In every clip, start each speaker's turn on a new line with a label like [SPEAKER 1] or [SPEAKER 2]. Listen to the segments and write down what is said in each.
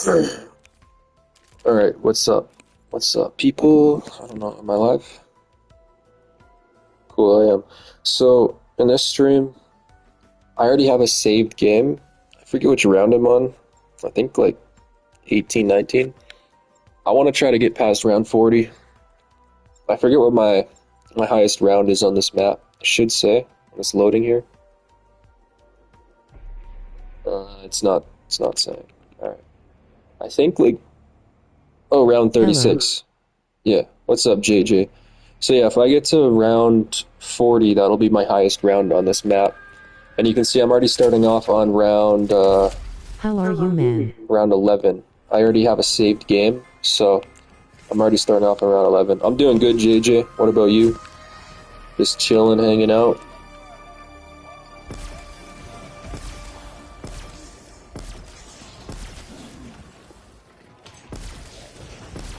[SPEAKER 1] Alright, what's up? What's up, people? I don't know, am I live? Cool, I am. So, in this stream, I already have a saved game. I forget which round I'm on. I think like 18, 19. I want to try to get past round 40. I forget what my highest round is on this map. I should say, when it's loading here. It's not saying. Alright. I think like, oh, round 36. Yeah, what's up, JJ? So yeah, if I get to round 40, that'll be my highest round on this map. And you can see I'm already starting off on round,
[SPEAKER 2] How are you, man?
[SPEAKER 1] round 11. I already have a saved game, so I'm already starting off on round 11. I'm doing good, JJ. What about you? Just chilling, hanging out?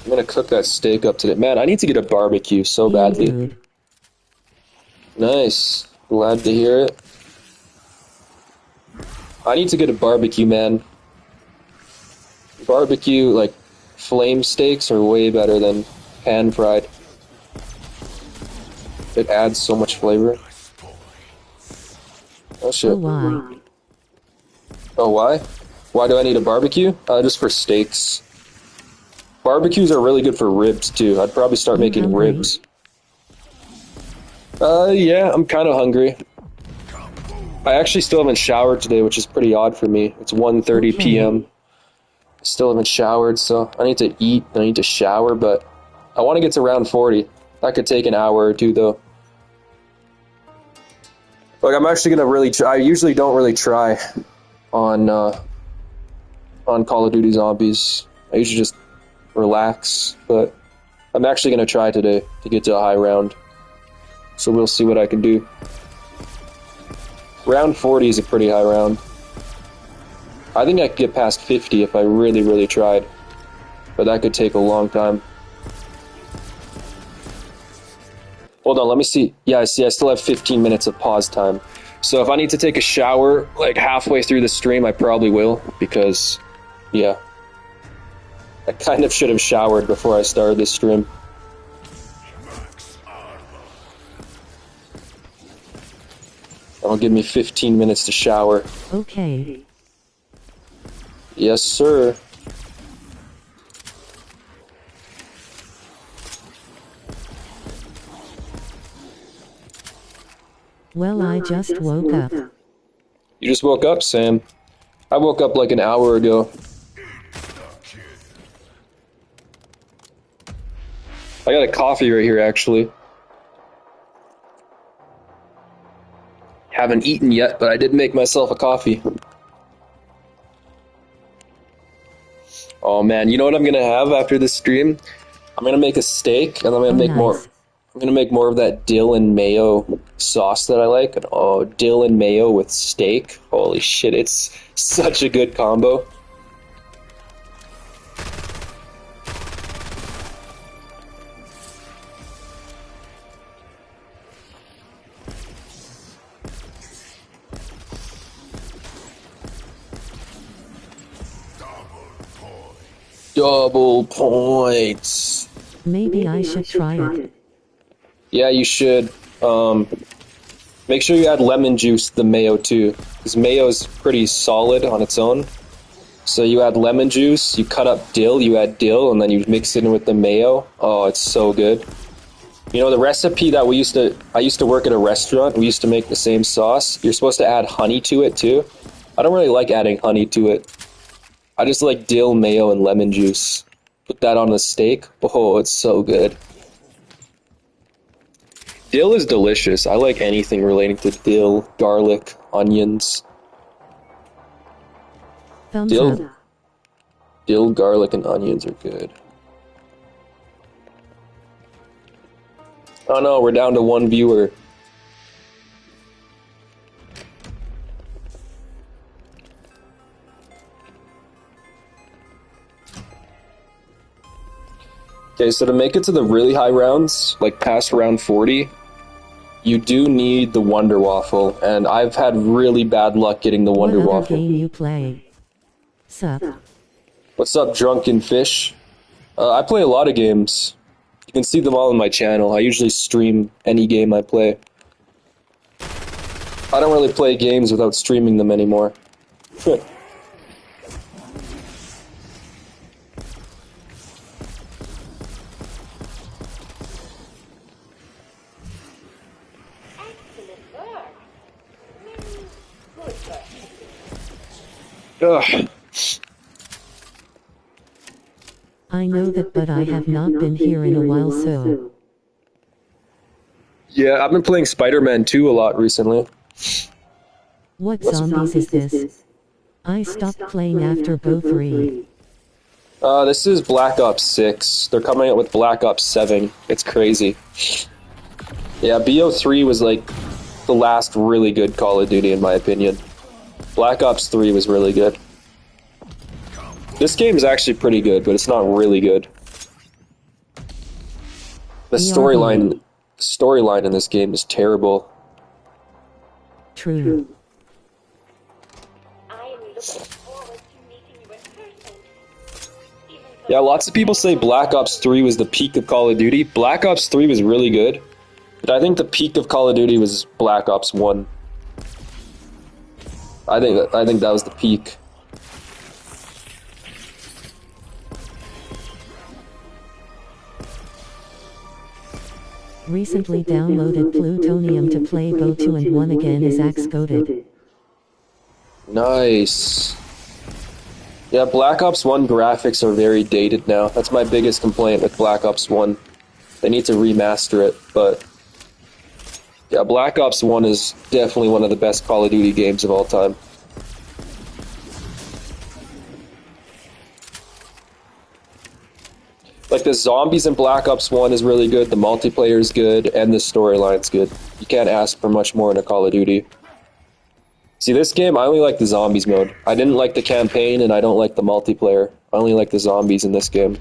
[SPEAKER 1] I'm gonna cook that steak up today. Man, I need to get a barbecue so badly.
[SPEAKER 2] Dude.
[SPEAKER 1] Nice. Glad to hear it. I need to get a barbecue, man. Barbecue, like, flame steaks are way better than pan-fried. It adds so much flavor. Oh shit.
[SPEAKER 2] Oh, why?
[SPEAKER 1] Oh, why? Why do I need a barbecue? Just for steaks. Barbecues are really good for ribs, too. I'd probably start making
[SPEAKER 2] hungry?
[SPEAKER 1] ribs. Yeah, I'm kind of hungry. I actually still haven't showered today, which is pretty odd for me. It's 1:30
[SPEAKER 2] Okay.
[SPEAKER 1] p.m. Still haven't showered, so I need to eat, I need to shower, but I want to get to round 40. That could take an hour or two, though. Like, I'm actually gonna really try. I usually don't really try on Call of Duty Zombies. I usually just relax, but I'm actually gonna try today to get to a high round. So we'll see what I can do. Round 40 is a pretty high round. I think I could get past 50 if I really, really tried. But that could take a long time. Hold on, let me see. Yeah, I see I still have 15 minutes of pause time. So if I need to take a shower, like halfway through the stream, I probably will. Because, yeah. I kind of should have showered before I started this stream. That'll give me 15 minutes to shower.
[SPEAKER 2] Okay.
[SPEAKER 1] Yes, sir.
[SPEAKER 2] Well, I just woke up.
[SPEAKER 1] You just woke up, Sam. I woke up like an hour ago. I got a coffee right here, actually. Haven't eaten yet, but I did make myself a coffee. Oh man, you know what I'm gonna have after this stream? I'm gonna make a steak, and I'm gonna make more.
[SPEAKER 2] Nice.
[SPEAKER 1] I'm gonna make more of that dill and mayo sauce that I like. And oh, dill and mayo with steak. Holy shit, it's such a good combo. Double points.
[SPEAKER 2] Maybe I should try it.
[SPEAKER 1] Yeah, you should. Make sure you add lemon juice to the mayo too, because mayo is pretty solid on its own. So you add lemon juice, you cut up dill, you add dill, and then you mix it in with the mayo. Oh, it's so good. You know, the recipe that I used to work at a restaurant, we used to make the same sauce. You're supposed to add honey to it too. I don't really like adding honey to it. I just like dill, mayo, and lemon juice. Put that on the steak. Oh, it's so good. Dill is delicious. I like anything relating to dill, garlic, onions.
[SPEAKER 2] Thumbs up.
[SPEAKER 1] Dill, garlic, and onions are good. Oh no, we're down to one viewer. Okay, so to make it to the really high rounds, like past round 40, you do need the Wonder Waffle, and I've had really bad luck getting the Wonder
[SPEAKER 2] What other
[SPEAKER 1] Waffle.
[SPEAKER 2] game you play? Sup?
[SPEAKER 1] What's up, Drunken Fish? I play a lot of games. You can see them all on my channel. I usually stream any game I play. I don't really play games without streaming them anymore. Ugh.
[SPEAKER 2] I know that, but I have not been here in a while, so...
[SPEAKER 1] Yeah, I've been playing Spider-Man 2 a lot recently.
[SPEAKER 2] What zombies is this? I stopped playing after BO3.
[SPEAKER 1] This is Black Ops 6. They're coming out with Black Ops 7. It's crazy. Yeah, BO3 was like the last really good Call of Duty in my opinion. Black Ops 3 was really good. This game is actually pretty good, but it's not really good. The storyline in this game is terrible.
[SPEAKER 2] True.
[SPEAKER 1] Yeah, lots of people say Black Ops 3 was the peak of Call of Duty. Black Ops 3 was really good, but I think the peak of Call of Duty was Black Ops 1. I think that was the peak.
[SPEAKER 2] Recently downloaded Plutonium to play BO2 and 1 again is axe-coded.
[SPEAKER 1] Nice. Yeah, Black Ops 1 graphics are very dated now. That's my biggest complaint with Black Ops 1. They need to remaster it, but... yeah, Black Ops 1 is definitely one of the best Call of Duty games of all time. Like, the zombies in Black Ops 1 is really good, the multiplayer is good, and the storyline's good. You can't ask for much more in a Call of Duty. See, this game, I only like the zombies mode. I didn't like the campaign, and I don't like the multiplayer. I only like the zombies in this game.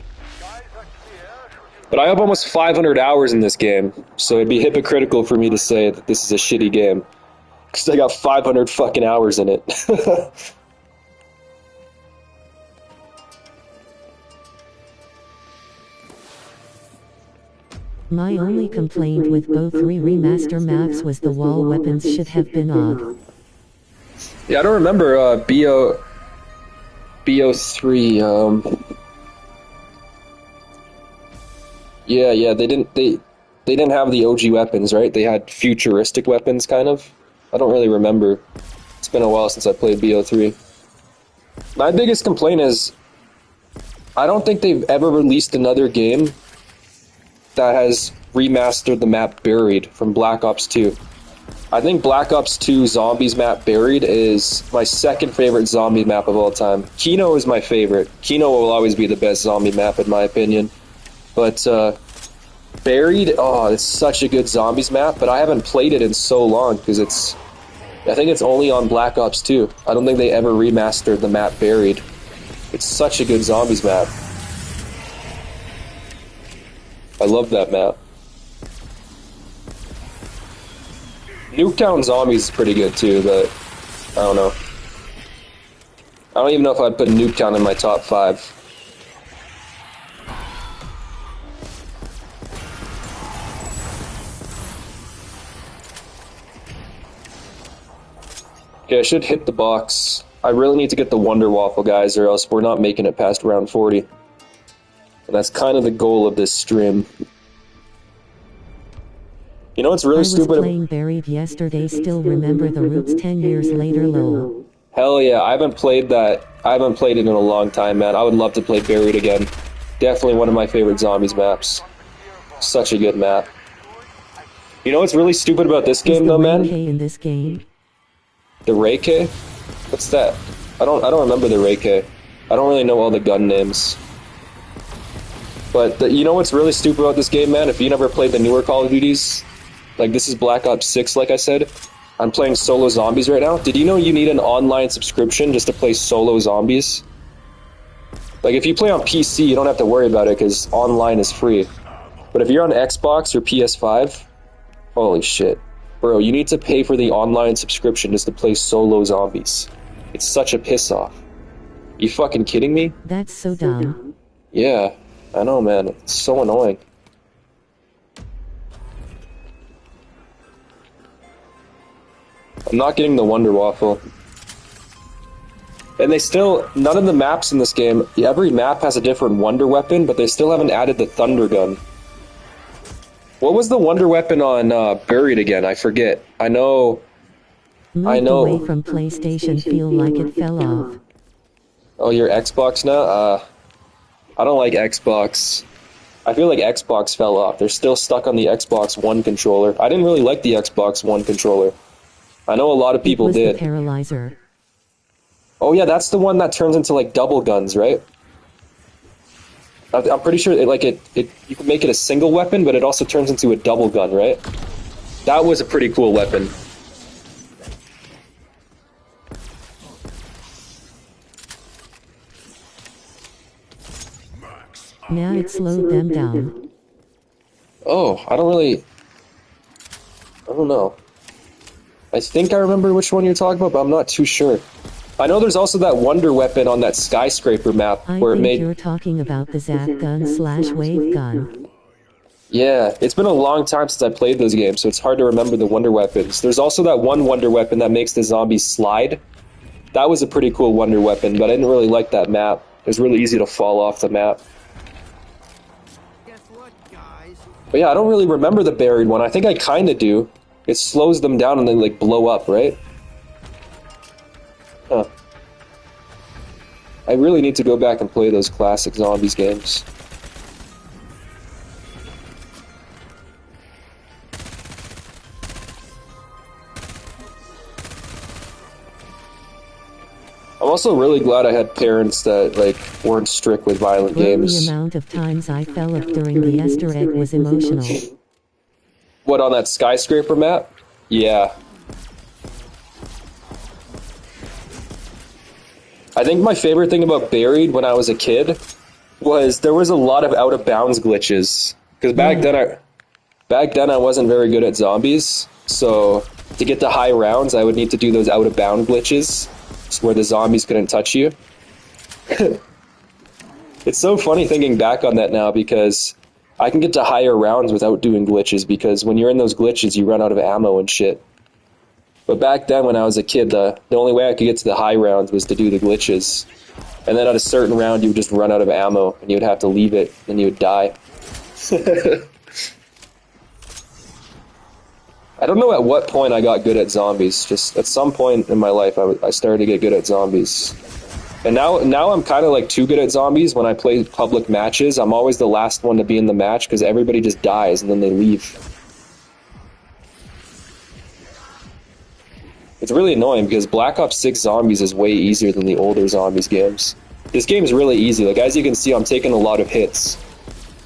[SPEAKER 1] But I have almost 500 hours in this game, so it'd be hypocritical for me to say that this is a shitty game. Because I got 500 fucking hours in it.
[SPEAKER 2] My only complaint with BO3 remaster maps was the wall weapons should have been odd.
[SPEAKER 1] Yeah, I don't remember BO3. Yeah, they didn't have the OG weapons, right? They had futuristic weapons, kind of. I don't really remember. It's been a while since I played BO3. My biggest complaint is I don't think they've ever released another game that has remastered the map Buried from Black Ops 2. I think Black Ops 2 Zombies map Buried is my second favorite zombie map of all time. Kino is my favorite. Kino will always be the best zombie map in my opinion. But Buried, oh, it's such a good zombies map, but I haven't played it in so long because I think it's only on Black Ops 2. I don't think they ever remastered the map Buried. It's such a good zombies map. I love that map. Nuketown Zombies is pretty good too, but I don't know. I don't even know if I'd put Nuketown in my top 5. Okay, I should hit the box. I really need to get the Wonder Waffle, guys, or else we're not making it past round 40. And that's kind of the goal of this stream. You know what's really stupid?
[SPEAKER 2] I was playing Buried yesterday, still remember the roots 10 years later, lol.
[SPEAKER 1] Hell yeah, I haven't played that. I haven't played it in a long time, man. I would love to play Buried again. Definitely one of my favorite zombies maps. Such a good map. You know what's really stupid about this game, though, man?
[SPEAKER 2] Is the Ray K in this game?
[SPEAKER 1] The Ray K? What's that? I don't remember the Ray K. I don't really know all the gun names. But you know what's really stupid about this game, man? If you never played the newer Call of Duties, like this is Black Ops 6, like I said. I'm playing solo zombies right now. Did you know you need an online subscription just to play solo zombies? Like if you play on PC, you don't have to worry about it because online is free. But if you're on Xbox or PS5, holy shit. Bro, you need to pay for the online subscription just to play solo zombies. It's such a piss off. You fucking kidding me?
[SPEAKER 2] That's so dumb.
[SPEAKER 1] Yeah, I know, man. It's so annoying. I'm not getting the Wonder Waffle. And they still, none of the maps in this game, every map has a different Wonder Weapon, but they still haven't added the Thunder Gun. What was the Wonder Weapon on Buried again? I forget. I know.
[SPEAKER 2] Moved away from PlayStation, feel like it fell off.
[SPEAKER 1] Oh, you're Xbox now? I don't like Xbox. I feel like Xbox fell off. They're still stuck on the Xbox One controller. I didn't really like the Xbox One controller. I know a lot of people did.
[SPEAKER 2] The Paralyzer.
[SPEAKER 1] Oh yeah, that's the one that turns into like double guns, right? I'm pretty sure you can make it a single weapon, but it also turns into a double gun, right? That was a pretty cool weapon.
[SPEAKER 2] Now it slowed them down.
[SPEAKER 1] Oh, I don't know. I think I remember which one you're talking about, but I'm not too sure. I know there's also that Wonder Weapon on that skyscraper map where it made...
[SPEAKER 2] you're talking about the Zap gun / wave gun.
[SPEAKER 1] Yeah, it's been a long time since I played those games, so it's hard to remember the Wonder Weapons. There's also that one Wonder Weapon that makes the zombies slide. That was a pretty cool Wonder Weapon, but I didn't really like that map. It was really easy to fall off the map. But yeah, I don't really remember the Buried one. I think I kinda do. It slows them down and they like blow up, right? Huh. I really need to go back and play those classic Zombies games. I'm also really glad I had parents that like weren't strict with violent games.
[SPEAKER 2] The amount of times I fell off during the Easter egg was emotional.
[SPEAKER 1] What, on that skyscraper map? Yeah. I think my favorite thing about Buried when I was a kid was there was a lot of out of bounds glitches. Because back then I wasn't very good at zombies, so to get the high rounds I would need to do those out of bound glitches where the zombies couldn't touch you. It's so funny thinking back on that now because I can get to higher rounds without doing glitches because when you're in those glitches you run out of ammo and shit. But back then when I was a kid, the only way I could get to the high rounds was to do the glitches. And then at a certain round you would just run out of ammo and you would have to leave it and you would die. I don't know at what point I got good at zombies. Just at some point in my life I started to get good at zombies. And now I'm kind of like too good at zombies when I play public matches. I'm always the last one to be in the match because everybody just dies and then they leave. It's really annoying because Black Ops 6 Zombies is way easier than the older Zombies games. This game is really easy. Like, as you can see, I'm taking a lot of hits.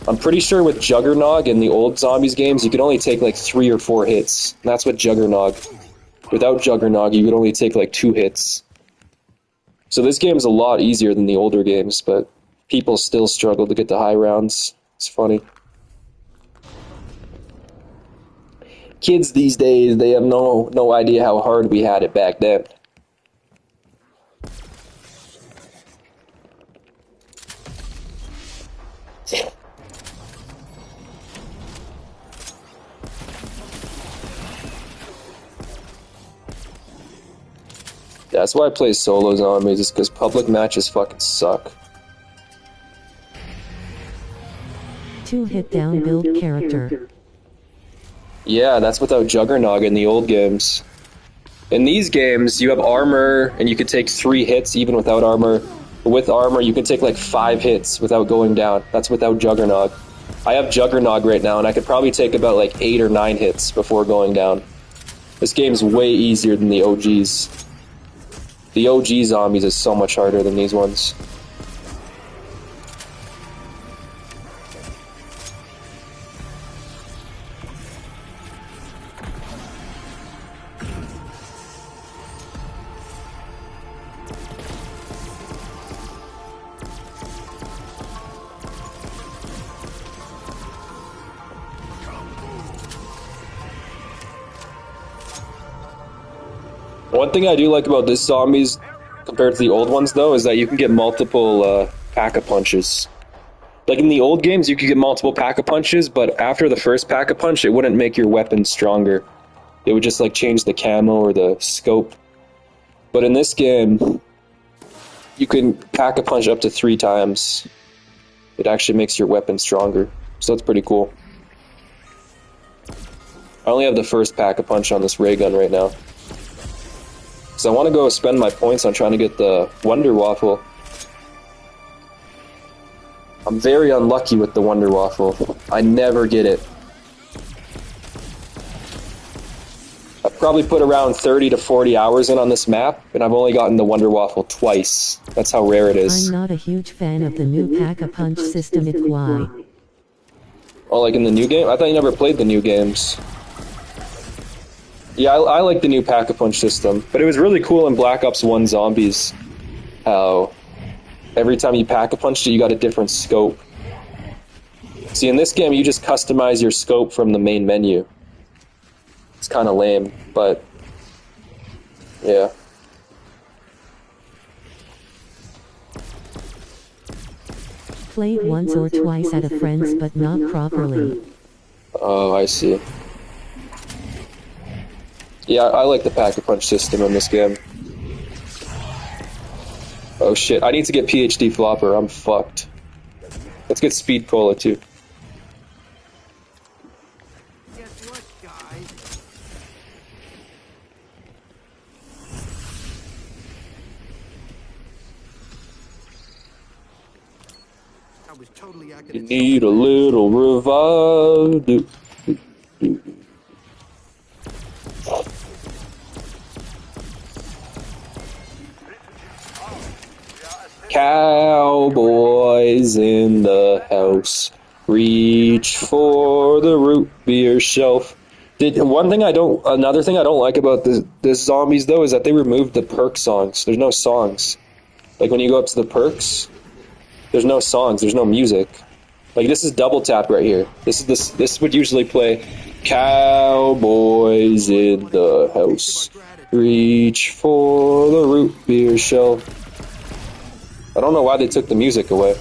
[SPEAKER 1] I'm pretty sure with Juggernog in the old Zombies games, you could only take like 3 or 4 hits. And that's what Juggernog. Without Juggernog, you could only take like 2 hits. So this game is a lot easier than the older games, but people still struggle to get the high rounds. It's funny. Kids these days, they have no idea how hard we had it back then. That's why I play solo zombies, is because public matches fucking suck.
[SPEAKER 2] 2-hit down build character.
[SPEAKER 1] Yeah, that's without Juggernog in the old games. In these games, you have armor, and you could take 3 hits even without armor. With armor, you can take like 5 hits without going down. That's without Juggernog. I have Juggernog right now, and I could probably take about like 8 or 9 hits before going down. This game's way easier than the OGs. The OG Zombies is so much harder than these ones. One thing I do like about this Zombies compared to the old ones, though, is that you can get multiple pack-a-punches. Like in the old games, you could get multiple pack-a-punches, but after the first pack-a-punch, it wouldn't make your weapon stronger. It would just like change the camo or the scope. But in this game, you can pack-a-punch up to 3 times. It actually makes your weapon stronger, so that's pretty cool. I only have the first pack-a-punch on this ray gun right now. So I want to go spend my points on trying to get the Wonder Waffle. I'm very unlucky with the Wonder Waffle. I never get it. I've probably put around 30 to 40 hours in on this map, and I've only gotten the Wonder Waffle twice. That's how rare it is.
[SPEAKER 2] I'm not a huge fan of the new pack-a-punch system. It's why.
[SPEAKER 1] Oh, like in the new game? I thought you never played the new games. Yeah, I like the new pack-a-punch system, but it was really cool in Black Ops 1 Zombies. How every time you pack-a-punched it, you got a different scope. See, in this game, you just customize your scope from the main menu. It's kind of lame, but yeah.
[SPEAKER 2] Played once or twice at a friend's, but not properly.
[SPEAKER 1] Oh, I see. Yeah, I like the pack-a-punch system in this game. Oh shit, I need to get PhD Flopper, I'm fucked. Let's get Speed Cola too.
[SPEAKER 3] Guess what, guys? I was totally acting.
[SPEAKER 1] You need a little revive. Cowboys in the house, reach for the root beer shelf. Another thing I don't like about this Zombies though is that they removed the perk songs. There's no songs. Like when you go up to the perks, there's no songs. There's no music. Like this is double tap right here. This would usually play. Cowboys in the house, reach for the root beer shelf. I don't know why they took the music away.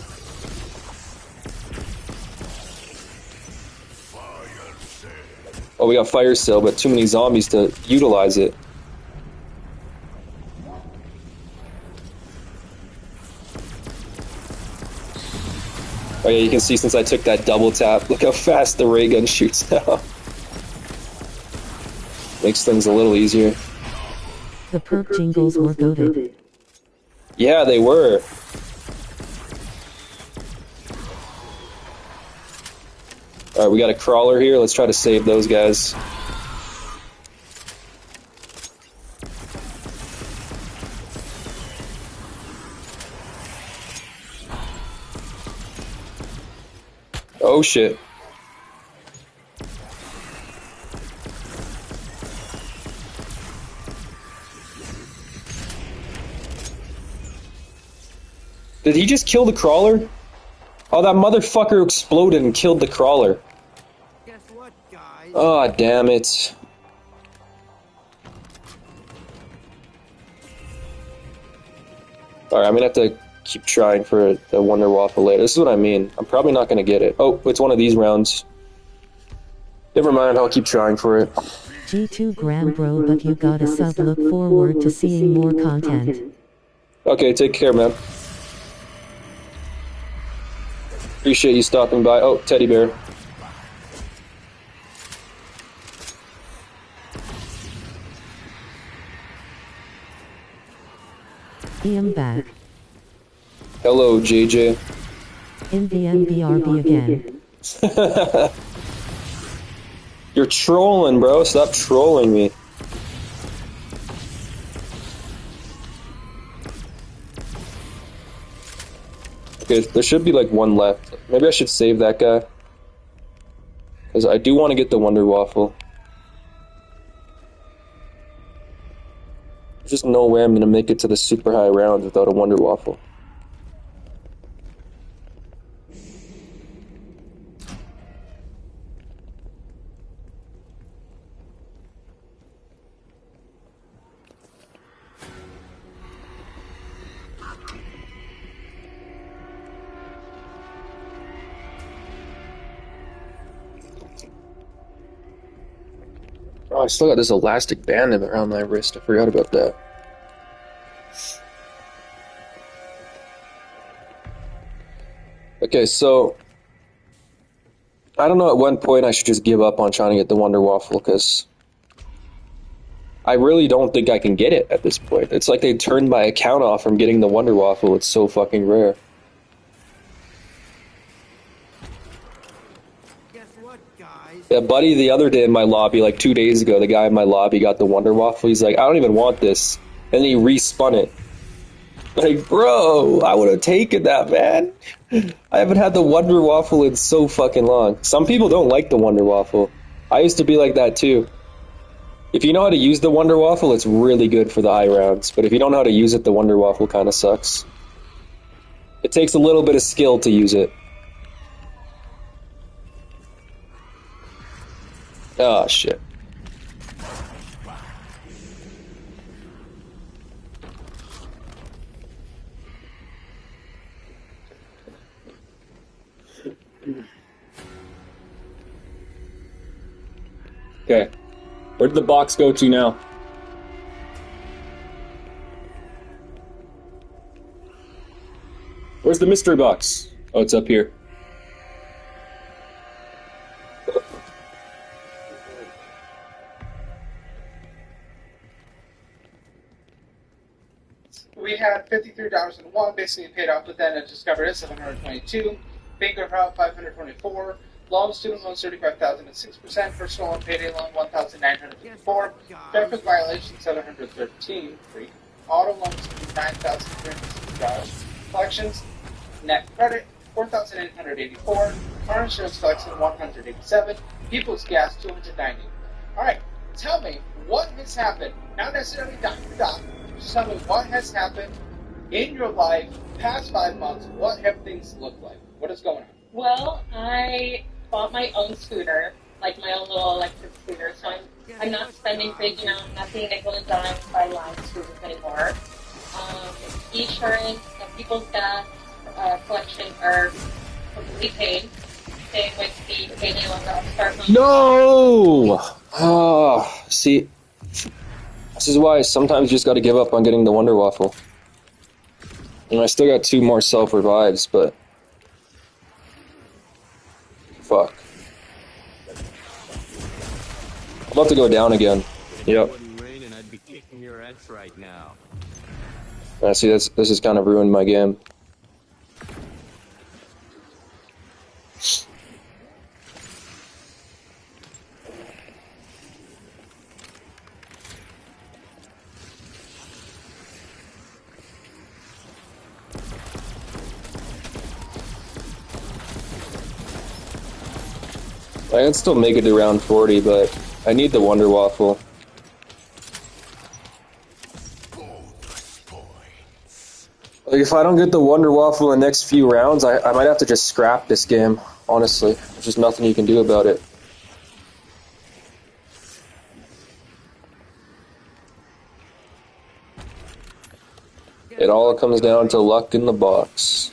[SPEAKER 1] Oh, we got fire sale, but too many zombies to utilize it. Oh yeah, you can see since I took that double tap, look how fast the ray gun shoots now. Makes things a little easier.
[SPEAKER 2] The perk jingles were goated.
[SPEAKER 1] Yeah, they were. Alright, we got a crawler here. Let's try to save those guys. Oh shit. Did he just kill the crawler? Oh, that motherfucker exploded and killed the crawler.
[SPEAKER 3] Guess what, guys?
[SPEAKER 1] Oh, damn it. Alright, I'm gonna have to keep trying for the Wonder Waffle later. This is what I mean. I'm probably not gonna get it. Oh, it's one of these rounds. Never mind, I'll keep trying for it.
[SPEAKER 2] G2 gram bro, but you got a sub. Look forward to seeing more content.
[SPEAKER 1] Okay, take care, man. Appreciate you stopping by. Oh, teddy bear.
[SPEAKER 2] I'm back.
[SPEAKER 1] Hello, JJ.
[SPEAKER 2] In the MBRB again.
[SPEAKER 1] You're trolling, bro. Stop trolling me. Okay, there should be like one left. Maybe I should save that guy. Because I do want to get the Wonder Waffle. There's just no way I'm going to make it to the super high rounds without a Wonder Waffle. Oh, I still got this elastic band around my wrist. I forgot about that. Okay, so I don't know at what point I should just give up on trying to get the Wonder Waffle, because I really don't think I can get it at this point. It's like they turned my account off from getting the Wonder Waffle. It's so fucking rare.
[SPEAKER 3] Guess what, guys?
[SPEAKER 1] Yeah, buddy, the other day in my lobby, like 2 days ago, the guy in my lobby got the Wonder Waffle. He's like, I don't even want this. And he respun it. Like, bro, I would have taken that, man. I haven't had the Wonder Waffle in so fucking long. Some people don't like the Wonder Waffle. I used to be like that too. If you know how to use the Wonder Waffle, it's really good for the high rounds. But if you don't know how to use it, the Wonder Waffle kind of sucks. It takes a little bit of skill to use it. Oh, shit. Okay. Where did the box go to now? Where's the mystery box? Oh, it's up here.
[SPEAKER 4] We had $53.01 basically paid off, but then it discovered it 722. Bank account 524. Loan, student loans 35,000 at 6%. Personal loan, payday loan 1,954. Traffic violation 713. Free. Auto loans $9,360. Collections, net credit 4,884. Car insurance collection 187. People's gas 290. All right, tell me what has happened. Not necessarily dot for dot. Just tell me what has happened in your life past 5 months. What have things looked like? What is going on?
[SPEAKER 5] Well, I bought my own scooter, like my own little electric scooter, so I'm not spending big, nothing nickel and dime by line scooters anymore. Insurance, people's gas collection are completely paid. Same with the payday loan that I'll start on.
[SPEAKER 1] No! Oh, see, this is why sometimes you just gotta give up on getting the Wonder Waffle. And I still got 2 more self-revives, but... Fuck. I'm about to go down again. Yep.
[SPEAKER 6] I'd be kicking your ass right now.
[SPEAKER 1] I see, this has kind of ruined my game. I can still make it to round 40, but I need the Wonder Waffle. Like, if I don't get the Wonder Waffle in the next few rounds, I might have to just scrap this game, honestly. There's just nothing you can do about it. It all comes down to luck in the box.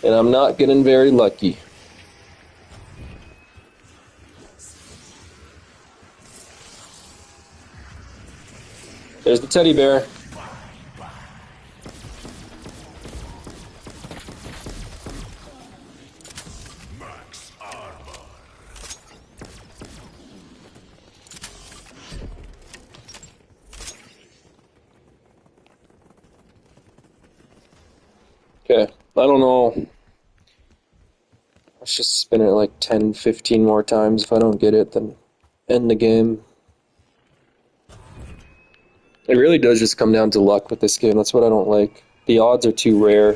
[SPEAKER 1] And I'm not getting very lucky. There's the teddy bear. Okay, I don't know. Let's just spin it like 10, 15 more times. If I don't get it, then end the game. It really does just come down to luck with this game. That's what I don't like. The odds are too rare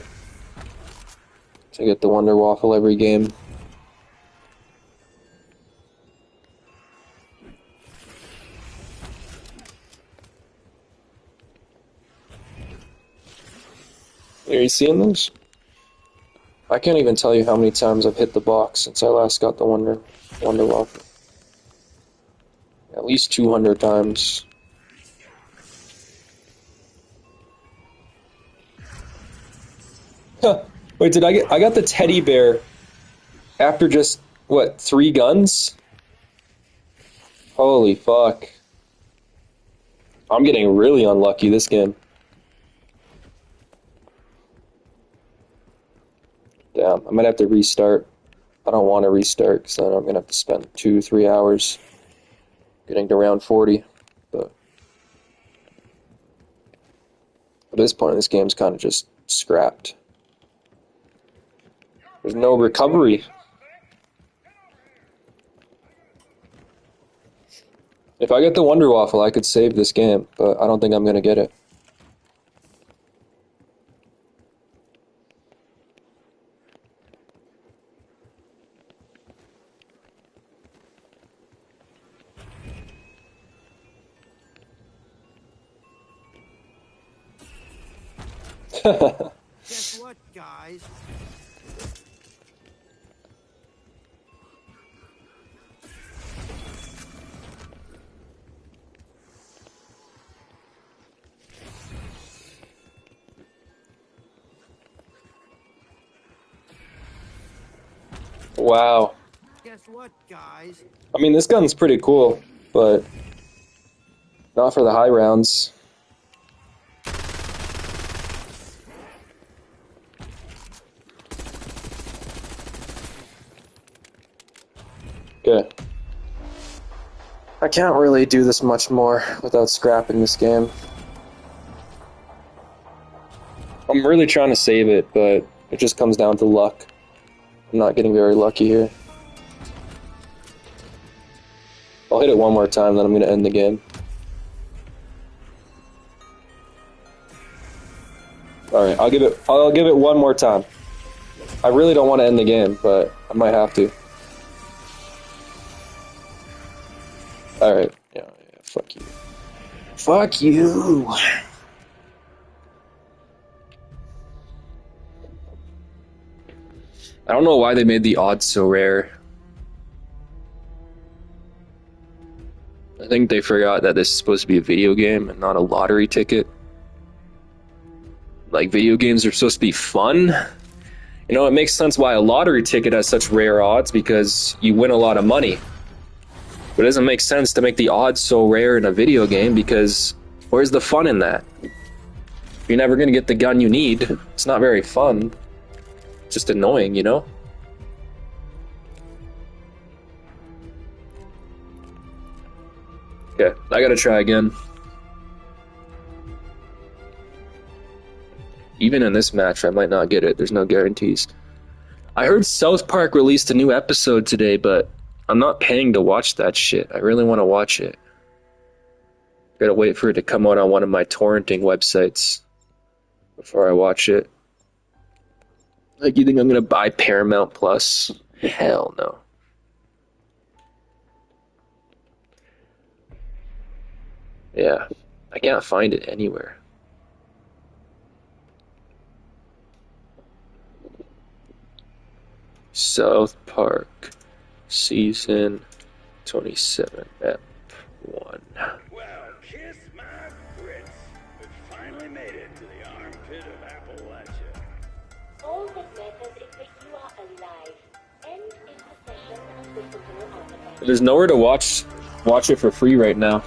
[SPEAKER 1] to get the Wonder Waffle every game. Are you seeing this? I can't even tell you how many times I've hit the box since I last got the Wonder Waffle. At least 200 times. Huh. Wait, I got the teddy bear after just, what, 3 guns? Holy fuck. I'm getting really unlucky this game. Damn, I might have to restart. I don't want to restart because then I'm going to have to spend 2-3 hours getting to round 40. But at this point, this game's kind of just scrapped. There's no recovery. If I get the Wonder Waffle, I could save this game, but I don't think I'm going to get it.
[SPEAKER 3] Guess what, guys?
[SPEAKER 1] Wow.
[SPEAKER 3] Guess what, guys?
[SPEAKER 1] I mean, this gun's pretty cool, but not for the high rounds. Okay. I can't really do this much more without scrapping this game. I'm really trying to save it, but it just comes down to luck. I'm not getting very lucky here. I'll hit it one more time, then I'm going to end the game. Alright, I'll give it one more time. I really don't want to end the game, but I might have to. Alright, yeah, fuck you. Fuck you! I don't know why they made the odds so rare. I think they forgot that this is supposed to be a video game and not a lottery ticket. Like, video games are supposed to be fun. You know, it makes sense why a lottery ticket has such rare odds, because you win a lot of money. But it doesn't make sense to make the odds so rare in a video game, because where's the fun in that? You're never gonna get the gun you need. It's not very fun. It's just annoying, you know? Okay, I gotta try again. Even in this match, I might not get it. There's no guarantees. I heard South Park released a new episode today, but I'm not paying to watch that shit. I really want to watch it. Gotta wait for it to come out on one of my torrenting websites before I watch it. Like, you think I'm gonna buy Paramount Plus? Hell no. Yeah, I can't find it anywhere. South Park, Season 27, Ep 1.
[SPEAKER 7] Well, kiss my grits. We finally made it to the armpit of Appalachia.
[SPEAKER 8] All that matters is that you are alive and in possession of the original artifact.
[SPEAKER 1] There's nowhere to watch it for free right now.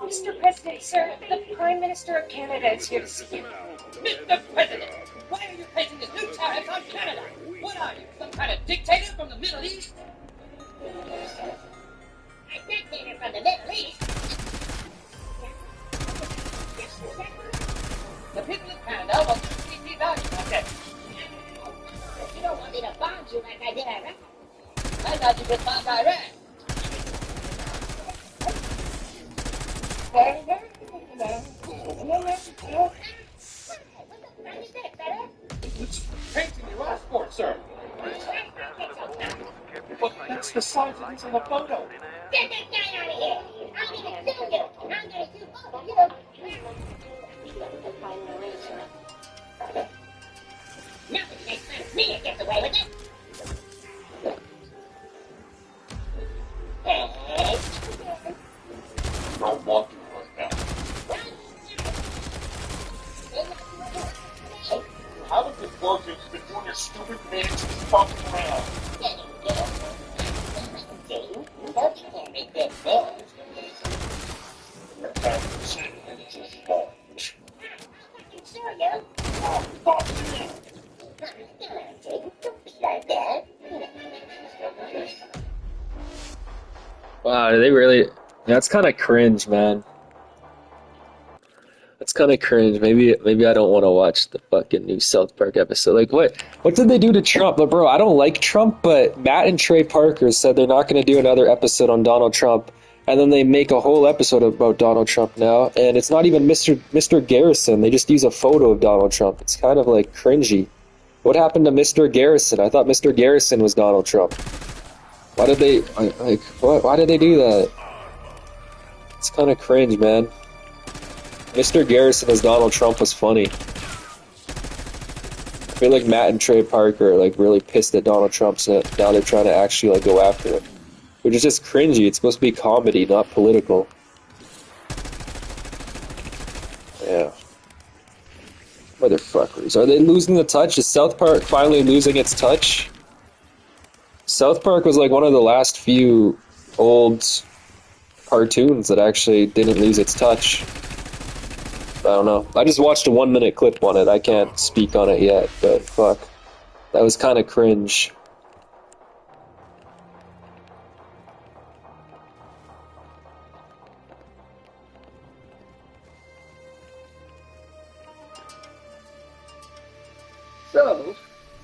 [SPEAKER 9] Mr. President, sir, the Prime Minister of Canada is here to see you.
[SPEAKER 10] Mr. President, why are you placing this new tariff on Canada? What are you, some kind of dictator from the Middle East?
[SPEAKER 8] A dictator from the Middle East?
[SPEAKER 10] The people of Canada will completely value my debt.
[SPEAKER 8] You don't want me to bond you like I did Iraq.
[SPEAKER 10] I thought you could bond Iran. It's painting your passport, sir. But that's the size it is in the photo.
[SPEAKER 8] Get that guy out of here! I'm gonna sue you! I'm gonna sue both of you! Nothing makes sense to me again.
[SPEAKER 1] Wow, do they really? That's kind of cringe, man. That's kind of cringe. Maybe I don't want to watch the fucking new South Park episode. Like, what did they do to Trump? But bro, I don't like Trump, but Matt and Trey Parker said they're not going to do another episode on Donald Trump, and then they make a whole episode about Donald Trump now, and it's not even Mr. Garrison. They just use a photo of Donald Trump. It's kind of like cringy. What happened to Mr. Garrison? I thought Mr. Garrison was Donald Trump. Why did they like what? Why did they do that? It's kind of cringe, man. Mr. Garrison as Donald Trump was funny. I feel like Matt and Trey Parker are like really pissed at Donald Trump, so now they're trying to actually like go after him, which is just cringy. It's supposed to be comedy, not political. Yeah. Motherfuckers. Are they losing the touch? Is South Park finally losing its touch? South Park was like one of the last few old cartoons that actually didn't lose its touch. I don't know. I just watched a 1-minute clip on it. I can't speak on it yet, but fuck. That was kind of cringe.
[SPEAKER 11] So,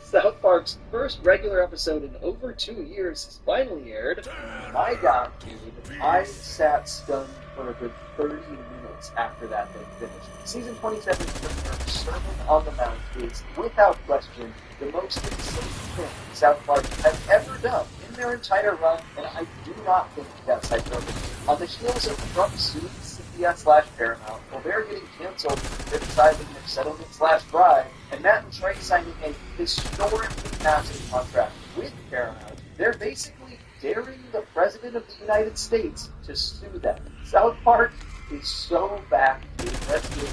[SPEAKER 11] South Park's first regular episode in over 2 years has finally aired. My God, dude, I sat stunned for a good 30 minutes after that thing finished. Season 27's premiere, Sermon on the Mount, is, without question, the most insane thing South Park has ever done in their entire run, and I do not think that's hyperbole. On the heels of Trump suing CBS/Paramount, Colbert getting canceled for criticizing their settlement/bribe, and Matt and Trey signing a historically massive contract with Paramount, they're basically daring the President of the United States to sue them. South Park is so back, dude. Let's get to it.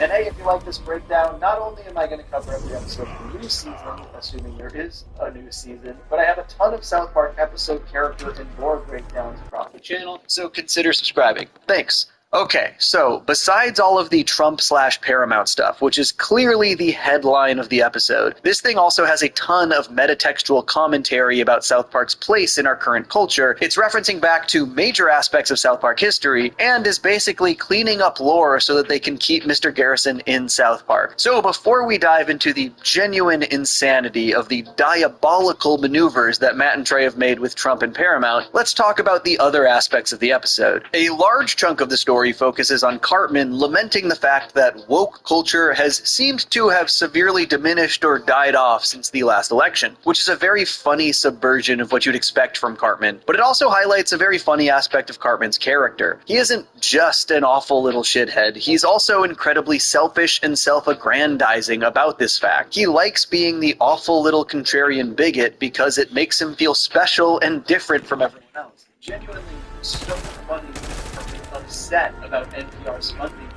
[SPEAKER 11] And hey, if you like this breakdown, not only am I going to cover every episode of the new season, assuming there is a new season, but I have a ton of South Park episode, character, and lore breakdowns across the channel, so consider subscribing. Thanks. Okay, so besides all of the Trump/Paramount stuff, which is clearly the headline of the episode, this thing also has a ton of metatextual commentary about South Park's place in our current culture. It's referencing back to major aspects of South Park history, and is basically cleaning up lore so that they can keep Mr. Garrison in South Park. So before we dive into the genuine insanity of the diabolical maneuvers that Matt and Trey have made with Trump and Paramount, let's talk about the other aspects of the episode. A large chunk of the story focuses on Cartman lamenting the fact that woke culture has seemed to have severely diminished or died off since the last election, which is a very funny subversion of what you'd expect from Cartman, but it also highlights a very funny aspect of Cartman's character. He isn't just an awful little shithead, he's also incredibly selfish and self-aggrandizing about this fact. He likes being the awful little contrarian bigot because it makes him feel special and different from everyone else. Genuinely so funny upset about NPR's funding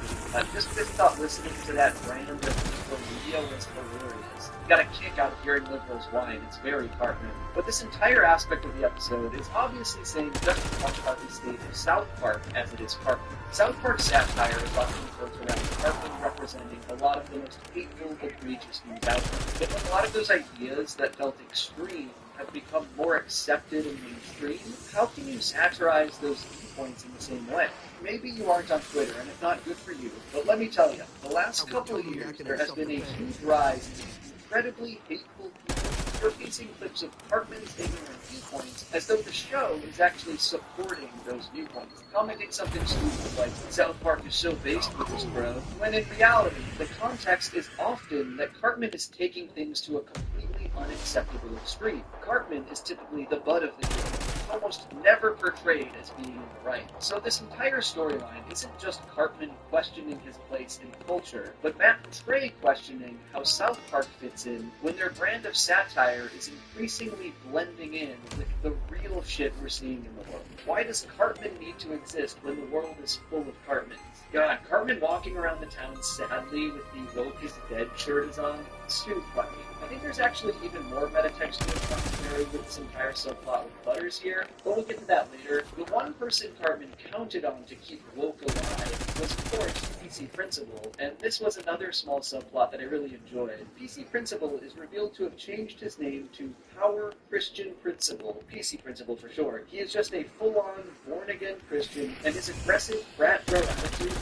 [SPEAKER 11] just because he thought listening to that brand of liberal media was hilarious. He got a kick out of hearing liberals whine. It's very Cartman. But this entire aspect of the episode is obviously saying just as much about the state of South Park as it is Cartman. South Park satire is often built around Cartman representing a lot of the most hateful, egregious things out there. But when a lot of those ideas that felt extreme have become more accepted and mainstream, how can you satirize those viewpoints in the same way? Maybe you aren't on Twitter, and it's not good for you, but let me tell you, the last couple of years, there has been a huge rise in incredibly hateful people showcasing clips of Cartman's ignorant viewpoints as though the show is actually supporting those viewpoints. Commenting something stupid like, South Park is so based with this bro, when in reality, the context is often that Cartman is taking things to a completely unacceptable extreme. Cartman is typically the butt of the joke, almost never portrayed as being in the right. So this entire storyline isn't just Cartman questioning his place in culture, but Matt and Trey questioning how South Park fits in when their brand of satire is increasingly blending in with the real shit we're seeing in the world. Why does Cartman need to exist when the world is full of Cartmans? God, Cartman walking around the town sadly with the woke is dead shirt is on, it's too funny. think there's actually even more metatextual commentary with this entire subplot with Butters here, but we'll get to that later. The one person Cartman counted on to keep woke alive was, of course, PC Principal, and this was another small subplot that I really enjoyed. PC Principal is revealed to have changed his name to Power Christian Principal, PC Principal for short. He is just a full-on, born-again Christian, and his aggressive frat bro attitude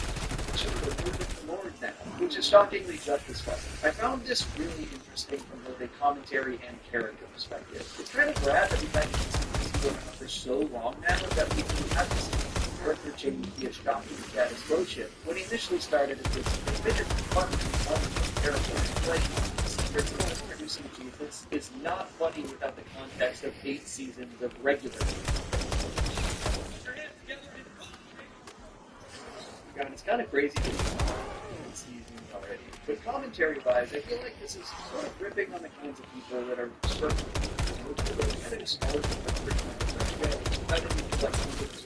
[SPEAKER 11] should have moved with the Lord now, which is shockingly just as funny. I found this really interesting from both a commentary and character perspective. It's kind of rad that we've had this going on for so long now that we have this character change be a shocking status quo shift. When he initially started as this bigger fun character, like Principal introducing Jesus is not funny without the context of 8 seasons of regular. God, it's kind of crazy to seasons already. But commentary-wise, I feel like this is sort of ripping on the kinds of people that are sort of kind of smaller than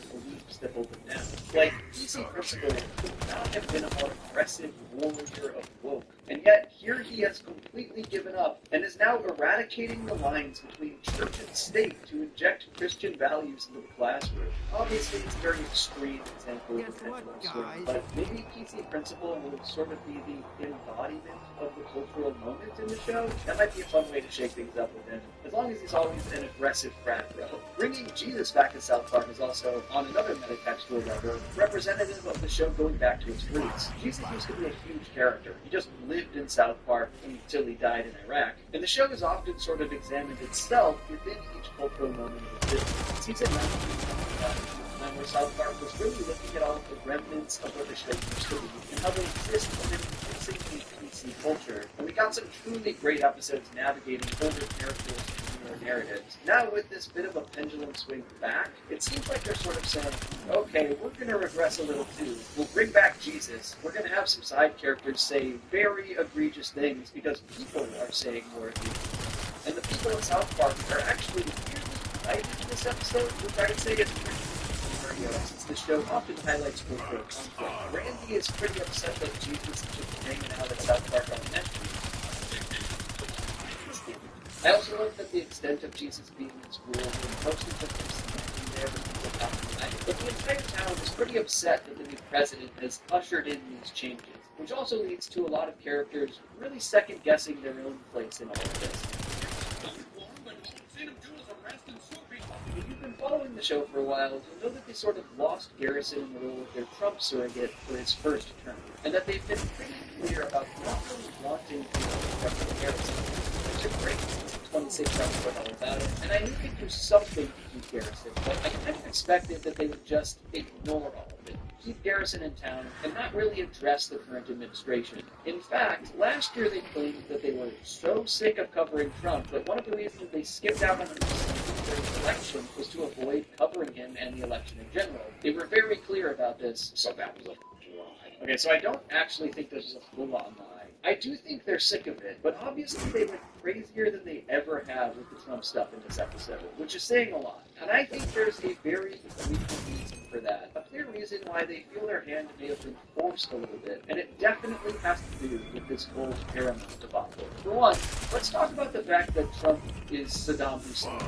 [SPEAKER 11] beliefs that hold them down. Like, PC Principal could not have been a more aggressive warrior of woke. And yet, here he has completely given up and is now eradicating the lines between church and state to inject Christian values into the classroom. Obviously, it's a very extreme example of the pendulum swing, but maybe PC Principal will sort of be the embodiment of the cultural moment in the show. That might be a fun way to shake things up with him, as long as he's always an aggressive frat bro. Bringing Jesus back to South Park is also, on another metatextual level, representative of the show going back to its roots. Jesus used to be a huge character. He just lived in South Park until he died in Iraq, and the show has often sort of examined itself within each cultural moment of existence. Season 19 where South Park was really looking at all of the remnants of what the show used to be and how they exist within increasingly PC culture. And we got some truly great episodes navigating older characters and newer narratives. Now with this bit of a pendulum swing back, it seems like they're sort of saying, okay, we're going to regress a little too. We'll bring back Jesus. We're going to have some side characters say very egregious things because people are saying more egregious. And the people in South Park are actually weirdly united in this episode, which I would say is pretty since the show often highlights cultural conflict. Randy is pretty upset that Jesus is just hanging out at South Park Elementary. I also love that the extent of Jesus being in school was mostly just him standing there with people talking about it. But the entire town is pretty upset that the new president has ushered in these changes, which also leads to a lot of characters really second-guessing their own place in all of this. If you've been following the show for a while, you'll know that they sort of lost Garrison in the role of their Trump surrogate for his first term, and that they've been pretty clear about not really wanting to President Garrison, which are great. 26 episodes all about it, and I knew they'd do something to keep Garrison, but I kind of expected that they would just ignore all of it. Keep Garrison in town and not really address the current administration. In fact, last year they claimed that they were so sick of covering Trump that one of the reasons they skipped out on the election was to avoid covering him and the election in general. They were very clear about this, so that was a lie. Okay, so I don't actually think this is a full-on lie. I do think they're sick of it, but obviously they went crazier than they ever have with the Trump stuff in this episode, which is saying a lot. And I think there's a very clear reason for that. A clear reason why they feel their hand may have been forced a little bit, and it definitely has to do with this whole Paramount debacle. For one, let's talk about the fact that Trump is Saddam Hussein,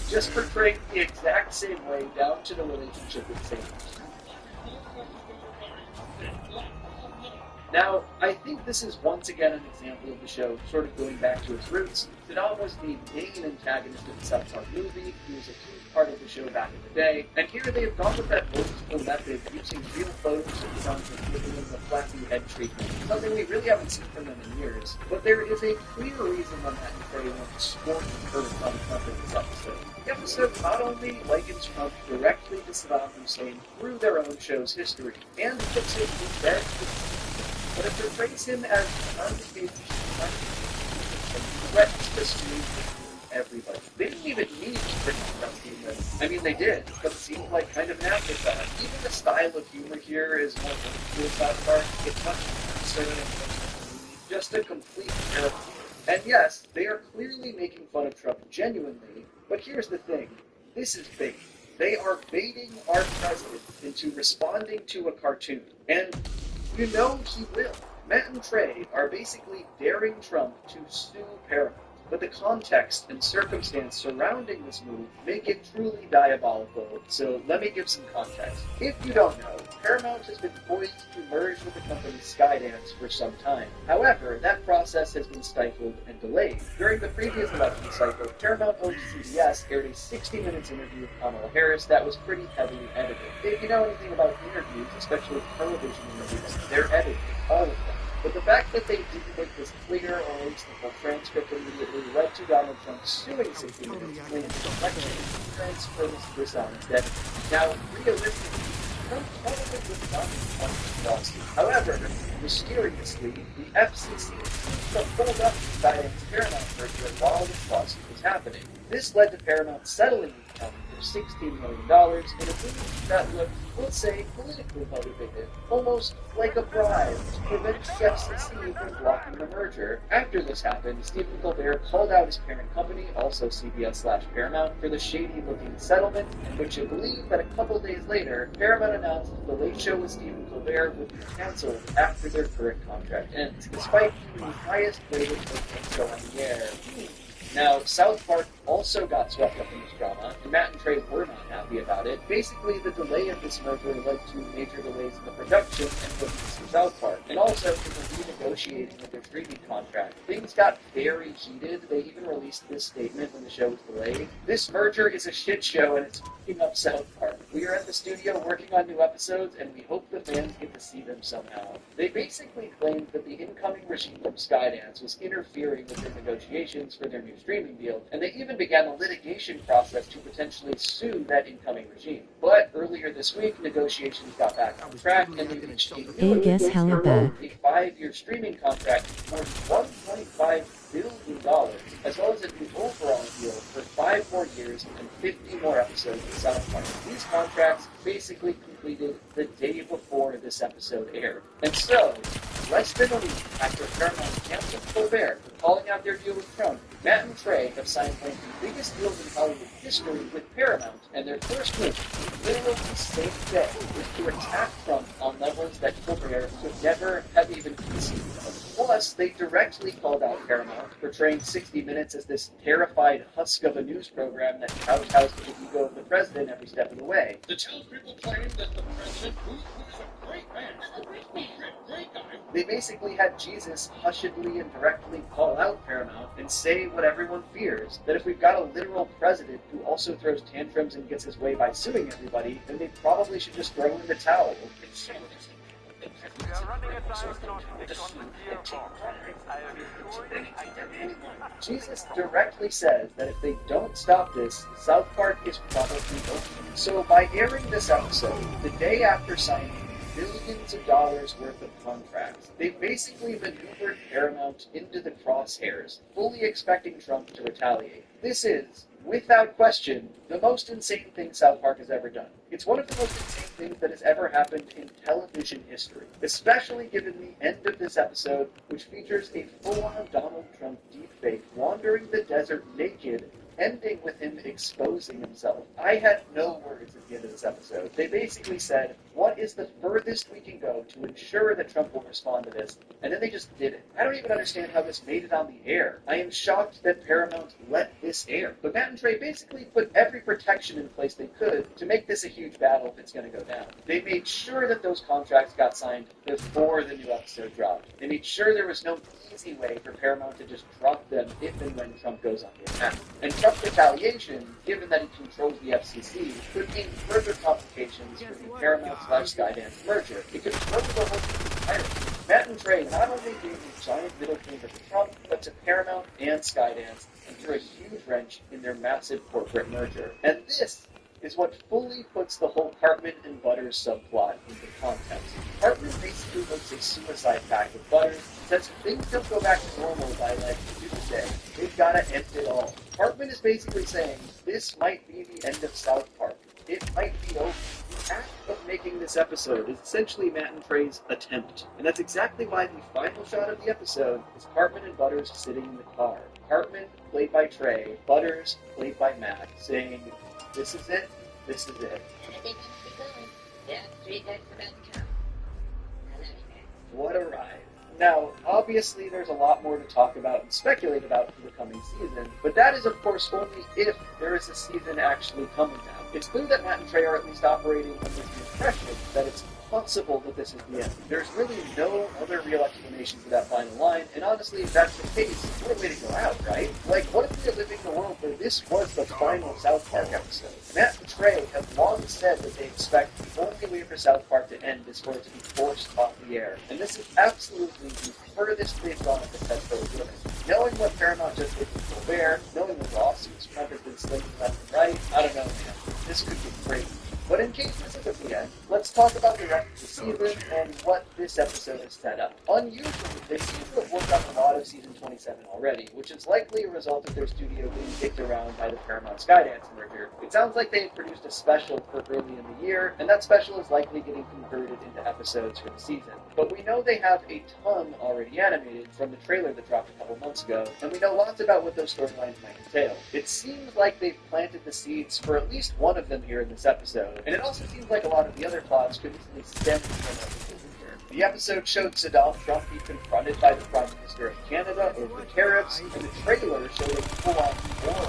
[SPEAKER 11] just portraying the exact same way down to the relationship with Satan. Now, I think this is once again an example of the show sort of going back to its roots. Saddam was the main antagonist of the South Park movie. He was a huge part of the show back in the day. And here they have gone with that old school method, using real photos of Saddam and giving them the flappy head treatment. Something we really haven't seen from them in years. But there is a clear reason why Matt and Trey went sporting curve on Trump in this episode. The episode not only likens Trump directly to Saddam Hussein through their own show's history, and puts it in bed but it portrays him as an unstable threatens to smooth everybody. They didn't even need to bring up this. I mean, they did, but it seemed like kind of an afterthought. Even the style of humor here is more than South Park. It's much more absurd, just a complete character. And yes, they are clearly making fun of Trump genuinely, but here's the thing. This is bait. They are baiting our president into responding to a cartoon. And you know he will. Matt and Trey are basically daring Trump to sue Paramount. but the context and circumstance surrounding this move make it truly diabolical, so let me give some context. If you don't know, Paramount has been poised to merge with the company Skydance for some time. However, that process has been stifled and delayed. During the previous election cycle, Paramount-owned CBS aired a 60 minutes interview with Kamala Harris that was pretty heavily edited. If you know anything about interviews, especially television interviews, they're edited, all of them. But the fact that they didn't make this clear or release the full transcript immediately led to Donald Trump suing 60 Minutes, claiming election transfer this dishonest editing. Now, realistically, Trump probably would not have won this lawsuit. However, mysteriously, the FCC seems to hold up the Skydance Paramount merger while this lawsuit was happening. This led to Paramount settling with the company for $16 million in a move that looked, we'll say, politically motivated, almost like a bribe to prevent the FCC from blocking the merger. After this happened, Stephen Colbert called out his parent company, also CBS/Paramount, for the shady-looking settlement, which you believe that a couple days later, Paramount announced that the Late Show with Stephen Colbert would be canceled after their current contract ends, despite being the highest-rated show on the air. Now, South Park also got swept up in this drama, and Matt and Trey were not happy about it. Basically, the delay of this merger led to major delays in the production and bookings of South Park, and also in the renegotiating of their streaming contract. Things got very heated. They even released this statement when the show was delayed. This merger is a shit show, and it's fucking up South Park. We are at the studio working on new episodes, and we hope the fans get to see them somehow. They basically claimed that the incoming regime from Skydance was interfering with their negotiations for their new streaming deal, and they even began a litigation process to potentially sue that incoming regime. But earlier this week, negotiations got back on track, and they reached a new
[SPEAKER 2] guess how
[SPEAKER 11] agreement,
[SPEAKER 2] about
[SPEAKER 11] a 5-year streaming contract worth $1.5 billion, as well as a new overall deal for 5 more years and 50 more episodes of South Park. These contracts basically completed the day before this episode aired. And so, less than a week after Paramount canceled Colbert for calling out their deal with Trump, Matt and Trey have signed one of the biggest deals in Hollywood history with Paramount, and their first move, literally the same day, was to attack Trump on levels that Colbert could never have even conceived of. Plus, they directly called out Paramount, portraying 60 Minutes as this terrified husk of a news program that kowtows to the ego of the president every step of the way.
[SPEAKER 7] The townspeople claim that the president, who is a great man, great guy.
[SPEAKER 11] They basically had Jesus hushedly and directly call out Paramount and say what everyone fears, that if we've got a literal president who also throws tantrums and gets his way by suing everybody, then they probably should just throw in the towel. Jesus directly says that if they don't stop this, South Park is probably over. So by airing this episode, the day after signing billions of dollars worth of contracts, they basically maneuvered Paramount into the crosshairs, fully expecting Trump to retaliate. This is, without question, the most insane thing South Park has ever done. It's one of the most insane things that has ever happened in television history, especially given the end of this episode, which features a full-on Donald Trump deepfake wandering the desert naked, ending with him exposing himself. I had no words at the end of this episode. They basically said, what is the furthest we can go to ensure that Trump will respond to this? And then they just did it. I don't even understand how this made it on the air. I am shocked that Paramount let this air. But Matt and Trey basically put every protection in place they could to make this a huge battle if it's going to go down. They made sure that those contracts got signed before the new episode dropped. They made sure there was no easy way for Paramount to just drop them if and when Trump goes on the attack. And Trump's retaliation, given that he controls the FCC, could mean further complications for the Paramount/Skydance merger. It could throw the whole thing entirely. Matt and Trey not only gave a giant middle finger to Trump, but to Paramount and Skydance, and threw a huge wrench in their massive corporate merger. And this is what fully puts the whole Hartman and Butters subplot into context. Hartman basically looks a suicide pact with Butters, says if things don't go back to normal by, like, Tuesday, they've gotta end it all. Hartman is basically saying, this might be the end of South Park. It might be over. The act of making this episode is essentially Matt and Trey's attempt. And that's exactly why the final shot of the episode is Hartman and Butters sitting in the car. Hartman, played by Trey, Butters, played by Matt, saying, this is it, this is it.
[SPEAKER 8] I think I'm going. Yeah, 3 times about to count. I love you, man.
[SPEAKER 11] What a ride. Now, obviously, there's a lot more to talk about and speculate about for the coming season, but that is, of course, only if there is a season actually coming now. It's clear that Matt and Trey are at least operating under the impression that it's possible that this is the end. There's really no other real explanation for that final line, and honestly, if that's the case, what a way to go out, right? Like, what if we are living in a world where this was the final South Park episode? Matt and Trey have long said that they expect the only way for South Park to end is for it to be forced off the air, and this is absolutely the furthest they've gone at the Tetro doing. Knowing what Paramount just did to Colbert, knowing the lawsuits Trump has been slinging left and right, I don't know, man. This could get crazy. But in case this isn't the end, let's talk about the rest of the season and what this episode has set up. Unusually, they seem to have worked on a lot of Season 27 already, which is likely a result of their studio being kicked around by the Paramount Skydance merger. It sounds like they had produced a special for early in the year, and that special is likely getting converted into episodes for the season. But we know they have a ton already animated from the trailer that dropped a couple months ago, and we know lots about what those storylines might entail. It seems like they've planted the seeds for at least one of them here in this episode. And it also seems like a lot of the other plots could easily stem from what we did here. The episode showed Saddam Trump be confronted by the Prime Minister of Canada over tariffs, and the trailer showed a full-on war,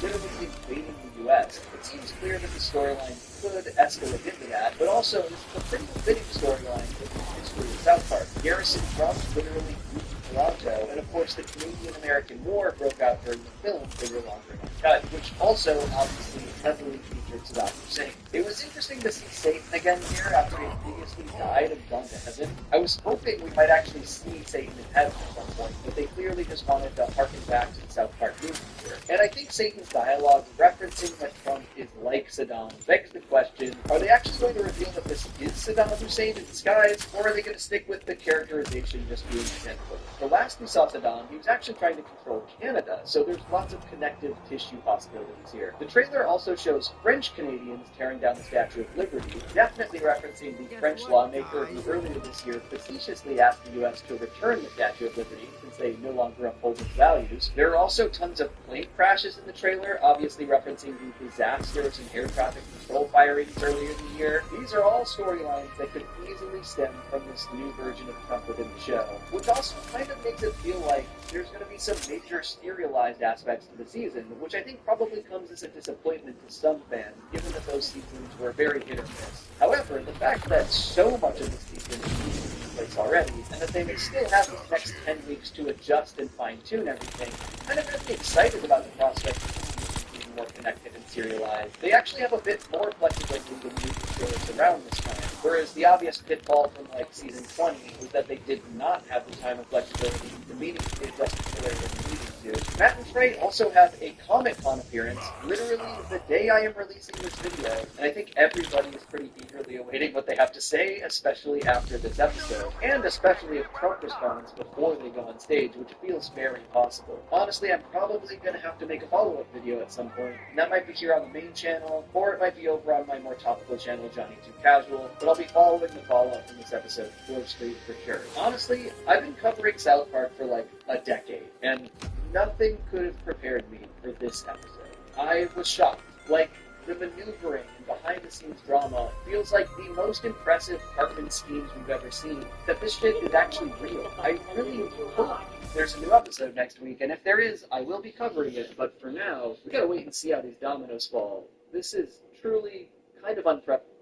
[SPEAKER 11] literally invading the U.S. It seems clear that the storyline could escalate into that, but also this is a pretty fitting storyline with the history of South Park. Garrison Trump literally moved to Toronto, and of course the Canadian-American War broke out during the film They Were Longer Uncut, which also obviously heavily featured Saddam Hussein. It was interesting to see Satan again here after he previously died and gone to heaven. I was hoping we might actually see Satan in heaven at some point, but they clearly just wanted to harken back to the South Park movie here. And I think Satan's dialogue referencing that Trump is like Saddam begs the question, are they actually going to reveal that this is Saddam Hussein in disguise, or are they going to stick with the characterization just being identical? The last we saw Saddam, he was actually trying to control Canada, so there's lots of connective tissue possibilities here. The trailer also shows French Canadians tearing down the Statue of Liberty, definitely referencing the French lawmaker who earlier this year facetiously asked the U.S. to return the Statue of Liberty since they no longer uphold its values. There are also tons of plane crashes in the trailer, obviously referencing the disasters and air traffic control firings earlier in the year. These are all storylines that could easily stem from this new version of Trump within the show, which also kind of makes it feel like there's going to be some major serialized aspects to the season, which I think probably comes as a disappointment to some fans, given that those seasons were very hit or miss. However, the fact that so much of the season is in place already, and that they may still have these next 10 weeks to adjust and fine-tune everything, kind of has me excited about the prospect of the season being more connected and serialized. They actually have a bit more flexibility than movie shows around this time, whereas the obvious pitfall from like season 20 was that they did not have the time and flexibility to meaningfully adjust the story when they needed to. Matt and Trey also have a Comic-Con appearance literally the day I am releasing this video, and I think everybody is pretty eagerly awaiting what they have to say, especially after this episode, and especially if Trump responds before they go on stage, which feels very possible. Honestly, I'm probably going to have to make a follow-up video at some point, and that might be here on the main channel, or it might be over on my more topical channel, Johnny Too Casual, but I'll be following the fallout from this episode closely for sure. Honestly, I've been covering South Park for like a decade, and nothing could have prepared me for this episode. I was shocked. Like, the maneuvering and behind-the-scenes drama feels like the most impressive Hartman schemes we've ever seen. That this shit is actually real. I really hope there's a new episode next week, and if there is, I will be covering it, but for now, we gotta wait and see how these dominoes fall. This is truly kind of unprecedented.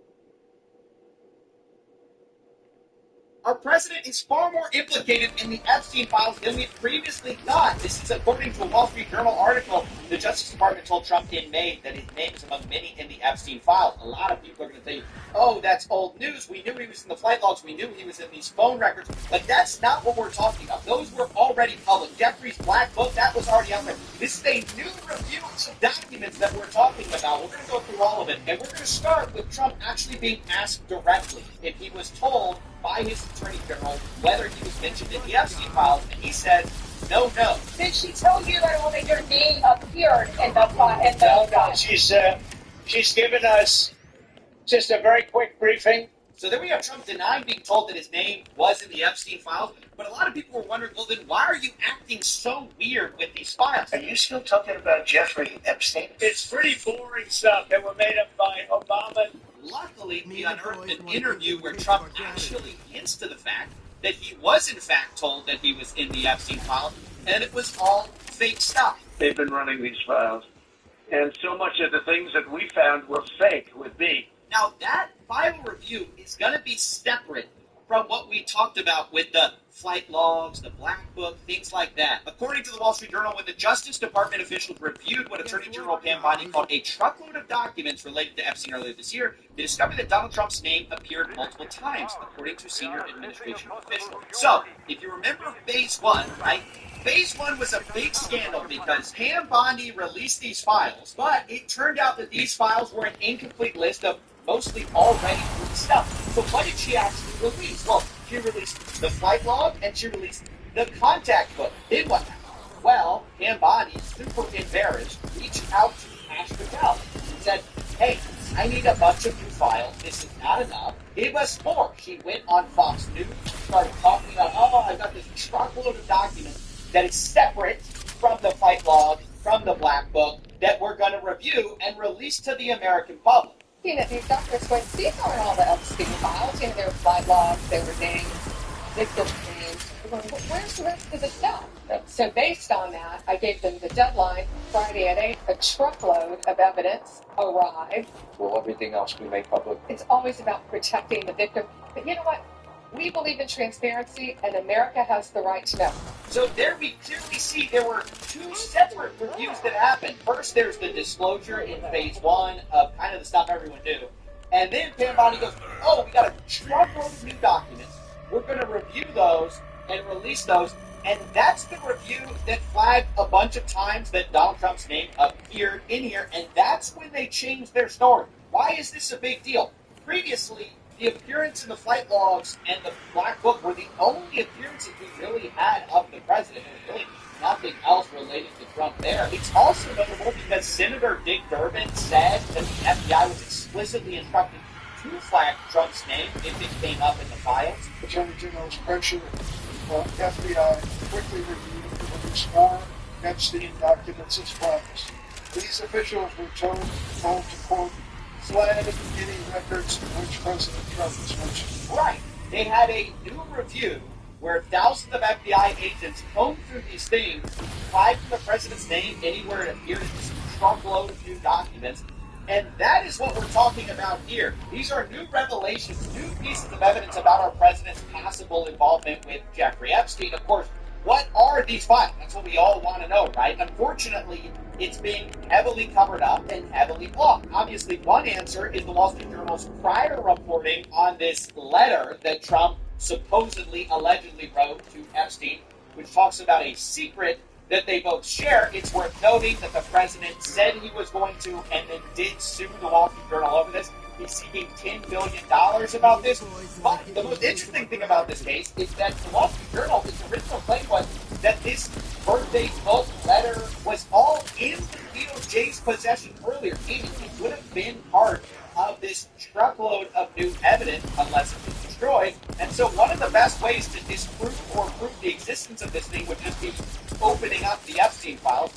[SPEAKER 12] Our president is far more implicated in the Epstein files than we previously thought. This is according to a Wall Street Journal article. The Justice Department told Trump in May that his name is among many in the Epstein files. A lot of people are going to think, oh, that's old news. We knew he was in the flight logs. We knew he was in these phone records. But that's not what we're talking about. Those were already public. Jeffrey's Black Book, that was already out there. This is a new review of documents that we're talking about. We're going to go through all of it. And we're going to start with Trump actually being asked directly if he was told by his attorney general whether he was mentioned in the Epstein files, and he said, no.
[SPEAKER 9] Did she tell you that only your name appeared in the
[SPEAKER 13] No, she's given us just a very quick briefing.
[SPEAKER 12] So then we have Trump denying being told that his name was in the Epstein files, but a lot of people were wondering, well, then why are you acting so weird with these files?
[SPEAKER 13] Are you still talking about Jeffrey Epstein? It's pretty boring stuff that were made up by Obama.
[SPEAKER 12] Luckily, we unearthed an interview where Trump actually hints to the fact that he was in fact told that he was in the Epstein files, and it was all fake stuff.
[SPEAKER 13] They've been running these files, and so much of the things that we found were fake with me.
[SPEAKER 12] Now, that file review is going to be separate from what we talked about with the flight logs, the black book, things like that. According to the Wall Street Journal, when the Justice Department officials reviewed what Attorney General Pam Bondi called a truckload of documents related to Epstein earlier this year, they discovered that Donald Trump's name appeared multiple times, according to a senior administration official. So, if you remember phase one, right? Phase one was a big scandal because Pam Bondi released these files, but it turned out that these files were an incomplete list of mostly already released stuff. So what did she actually release? Well, she released the flight log and she released the contact book. Then what happened? Well, Pam Bondi, super embarrassed, reached out to Ash Patel and said, hey, I need a bunch of new files. This is not enough. Give us more. She went on Fox News, started talking about, oh, I got this truckload of documents that is separate from the flight log, from the black book, that we're going to review and release to the American public.
[SPEAKER 14] You know, these doctors went, these aren't all the Epstein files. You know, there were flight logs, there were names, victim names. Where's the rest of the stuff? So based on that, I gave them the deadline, Friday at 8, a truckload of evidence arrived.
[SPEAKER 11] Will everything else be made public?
[SPEAKER 14] It's always about protecting the victim. But you know what? We believe in transparency, and America has the right to know.
[SPEAKER 12] So there we clearly see there were two separate reviews that happened. First, there's the disclosure in phase one of kind of the stuff everyone knew. And then Pam Bondi goes, oh, we got a truckload of new documents. We're going to review those and release those. And that's the review that flagged a bunch of times that Donald Trump's name appeared in here. And that's when they changed their story. Why is this a big deal? Previously, the appearance in the flight logs and the black book were the only appearances we really had of the president. There was really nothing else related to Trump there. It's also notable because Senator Dick Durbin said that the FBI was explicitly instructed to flag Trump's name if it came up in the files.
[SPEAKER 15] Attorney General's pressure, FBI quickly reviewed and released more Epstein documents as promised. These officials were told to, quote, flag any records in which President Trump is mentioned.
[SPEAKER 12] Right. They had a new review where thousands of FBI agents combed through these things, flagged the president's name anywhere it appeared in this truckload of new documents. And that is what we're talking about here. These are new revelations, new pieces of evidence about our president's possible involvement with Jeffrey Epstein. Of course, what are these files? That's what we all want to know, right? Unfortunately, it's being heavily covered up and heavily blocked. Obviously, one answer is the Wall Street Journal's prior reporting on this letter that Trump supposedly, allegedly wrote to Epstein, which talks about a secret that they both share. It's worth noting that the president said he was going to and then did sue the Wall Street Journal over this. He's seeking $10 billion about this. But the most interesting thing about this case is that the Wall Street Journal, its original claim was that this birthday book letter was all in the DOJ's possession earlier, meaning it would have been part of this truckload of new evidence unless it was destroyed. And so one of the best ways to disprove or prove the existence of this thing would just be opening up the Epstein files.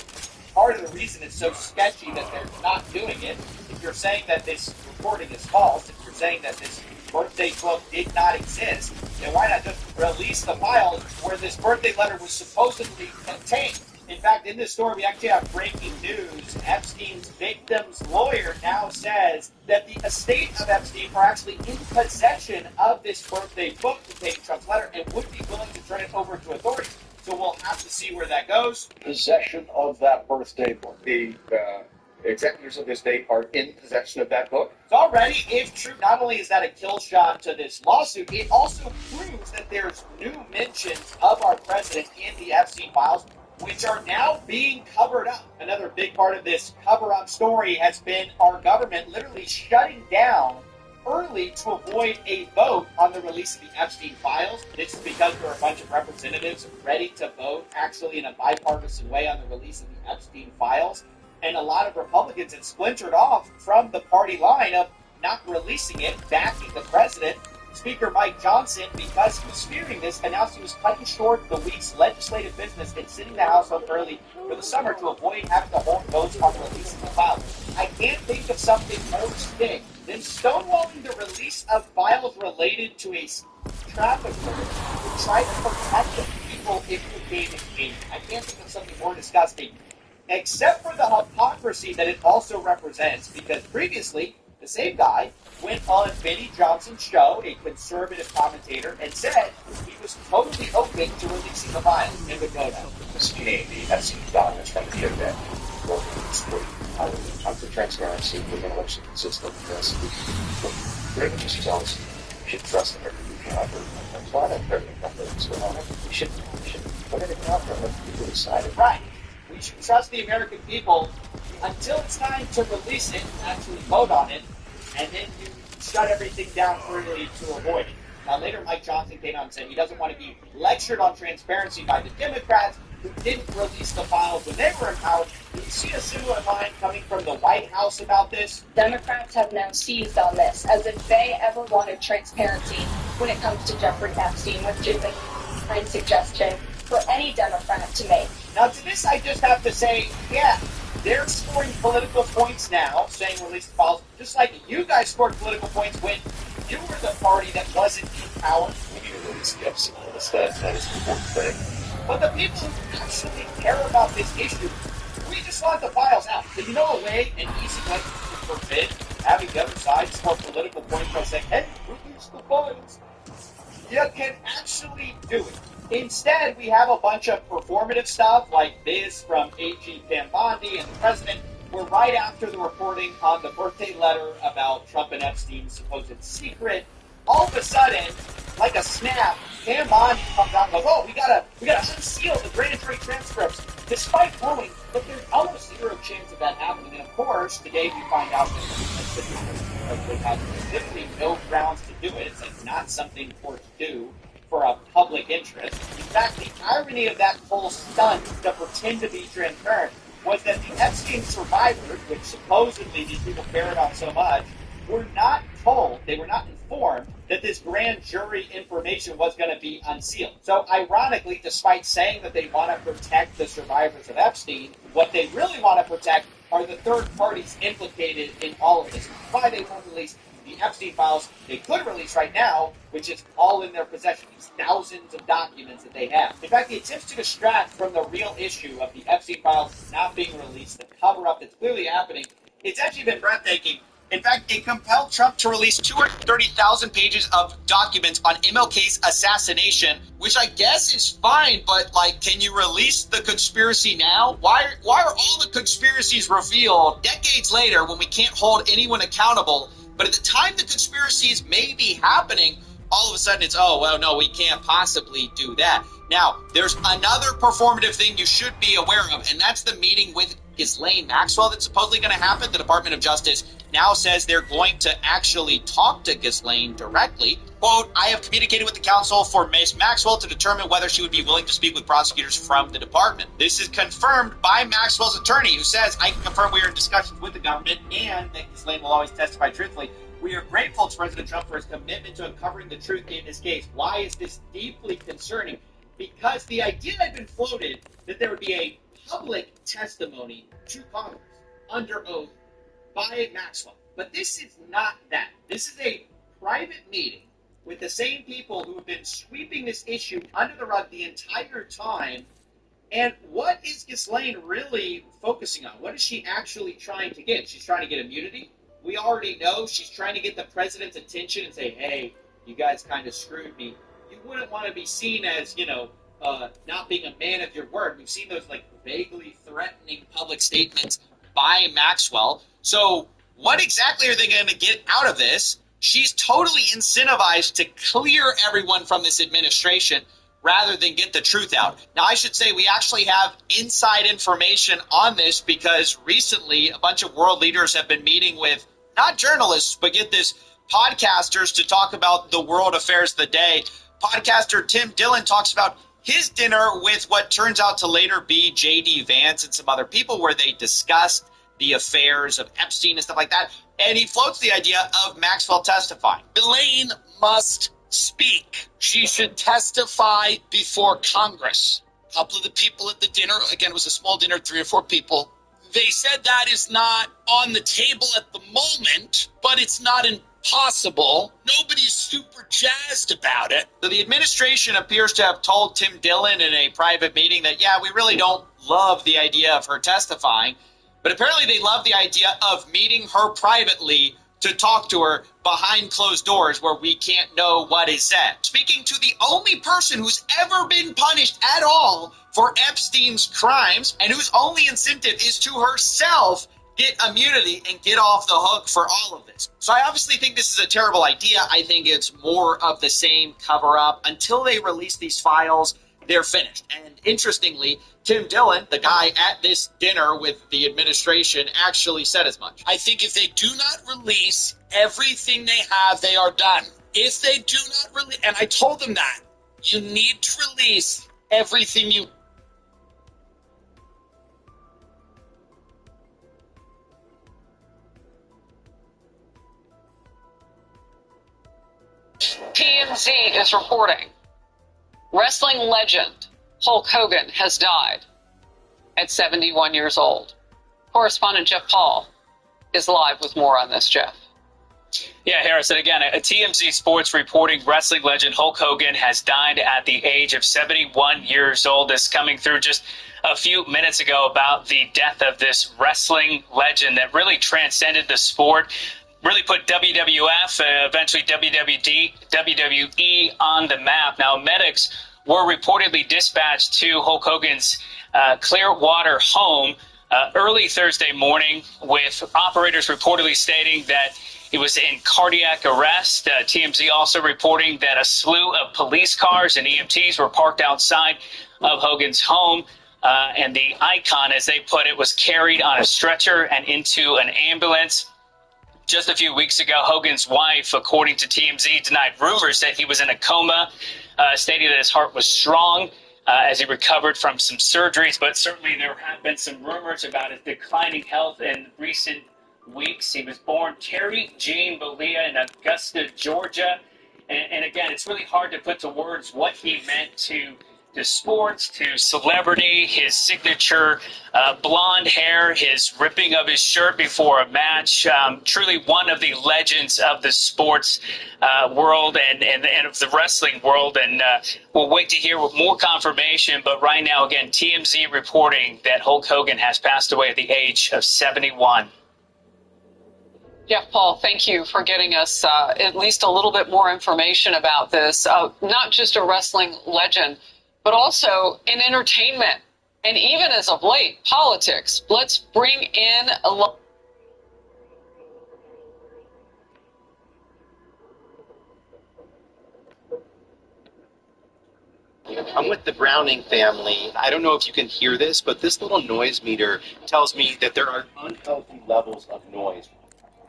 [SPEAKER 12] Part of the reason it's so sketchy that they're not doing it, if you're saying that this reporting is false, if you're saying that this birthday book did not exist, then why not just release the files where this birthday letter was supposedly contained? In fact, in this story, we actually have breaking news. Epstein's victim's lawyer now says that the estate of Epstein are actually in possession of this birthday book containing Trump's letter and would be willing to turn it over to authorities. So we'll have to see where that goes.
[SPEAKER 16] Possession of that birthday book. The executors of this estate are in possession of that book.
[SPEAKER 12] So already, if true, not only is that a kill shot to this lawsuit, it also proves that there's new mentions of our president in the Epstein files, which are now being covered up. Another big part of this cover-up story has been our government literally shutting down early to avoid a vote on the release of the Epstein files. This is because there are a bunch of representatives ready to vote actually in a bipartisan way on the release of the Epstein files. And a lot of Republicans had splintered off from the party line of not releasing it, backing the president. Speaker Mike Johnson, because he was fearing this, announced he was cutting short the week's legislative business and sitting the House up early for the summer to avoid having to hold votes on releasing the files. I can't think of something more stick than stonewalling the release of files related to a trafficker who try to protect the people implicated in. I can't think of something more disgusting, except for the hypocrisy that it also represents, because previously, the same guy went on Benny Johnson's show, a conservative commentator, and said he was totally open to releasing the files and would go down.
[SPEAKER 16] Speaking the FC documents from the internet, I'm for transparency, we're going to let you consistent with this. Raven just tells us you should trust everything out there. That's why I'm very confident. So we should put everything out there and let people decide it.
[SPEAKER 12] Right. We should trust the American people until it's time to release it and actually vote on it, and then you shut everything down freely to avoid it. Now, later, Mike Johnson came out and said he doesn't want to be lectured on transparency by the Democrats who didn't release the files when they were in power. Do you see a similar line coming from the White House about this?
[SPEAKER 14] Democrats have now seized on this, as if they ever wanted transparency when it comes to Jeffrey Epstein, which is a kind suggestion for any Democrat to make.
[SPEAKER 12] Now, to this, I just have to say, yeah, they're scoring political points now, saying release the files, just like you guys scored political points when you were the party that wasn't in power.
[SPEAKER 16] We need to release the FC. That is an important thing.
[SPEAKER 12] But the people who actually care about this issue, we just want the files out. So you know a way, an easy way to forbid having the other side score political points by saying, hey, release the files. You can actually do it. Instead, we have a bunch of performative stuff like this from AG Pam Bondi and the president, where right after the reporting on the birthday letter about Trump and Epstein's supposed secret, all of a sudden, like a snap, Pam Bondi comes out and goes, oh, we gotta unseal the grand jury transcripts, despite knowing that there's almost zero chance of that happening. And of course, today we find out that they have literally no grounds to do it. It's like not something for to do for a public interest. In fact, the irony of that whole stunt to pretend to be transparent was that the Epstein survivors, which supposedly these people care about so much, were not told, they were not informed that this grand jury information was going to be unsealed. So ironically, despite saying that they want to protect the survivors of Epstein, what they really want to protect are the third parties implicated in all of this. Why they won't release the Epstein files they could release right now, which is all in their possession, these thousands of documents that they have. In fact, the attempts to distract from the real issue of the Epstein files not being released, the cover-up that's clearly happening, it's actually been breathtaking. In fact, it compelled Trump to release 230,000 pages of documents on MLK's assassination, which I guess is fine, but, like, can you release the conspiracy now? Why are all the conspiracies revealed decades later when we can't hold anyone accountable? But at the time the conspiracies may be happening, all of a sudden it's, oh, well, no, we can't possibly do that. Now, there's another performative thing you should be aware of, and that's the meeting with Ghislaine Maxwell that's supposedly going to happen. The Department of Justice now says they're going to actually talk to Ghislaine directly. Quote, I have communicated with the counsel for Ms. Maxwell to determine whether she would be willing to speak with prosecutors from the department. This is confirmed by Maxwell's attorney, who says, I can confirm we are in discussions with the government and that Ghislaine will always testify truthfully. We are grateful to President Trump for his commitment to uncovering the truth in this case. Why is this deeply concerning? Because the idea had been floated that there would be a public testimony to Congress under oath by Maxwell. But this is not that. This is a private meeting with the same people who have been sweeping this issue under the rug the entire time. And what is Ghislaine really focusing on? What is she actually trying to get? She's trying to get immunity. We already know she's trying to get the president's attention and say, hey, you guys kind of screwed me. You wouldn't want to be seen as, not being a man of your word. We've seen those, vaguely threatening public statements by Maxwell. So what exactly are they going to get out of this? She's totally incentivized to clear everyone from this administration rather than get the truth out. Now, I should say we actually have inside information on this because recently a bunch of world leaders have been meeting with, not journalists, but get this, podcasters to talk about the world affairs of the day. Podcaster Tim Dillon talks about his dinner with what turns out to later be J.D. Vance and some other people where they discussed the affairs of Epstein and stuff like that. And he floats the idea of Maxwell testifying.
[SPEAKER 17] Elaine must speak. She should testify before Congress. A couple of the people at the dinner, again, it was a small dinner, 3 or 4 people, they said that is not on the table at the moment, but it's not possible. Nobody's super jazzed about it. So the administration appears to have told Tim Dillon in a private meeting that, yeah, we really don't love the idea of her testifying, but apparently they love the idea of meeting her privately to talk to her behind closed doors where we can't know what is said. Speaking to the only person who's ever been punished at all for Epstein's crimes and whose only incentive is to herself get immunity and get off the hook for all of this. So I obviously think this is a terrible idea. I think it's more of the same cover-up. Until they release these files, they're finished. And interestingly, Tim Dillon, the guy at this dinner with the administration, actually said as much. I think if they do not release everything they have, they are done. If they do not release, and I told them that, you need to release everything you...
[SPEAKER 14] TMZ is reporting wrestling legend Hulk Hogan has died at 71 years old. Correspondent Jeff Paul is live with more on this, Jeff.
[SPEAKER 18] Yeah, Harrison, again, a TMZ Sports reporting wrestling legend Hulk Hogan has died at the age of 71 years old. This coming through just a few minutes ago about the death of this wrestling legend that really transcended the sport, really put WWF, eventually WWE on the map. Now, medics were reportedly dispatched to Hulk Hogan's Clearwater home early Thursday morning, with operators reportedly stating that he was in cardiac arrest. TMZ also reporting that a slew of police cars and EMTs were parked outside of Hogan's home. And the icon, as they put it, was carried on a stretcher and into an ambulance. Just a few weeks ago, Hogan's wife, according to TMZ, denied rumors that he was in a coma, stating that his heart was strong as he recovered from some surgeries. But certainly there have been some rumors about his declining health in recent weeks. He was born Terry Jean Bollea in Augusta, Georgia. And again, it's really hard to put to words what he meant to sports, to celebrity, his signature blonde hair, his ripping of his shirt before a match. Truly one of the legends of the sports world and of the wrestling world. And we'll wait to hear more confirmation. But right now, again, TMZ reporting that Hulk Hogan has passed away at the age of 71.
[SPEAKER 14] Jeff Paul, thank you for getting us at least a little bit more information about this. Not just a wrestling legend, but also in entertainment, and even as of late, politics. Let's bring in
[SPEAKER 19] I'm with the Browning family. I don't know if you can hear this, but this little noise meter tells me that there are unhealthy levels of noise.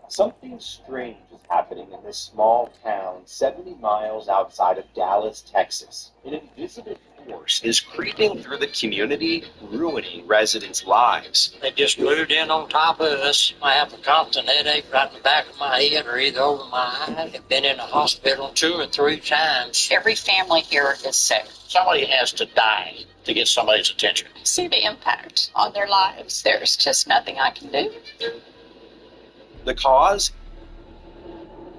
[SPEAKER 19] Something strange is happening in this small town 70 miles outside of Dallas, Texas. An invisible force is creeping through the community, ruining residents' lives.
[SPEAKER 20] They just moved in on top of us. I have a constant headache right in the back of my head or either over my eye. I've been in the hospital 2 or 3 times.
[SPEAKER 21] Every family here is sick.
[SPEAKER 20] Somebody has to die to get somebody's attention.
[SPEAKER 21] See the impact on their lives. There's just nothing I can do.
[SPEAKER 19] The cause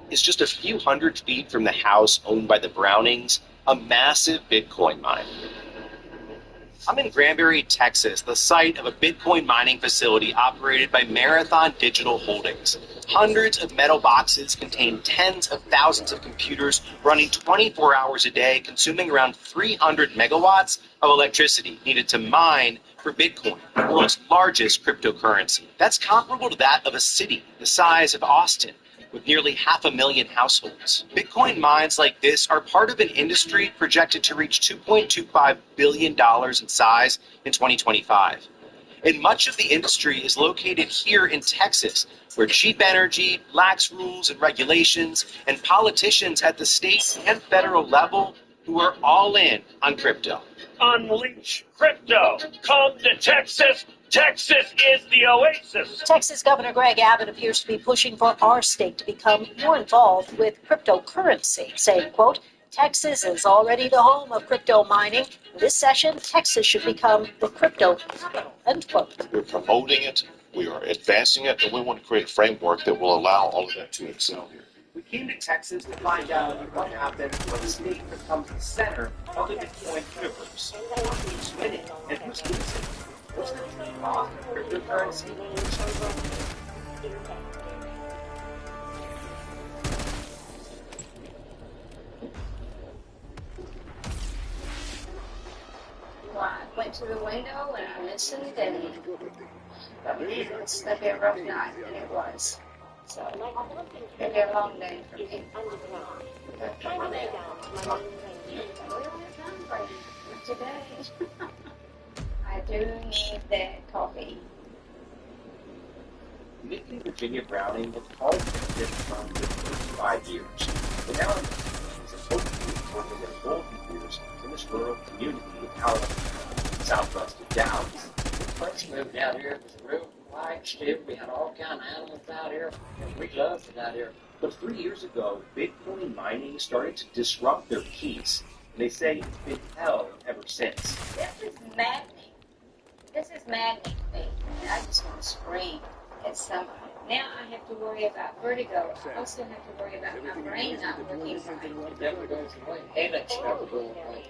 [SPEAKER 19] is just a few hundred feet from the house owned by the Brownings, a massive Bitcoin mine. I'm in Granbury, Texas, the site of a Bitcoin mining facility operated by Marathon Digital Holdings. Hundreds of metal boxes contain tens of thousands of computers running 24 hours a day, consuming around 300 megawatts of electricity needed to mine for Bitcoin, the world's largest cryptocurrency. That's comparable to that of a city the size of Austin, with nearly 500,000 households. Bitcoin mines like this are part of an industry projected to reach $2.25 billion in size in 2025. And much of the industry is located here in Texas, where cheap energy, lax rules and regulations, and politicians at the state and federal level who are all in on crypto.
[SPEAKER 7] Unleash crypto. Come to Texas. Texas is the oasis.
[SPEAKER 22] Texas Governor Greg Abbott appears to be pushing for our state to become more involved with cryptocurrency, saying, quote, Texas is already the home of crypto mining. This session, Texas should become the crypto capital, end quote.
[SPEAKER 23] We're promoting it, we are advancing it, and we want to create a framework that will allow all of that to excel here.
[SPEAKER 19] We
[SPEAKER 12] came to Texas to find out what happens when a state becomes the center of the Bitcoin universe. Who's winning and who's losing? What's the cost of cryptocurrency?
[SPEAKER 21] Well, I went to the window and I listened, and that'd be a rough night, and it was. So, it'd be a long day for me. Today, I do need that coffee.
[SPEAKER 19] Nick and Virginia Browning have called this from for 35 years. But now he's a hopefully working their golden years in this rural community out of southwest of Dallas.
[SPEAKER 20] First moved out here, it was real quiet, still. We had all kind of animals out here, and we loved it out here.
[SPEAKER 19] But 3 years ago, Bitcoin mining started to disrupt their peace. And they say it's been hell ever since.
[SPEAKER 21] This is maddening. This is maddening to me. And I just want to scream at somebody. Now I have to worry about vertigo. I also have to worry about my brain not working right.
[SPEAKER 20] It never goes away. Headaches never go away.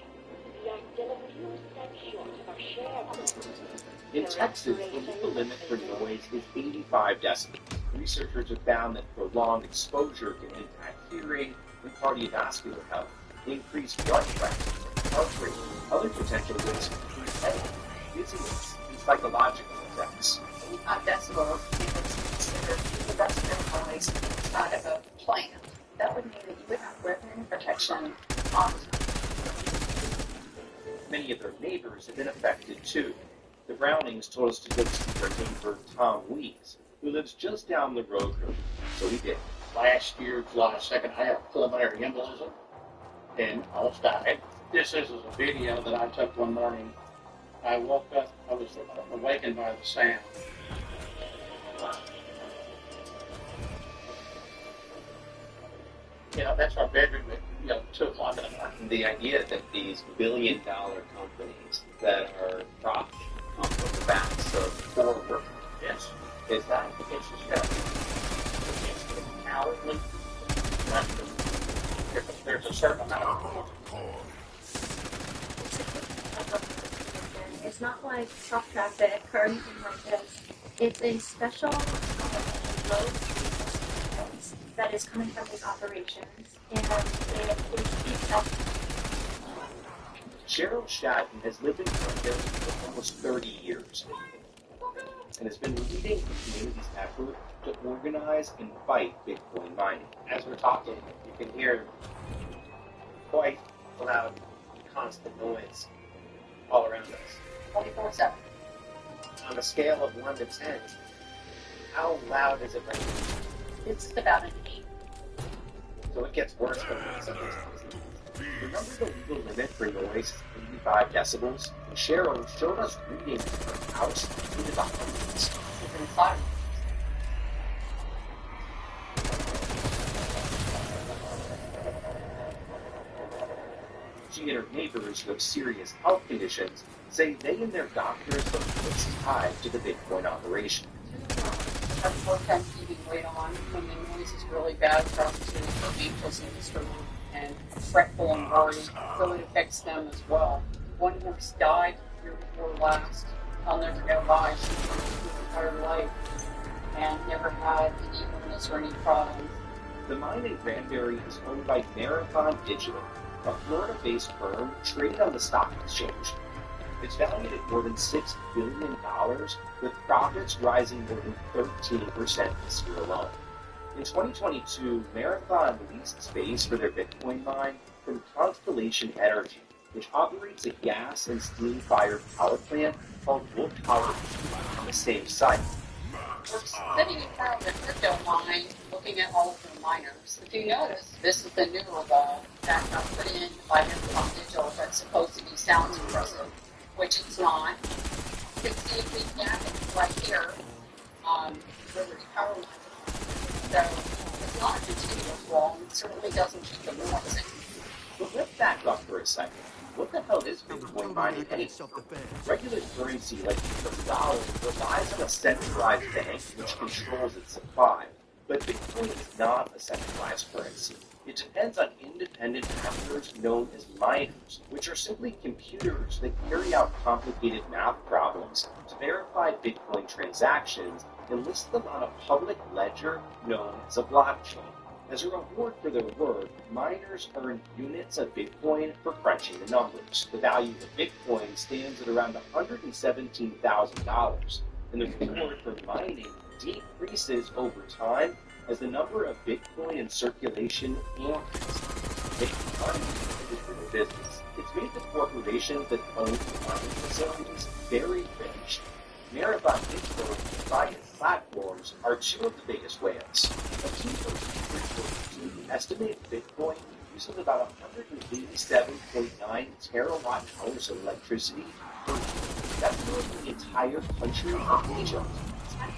[SPEAKER 19] In Texas, the legal limit for noise is 85 decibels. Researchers have found that prolonged exposure can impact hearing and cardiovascular health, increase blood pressure, heart rate, other potential risks include headache, dizziness, and psychological effects.
[SPEAKER 21] 85 decibels is considered the best noise inside of a plant. That would mean that you would have weapon protection on.
[SPEAKER 19] Many of their neighbors have been affected too. The Brownings told us to go see their neighbor Tom Weeks, who lives just down the road from them. So we did.
[SPEAKER 4] Last year, July 2nd, I had pulmonary embolism and almost died. This is a video that I took one morning. I woke up, I was awakened by the sound. That's our bedroom at 2 o'clock in the morning.
[SPEAKER 19] The idea that these billion-dollar companies that are propped on the backs of poor workers,
[SPEAKER 4] yes,
[SPEAKER 19] is that
[SPEAKER 4] it's just it's cowardly. There's a certain amount of
[SPEAKER 5] It's not like soft traffic or anything like this. It's a special load that is coming from these operations, and it is
[SPEAKER 19] Cheryl Stratton has lived in Springfield for almost 30 years and has been leading the community's effort to organize and fight Bitcoin mining.
[SPEAKER 4] As we're talking, you can hear quite loud, constant noise all around us.
[SPEAKER 21] 24/7.
[SPEAKER 4] On a scale of 1 to 10, how loud is it right now?
[SPEAKER 21] It's about an 8.
[SPEAKER 19] So it gets worse from this. Remember the legal limit for noise is 85 decibels? And Cheryl showed us readings from her house into the hundreds.
[SPEAKER 21] It's inside.
[SPEAKER 19] She and her neighbors who have serious health conditions say they and their doctors are close tied to the Bitcoin operation.
[SPEAKER 14] Have a hard time keeping weight on when the noise is really bad, trying to anxious and disturbed and fretful and worried, so it affects them as well. One horse died the year before last. I'll never go by. She lived her entire life and never had any illness or any problems.
[SPEAKER 19] The mine in Granbury is owned by Marathon Digital, a Florida-based firm traded on the stock exchange. It's valued at more than $6 billion, with profits rising more than 13% this year alone. In 2022, Marathon leased space for their Bitcoin mine from Constellation Energy, which operates a gas and steam-fired power plant called Wolf Power on the same site.
[SPEAKER 14] We're sitting in front of the crypto mine, looking at all of the miners. If you notice, this is the newer wall that got put in by Marathon Digital that's supposed to be sounds impressive, which it's not. You can see a big gap right here, where the power line is. So it's not a continuous wall, and it certainly doesn't keep the noise in.
[SPEAKER 19] But let's back up for a second. What the hell is Bitcoin mining anyway? Regular currency like the dollar relies on a centralized bank which controls its supply. But Bitcoin is not a centralized currency. It depends on independent actors known as miners, which are simply computers that carry out complicated math problems to verify Bitcoin transactions and list them on a public ledger known as a blockchain. As a reward for their work, miners earn units of Bitcoin for crunching the numbers. The value of Bitcoin stands at around $117,000, and the reward for mining decreases over time as the number of Bitcoin in circulation increases. Making money is for the business. It's made the corporations that own the mining facilities very rich. Marathon Bitcoin and Riot platforms are two of the biggest whales. A team of researchers estimated Bitcoin uses about 187.9 terawatt hours of electricity per year. That's more than the entire country of Egypt.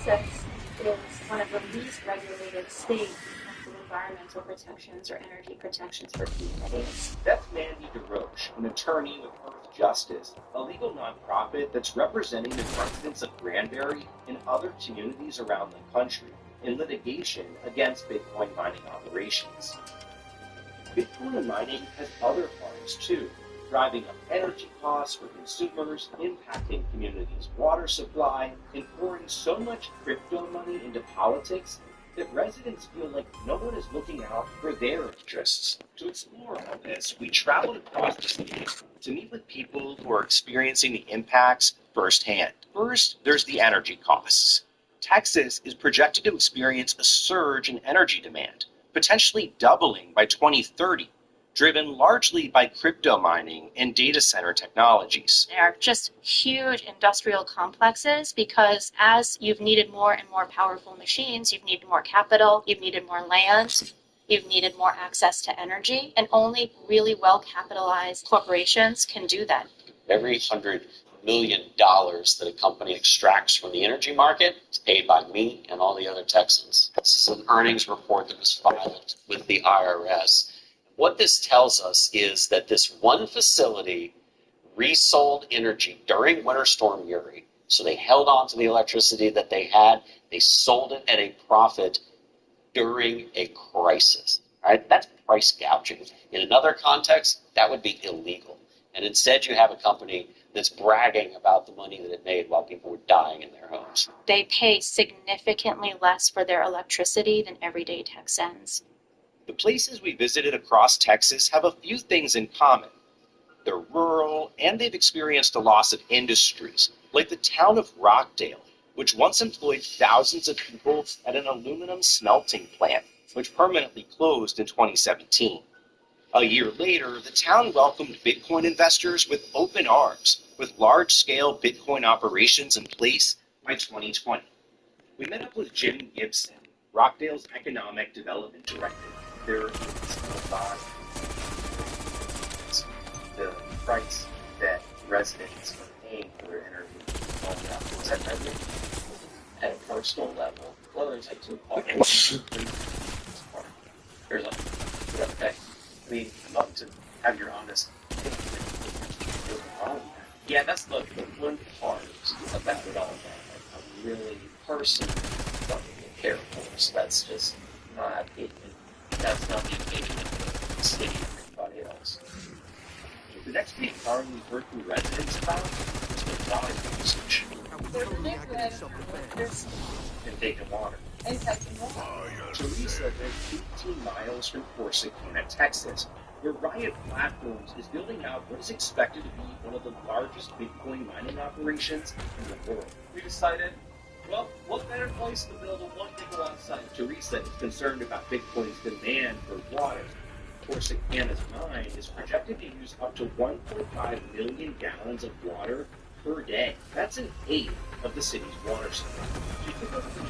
[SPEAKER 5] Texas is one of the least regulated states in terms of environmental protections or energy protections for communities.
[SPEAKER 19] That's Mandy DeRoche, an attorney with Earth Justice, a legal nonprofit that's representing the residents of Granbury and other communities around the country in litigation against Bitcoin mining operations. Bitcoin mining has other harms too, driving up energy costs for consumers, impacting communities' water supply, and pouring so much crypto money into politics that residents feel like no one is looking out for their interests. To explore all this, we traveled across the state to meet with people who are experiencing the impacts firsthand. First, there's the energy costs. Texas is projected to experience a surge in energy demand, potentially doubling by 2030, driven largely by crypto mining and data center technologies.
[SPEAKER 5] They're just huge industrial complexes because as you've needed more and more powerful machines, you've needed more capital, you've needed more land, you've needed more access to energy, and only really well-capitalized corporations can do that.
[SPEAKER 3] Every $100 million that a company extracts from the energy market is paid by me and all the other Texans. This is an earnings report that was filed with the IRS. What this tells us is that this one facility resold energy during Winter Storm Uri. So they held on to the electricity that they had. They sold it at a profit during a crisis. All right? That's price gouging. In another context, that would be illegal. And instead, you have a company that's bragging about the money that it made while people were dying in their homes.
[SPEAKER 5] They pay significantly less for their electricity than everyday Texans.
[SPEAKER 19] The places we visited across Texas have a few things in common. They're rural, and they've experienced a loss of industries, like the town of Rockdale, which once employed thousands of people at an aluminum smelting plant, which permanently closed in 2017. A year later, the town welcomed Bitcoin investors with open arms, with large-scale Bitcoin operations in place by 2020. We met up with Jim Gibson, Rockdale's Economic Development Director. There is the price that residents are paying for their energy.
[SPEAKER 6] At a personal level, well, there's like two parts. There's like, okay.
[SPEAKER 19] I mean, I'd love to have your honest opinion.
[SPEAKER 6] Yeah, that's the one part about it all that I really personally don't care for. So that's just my opinion. That's not the opinion of the city or anybody else.
[SPEAKER 19] The next big harm we heard from residents about is the water usage. And taking water. Teresa lives 18 miles from Corsicana, Texas, where Riot Platforms is building out what is expected to be one of the largest Bitcoin mining operations in the world.
[SPEAKER 11] We decided, well, what better place to build a 1 gigawatt site?
[SPEAKER 19] Teresa is concerned about Bitcoin's demand for water. Corsicana's mine is projected to use up to 1.5 million gallons of water per day. That's an eighth of the city's water supply. She took up the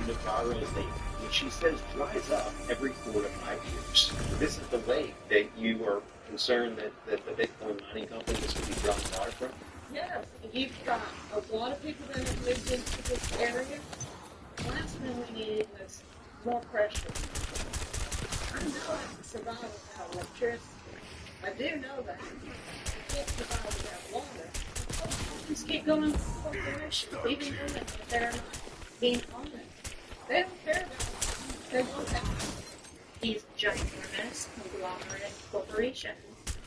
[SPEAKER 19] Navarro's lake, which she says dries up every 4 to 5 years. This is the lake that you are concerned that the Bitcoin mining companies will be drawing water from?
[SPEAKER 10] Yes, you've got a lot of people that have moved into this area. The last thing we needed was more pressure. I know I can survive without electricity. I do know that. I can't survive without water. Just keep going with corporations, even though they're not being honest. They don't care about
[SPEAKER 5] They're both bad. These ginormous conglomerate corporations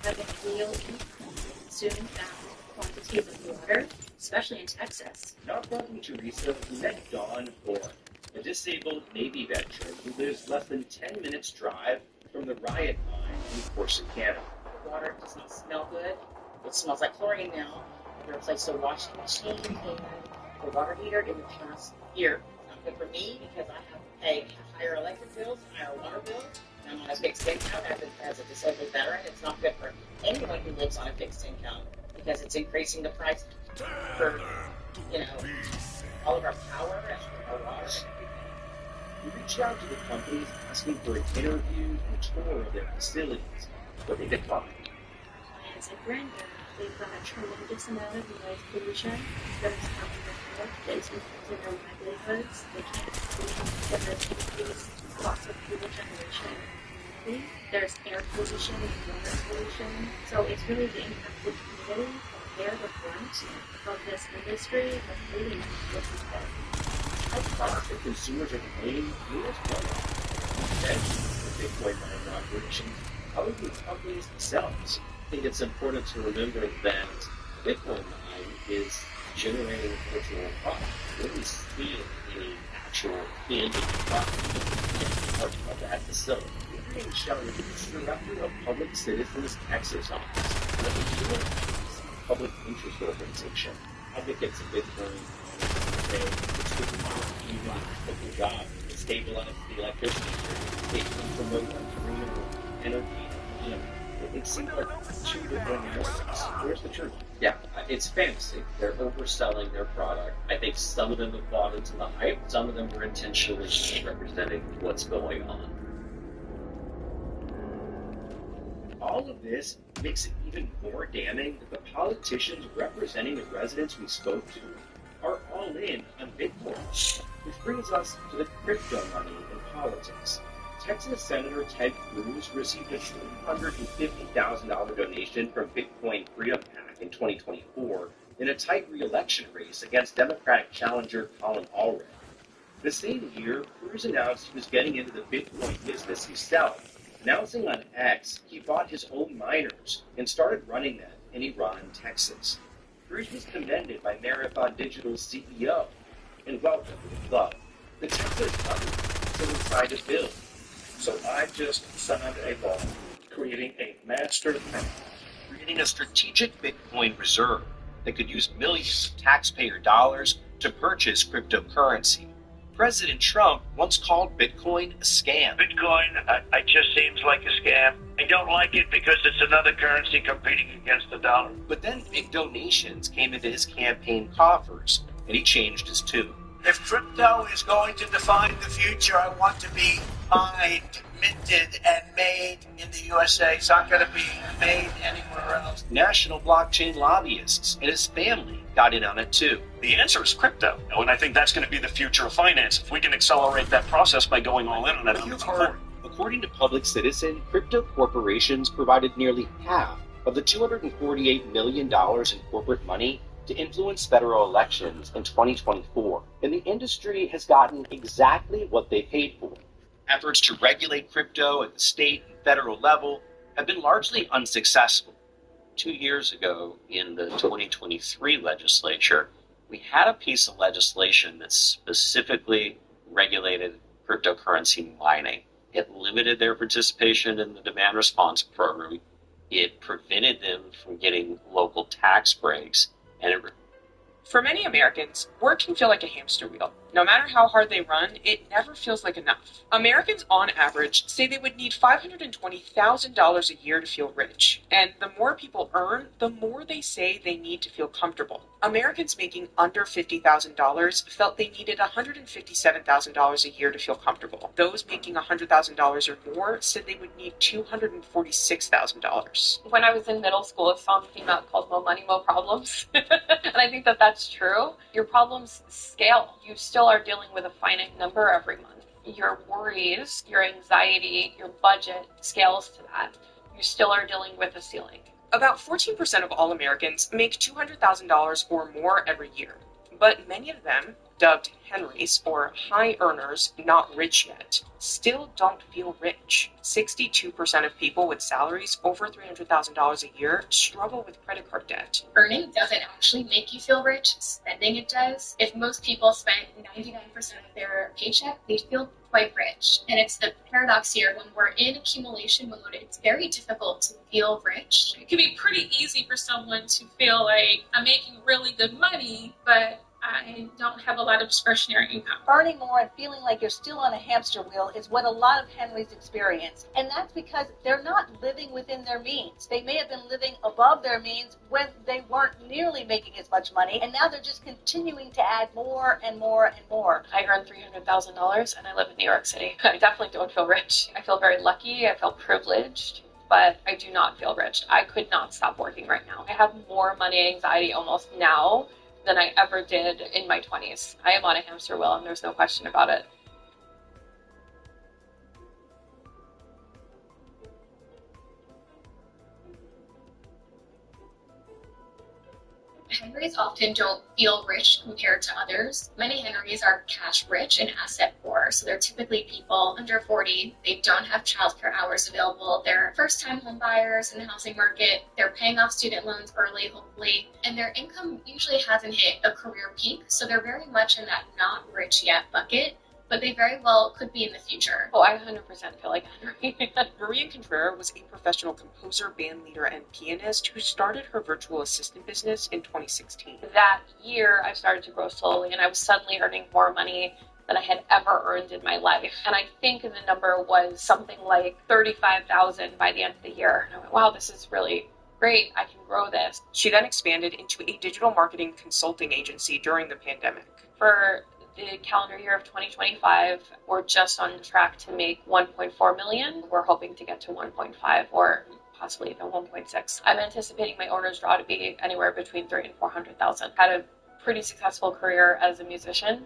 [SPEAKER 5] have a real income consuming vast quantities of water, especially in Texas.
[SPEAKER 19] Not Brother Teresa, we met Dawn Horn, a disabled Navy veteran who lives less than 10 minutes drive from the riot mine in Corsicana.
[SPEAKER 1] The water does not smell good. It smells like chlorine now. I replaced a washing machine and the water heater in the past year. Not good for me because I have to pay higher electric bills, higher water bills. I'm on a fixed income as a disabled veteran. It's not good for anyone who lives on a fixed income because it's increasing the price for, all of our power and our water and everything.
[SPEAKER 19] We reached out to the companies asking for an interview and tour of their facilities, but they declined.
[SPEAKER 5] Clients at Brandon, they've got a tremendous amount of noise pollution that is causing them that is impacting their livelihoods. They can't sleep, there's increased lots of fuel generation in the community. There's air pollution and water pollution. So it's really the impacted community that bear the brunt of this industry that's really not what we said.
[SPEAKER 19] I thought that consumers are complaining as well. Instead, the Bitcoin mining operations, probably the companies themselves. I think it's important to remember that Bitcoin mining is generating virtual profit. We're really seeing any actual tangible profit of that facility. We're being shown that it's the director of Public Citizens Texas office, and a public interest organization. Advocates of Bitcoin say it's good for the job to stabilize the electricity. They can promote greener energy. It seems like two different worlds. Where's the truth? Yeah, it's fantasy. They're overselling their product. I think some of them have bought into the hype. Some of them were intentionally representing what's going on. All of this makes it even more damning that the politicians representing the residents we spoke to are all in on Bitcoin. Which brings us to the crypto money in politics. Texas Senator Ted Cruz received a $350,000 donation from Bitcoin Freedom PAC in 2024 in a tight re-election race against Democratic challenger Colin Allred. The same year, Cruz announced he was getting into the Bitcoin business himself, announcing on X he bought his own miners and started running them in Iran, Texas. Cruz was commended by Marathon Digital's CEO and welcomed to the club. The Texas government also signed a bill.
[SPEAKER 2] So I just signed a law creating a master plan,
[SPEAKER 19] creating a strategic Bitcoin reserve that could use millions of taxpayer dollars to purchase cryptocurrency. President Trump once called Bitcoin a scam.
[SPEAKER 13] Bitcoin, it just seems like a scam. I don't like it because it's another currency competing against the dollar.
[SPEAKER 19] But then big donations came into his campaign coffers, and he changed his tune.
[SPEAKER 13] If crypto is going to define the future, I want to be mined, minted, and made in the USA. It's not going to be made anywhere else.
[SPEAKER 19] National blockchain lobbyists and his family got in on it too.
[SPEAKER 2] The answer is crypto, and I think that's going to be the future of finance. If we can accelerate that process by going all in on it, I'm for it.
[SPEAKER 19] According to Public Citizen, crypto corporations provided nearly half of the $248 million in corporate money to influence federal elections in 2024, and the industry has gotten exactly what they paid for. Efforts to regulate crypto at the state and federal level have been largely unsuccessful. 2 years ago, in the 2023 legislature, we had a piece of legislation that specifically regulated cryptocurrency mining. It limited their participation in the demand response program. It prevented them from getting local tax breaks.
[SPEAKER 23] For many Americans, work can feel like a hamster wheel. No matter how hard they run, it never feels like enough. Americans, on average, say they would need $520,000 a year to feel rich. And the more people earn, the more they say they need to feel comfortable. Americans making under $50,000 felt they needed $157,000 a year to feel comfortable. Those making $100,000 or more said they would need $246,000.
[SPEAKER 14] When I was in middle school, a song came out called Mo Money, Mo Problems. And I think that that's true. Your problems scale. You still are dealing with a finite number every month. Your worries, your anxiety, your budget scales to that. You still are dealing with a ceiling.
[SPEAKER 23] About 14% of all Americans make $200,000 or more every year. But many of them dubbed Henrys, or high earners not rich yet, still don't feel rich. 62% of people with salaries over $300,000 a year struggle with credit card debt.
[SPEAKER 5] Earning doesn't actually make you feel rich, spending it does. If most people spend 99% of their paycheck, they feel quite rich. And it's the paradox here, when we're in accumulation mode, it's very difficult to feel rich.
[SPEAKER 8] It can be pretty easy for someone to feel like I'm making really good money, but I don't have a lot of discretionary income.
[SPEAKER 22] Earning more and feeling like you're still on a hamster wheel is what a lot of Henrys experience. And that's because they're not living within their means. They may have been living above their means when they weren't nearly making as much money, and now they're just continuing to add more and more and more.
[SPEAKER 5] I earn $300,000 and I live in New York City. I definitely don't feel rich. I feel very lucky. I feel privileged, but I do not feel rich. I could not stop working right now. I have more money anxiety almost now than I ever did in my 20s. I am on a hamster wheel, and there's no question about it. Henrys often don't feel rich compared to others. Many Henrys are cash rich and asset poor, so they're typically people under 40. They don't have childcare hours available. They're first-time home buyers in the housing market. They're paying off student loans early, hopefully, and their income usually hasn't hit a career peak, so they're very much in that not rich yet bucket, but they very well could be in the future. Oh, I 100% feel like Henry.
[SPEAKER 23] Maria Contreras was a professional composer, band leader, and pianist who started her virtual assistant business in 2016.
[SPEAKER 5] That year, I started to grow slowly, and I was suddenly earning more money than I had ever earned in my life. And I think the number was something like $35,000 by the end of the year. And I went, wow, this is really great. I can grow this.
[SPEAKER 23] She then expanded into a digital marketing consulting agency during the pandemic.
[SPEAKER 5] For the calendar year of 2025, we're just on track to make 1.4 million. We're hoping to get to 1.5 or possibly even 1.6. I'm anticipating my owner's draw to be anywhere between 300,000 and 400,000. Had a pretty successful career as a musician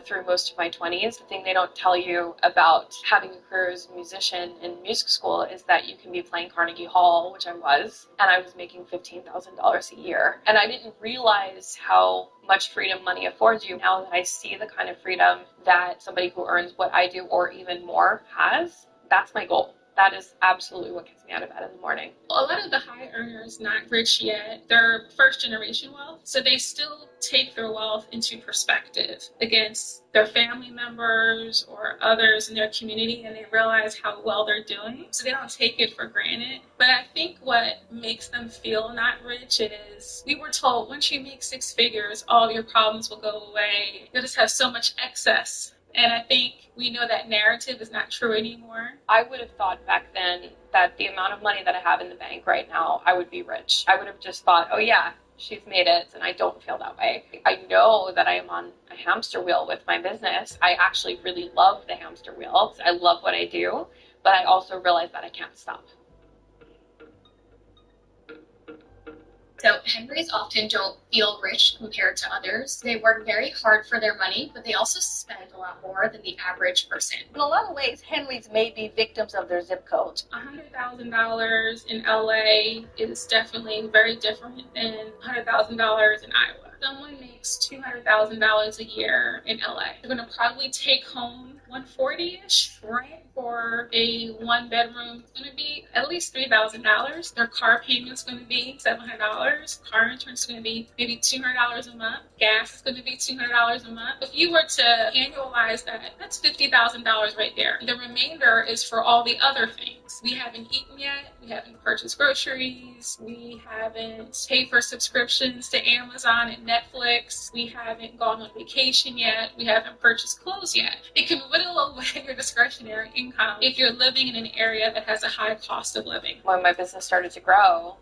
[SPEAKER 5] through most of my 20s. The thing they don't tell you about having a career as a musician in music school is that you can be playing Carnegie Hall, which I was, and I was making $15,000 a year. And I didn't realize how much freedom money affords you. Now that I see the kind of freedom that somebody who earns what I do or even more has, that's my goal. That is absolutely what gets me out of bed in the morning.
[SPEAKER 8] A lot of the high earners, not rich yet, they're first generation wealth, so they still take their wealth into perspective against their family members or others in their community, and they realize how well they're doing, so they don't take it for granted. But I think what makes them feel not rich is, we were told once you make six figures, all your problems will go away. You'll just have so much excess. And I think we know that narrative is not true anymore.
[SPEAKER 5] I would have thought back then that the amount of money that I have in the bank right now, I would be rich. I would have just thought, oh yeah, she's made it, and I don't feel that way. I know that I am on a hamster wheel with my business. I actually really love the hamster wheel. I love what I do, but I also realize that I can't stop. So Henrys often don't feel rich compared to others. They work very hard for their money, but they also spend a lot more than the average person.
[SPEAKER 22] In a lot of ways, Henrys may be victims of their zip codes.
[SPEAKER 8] $100,000 in LA is definitely very different than $100,000 in Iowa. Someone makes $200,000 a year in LA. They're going to probably take home $140-ish rent for a one-bedroom. It's going to be at least $3,000. Their car payment's going to be $700. Car insurance is going to be maybe $200 a month. Gas is going to be $200 a month. If you were to annualize that, that's $50,000 right there. The remainder is for all the other things. We haven't eaten yet. We haven't purchased groceries. We haven't paid for subscriptions to Amazon and Netflix. We haven't gone on vacation yet. We haven't purchased clothes yet. It can whittle away your discretionary income if you're living in an area that has a high cost of living.
[SPEAKER 5] When my business started to grow,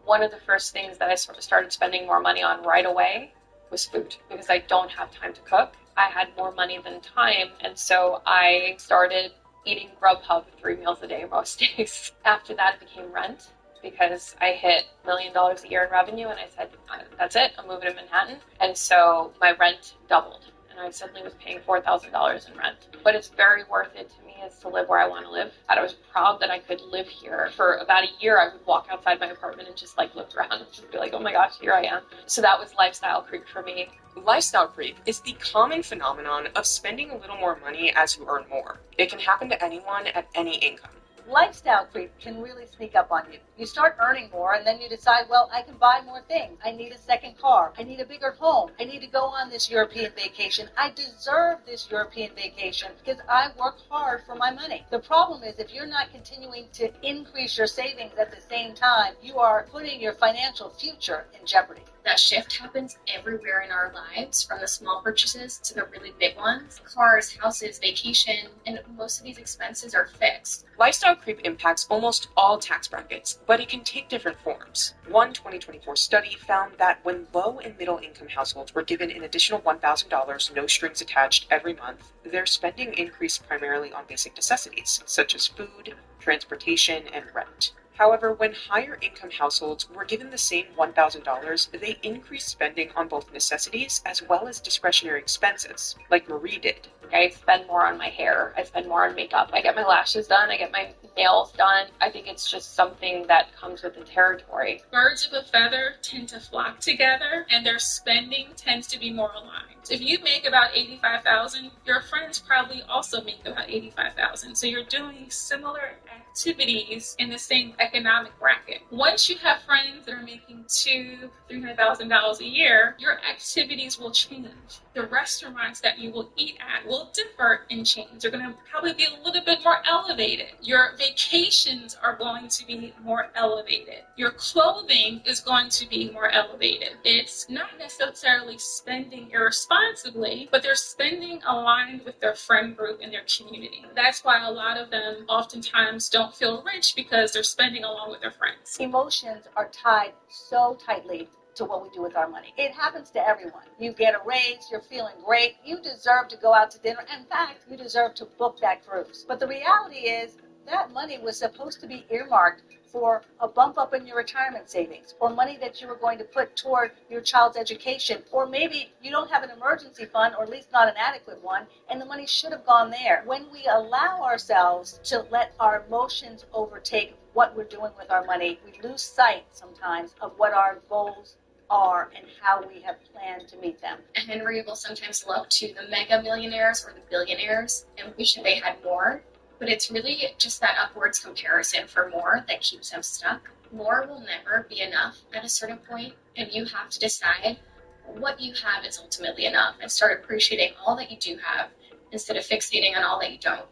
[SPEAKER 5] one of the first things that I started spending more money on right away was food, because I don't have time to cook. I had more money than time, and so I started eating Grubhub 3 meals a day most days. After that, it became rent, because I hit $1 million a year in revenue, and I said, that's it, I'm moving to Manhattan. And so my rent doubled. And
[SPEAKER 8] and I suddenly was paying $4,000 in rent. But it's very worth it to me is to live where I want to live. And I was proud that I could live here. For about a year, I would walk outside my apartment and just like look around and just be like, oh my gosh, here I am. So that was lifestyle creep for me.
[SPEAKER 23] Lifestyle creep is the common phenomenon of spending a little more money as you earn more. It can happen to anyone at any income.
[SPEAKER 22] Lifestyle creep can really sneak up on you. You start earning more and then you decide, well, I can buy more things. I need a second car. I need a bigger home. I need to go on this European vacation. I deserve this European vacation because I work hard for my money. The problem is if you're not continuing to increase your savings at the same time, you are putting your financial future in jeopardy.
[SPEAKER 5] That shift happens everywhere in our lives, from the small purchases to the really big ones. Cars, houses, vacation, and most of these expenses are fixed.
[SPEAKER 23] Lifestyle creep impacts almost all tax brackets, but it can take different forms. One 2024 study found that when low and middle income households were given an additional $1,000, no strings attached, every month, their spending increased primarily on basic necessities, such as food, transportation, and rent. However, when higher income households were given the same $1,000, they increased spending on both necessities as well as discretionary expenses, like Marie did.
[SPEAKER 8] I spend more on my hair. I spend more on makeup. I get my lashes done. I get my nails done. I think it's just something that comes with the territory.
[SPEAKER 9] Birds of a feather tend to flock together, and their spending tends to be more aligned. If you make about $85,000, your friends probably also make about $85,000. So you're doing similar activities in the same economic bracket. Once you have friends that are making $200,000-$300,000 a year, your activities will change. The restaurants that you will eat at will differ and change. They're going to probably be a little bit more elevated. Your vacations are going to be more elevated. Your clothing is going to be more elevated. It's not necessarily spending irresponsibly, but they're spending aligned with their friend group and their community. That's why a lot of them oftentimes don't feel rich, because they're spending along with their friends.
[SPEAKER 22] Emotions are tied so tightly to what we do with our money. It happens to everyone. You get a raise, you're feeling great, you deserve to go out to dinner. In fact, you deserve to book that cruise. But the reality is that money was supposed to be earmarked for a bump up in your retirement savings, or money that you were going to put toward your child's education, or maybe you don't have an emergency fund, or at least not an adequate one, and the money should have gone there. When we allow ourselves to let our emotions overtake what we're doing with our money, we lose sight sometimes of what our goals are and how we have planned to meet them.
[SPEAKER 5] Henry will sometimes look to the mega millionaires or the billionaires and wish that they had more, but it's really just that upwards comparison for more that keeps them stuck. More will never be enough at a certain point, and you have to decide what you have is ultimately enough and start appreciating all that you do have instead of fixating on all that you don't.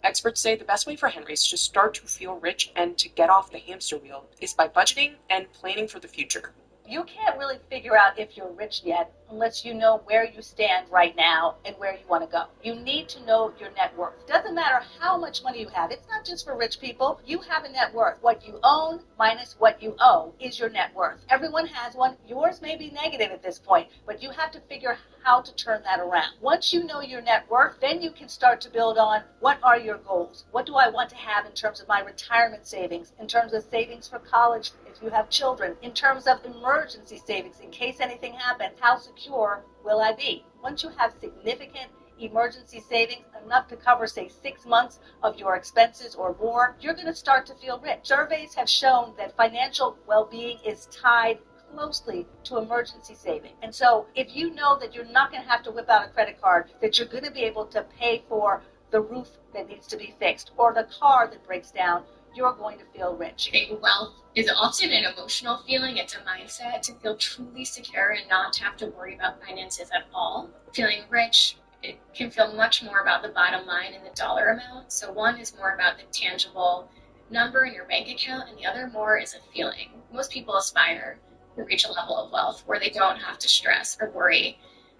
[SPEAKER 23] Experts say the best way for Henrys to start to feel rich and to get off the hamster wheel is by budgeting and planning for the future.
[SPEAKER 22] You can't really figure out if you're rich yet unless you know where you stand right now and where you want to go. You need to know your net worth. Doesn't matter how much money you have. It's not just for rich people. You have a net worth. What you own minus what you owe is your net worth. Everyone has one. Yours may be negative at this point, but you have to figure how to turn that around. Once you know your net worth, then you can start to build on what are your goals. What do I want to have in terms of my retirement savings, in terms of savings for college if you have children, in terms of emergency savings in case anything happens, how secure will I be? Once you have significant emergency savings, enough to cover, say, 6 months of your expenses or more, you're going to start to feel rich. Surveys have shown that financial well-being is tied closely to emergency saving. And so if you know that you're not going to have to whip out a credit card, that you're going to be able to pay for the roof that needs to be fixed or the car that breaks down, you're going to feel rich.
[SPEAKER 5] Wealth is often an emotional feeling. It's a mindset to feel truly secure and not to have to worry about finances at all. Feeling rich, it can feel much more about the bottom line and the dollar amount. So one is more about the tangible number in your bank account, and the other more is a feeling. Most people aspire to reach a level of wealth where they don't have to stress or worry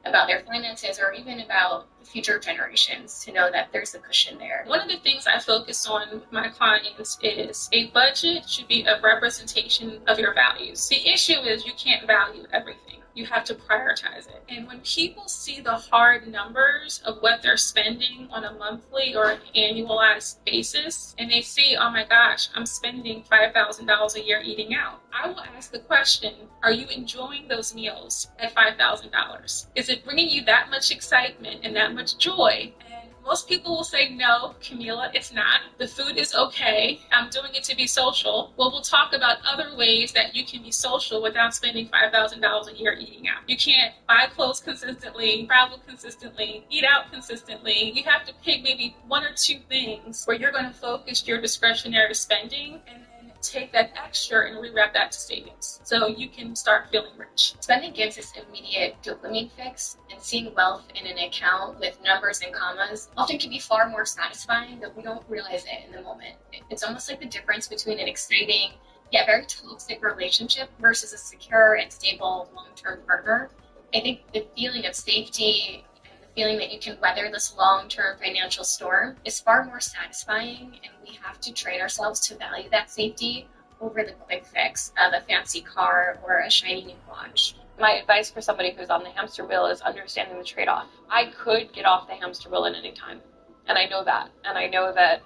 [SPEAKER 5] about their finances or even about future generations, to know that there's a cushion there.
[SPEAKER 9] One of the things I focus on with my clients is a budget should be a representation of your values. The issue is you can't value everything.
[SPEAKER 8] You have to prioritize it. And when people see the hard numbers of what they're spending on a monthly or an annualized basis, and they see, oh my gosh, I'm spending $5,000 a year eating out, I will ask the question, are you enjoying those meals at $5,000? Is it bringing you that much excitement and that much joy? And most people will say, no, Camila, it's not. The food is okay. I'm doing it to be social. Well, we'll talk about other ways that you can be social without spending $5,000 a year eating out. You can't buy clothes consistently, travel consistently, eat out consistently. You have to pick maybe one or two things where you're going to focus your discretionary spending and then take that extra and rewrap that to savings so you can start feeling rich.
[SPEAKER 15] Spending gives this immediate dopamine fix, and seeing wealth in an account with numbers and commas often can be far more satisfying, but we don't realize it in the moment. It's almost like the difference between an exciting yet very toxic relationship versus a secure and stable long-term partner. I think the feeling of safety and the feeling that you can weather this long-term financial storm is far more satisfying, and we have to train ourselves to value that safety over the quick fix of a fancy car or a shiny new watch.
[SPEAKER 16] My advice for somebody who's on the hamster wheel is understanding the trade-off. I could get off the hamster wheel at any time, and I know that. And I know that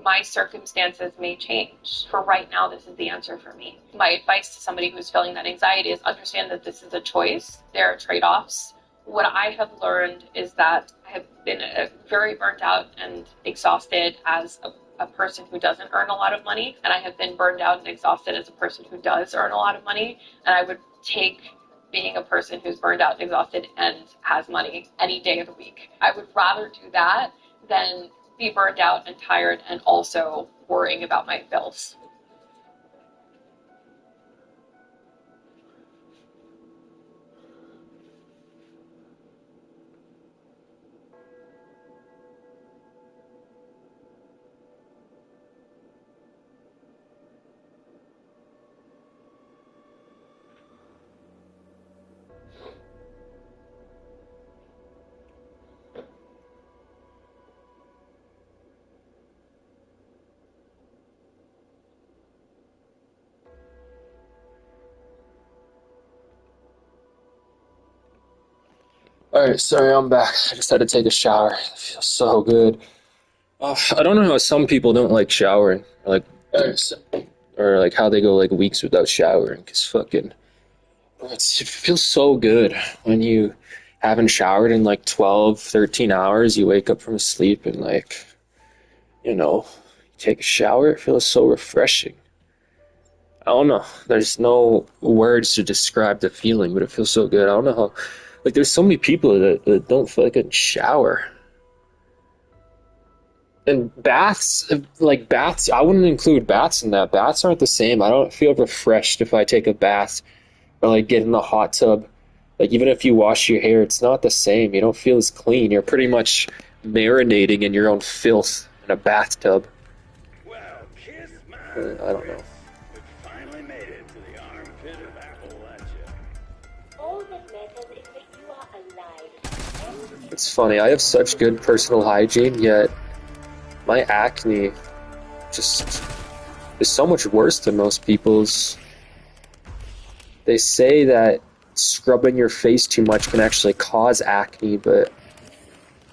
[SPEAKER 16] my circumstances may change. For right now, this is the answer for me. My advice to somebody who's feeling that anxiety is understand that this is a choice. There are trade-offs. What I have learned is that I have been very burnt out and exhausted as a person who doesn't earn a lot of money, and I have been burned out and exhausted as a person who does earn a lot of money, and I would take being a person who's burned out and exhausted and has money any day of the week. I would rather do that than be burned out and tired and also worrying about my bills.
[SPEAKER 17] Alright, sorry, I'm back. I just had to take a shower. It feels so good. I don't know how some people don't like showering, or like how they go like weeks without showering, because fucking, it feels so good when you haven't showered in like 12, 13 hours. You wake up from sleep and like, you take a shower. It feels so refreshing. I don't know. There's no words to describe the feeling, but it feels so good. I don't know how. Like, there's so many people that don't fucking shower. And baths, I wouldn't include baths in that. Baths aren't the same. I don't feel refreshed if I take a bath or, like, get in the hot tub. Like, even if you wash your hair, it's not the same. You don't feel as clean. You're pretty much marinating in your own filth in a bathtub. I don't know. It's funny, I have such good personal hygiene, yet my acne just is so much worse than most people's. They say that scrubbing your face too much can actually cause acne, but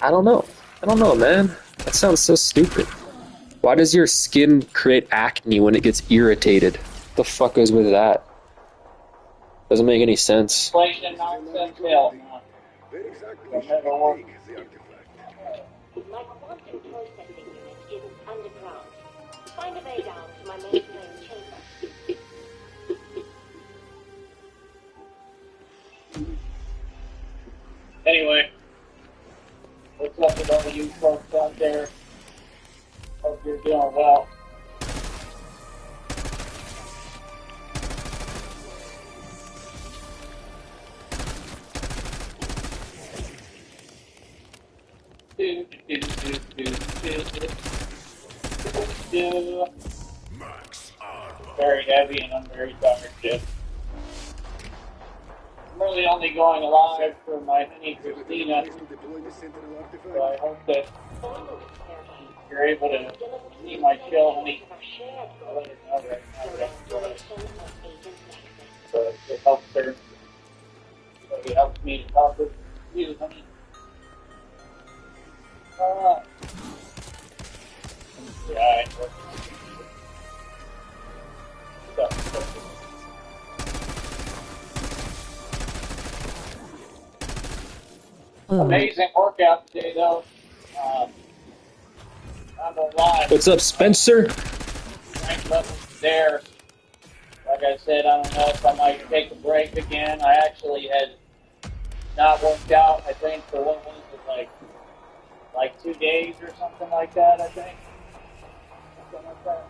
[SPEAKER 17] I don't know. I don't know, man. That sounds so stupid. Why does your skin create acne when it gets irritated? What the fuck goes with that? Doesn't make any sense.
[SPEAKER 4] Inflation knocks us out.
[SPEAKER 24] My quantum processing unit is underground. Find a way down to my mainframe chamber.
[SPEAKER 4] Anyway, what's up with all you folks out there? Hope you're doing well. Very heavy and I'm very tired, Jeff. I'm really only going live for my honey Christina, so I hope that you're able to see my chill honey. I'll let her know right now that I'm doing it. So it helps her it helps me to talk with you, honey. Yeah, amazing workout today, though. I'm gonna lie.
[SPEAKER 17] What's up, Spencer?
[SPEAKER 4] Strength levels there. Like I said, I don't know if I might take a break again. I actually had not worked out, I think, for what was it, like 2 days or something like that, I think. Something like that.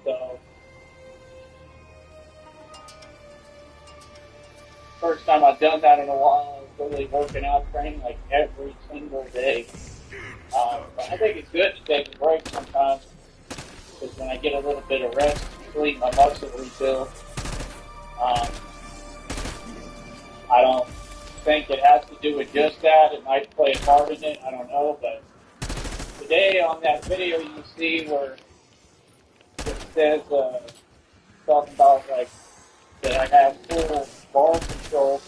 [SPEAKER 4] So, first time I've done that in a while. I was really working out, training like every single day. But I think it's good to take a break sometimes, because when I get a little bit of rest and sleep, my muscle rebuild. I don't think it has to do with just that. It might play a part in it. I don't know. But today on that video you see where it says, talking about like that I have full bar control.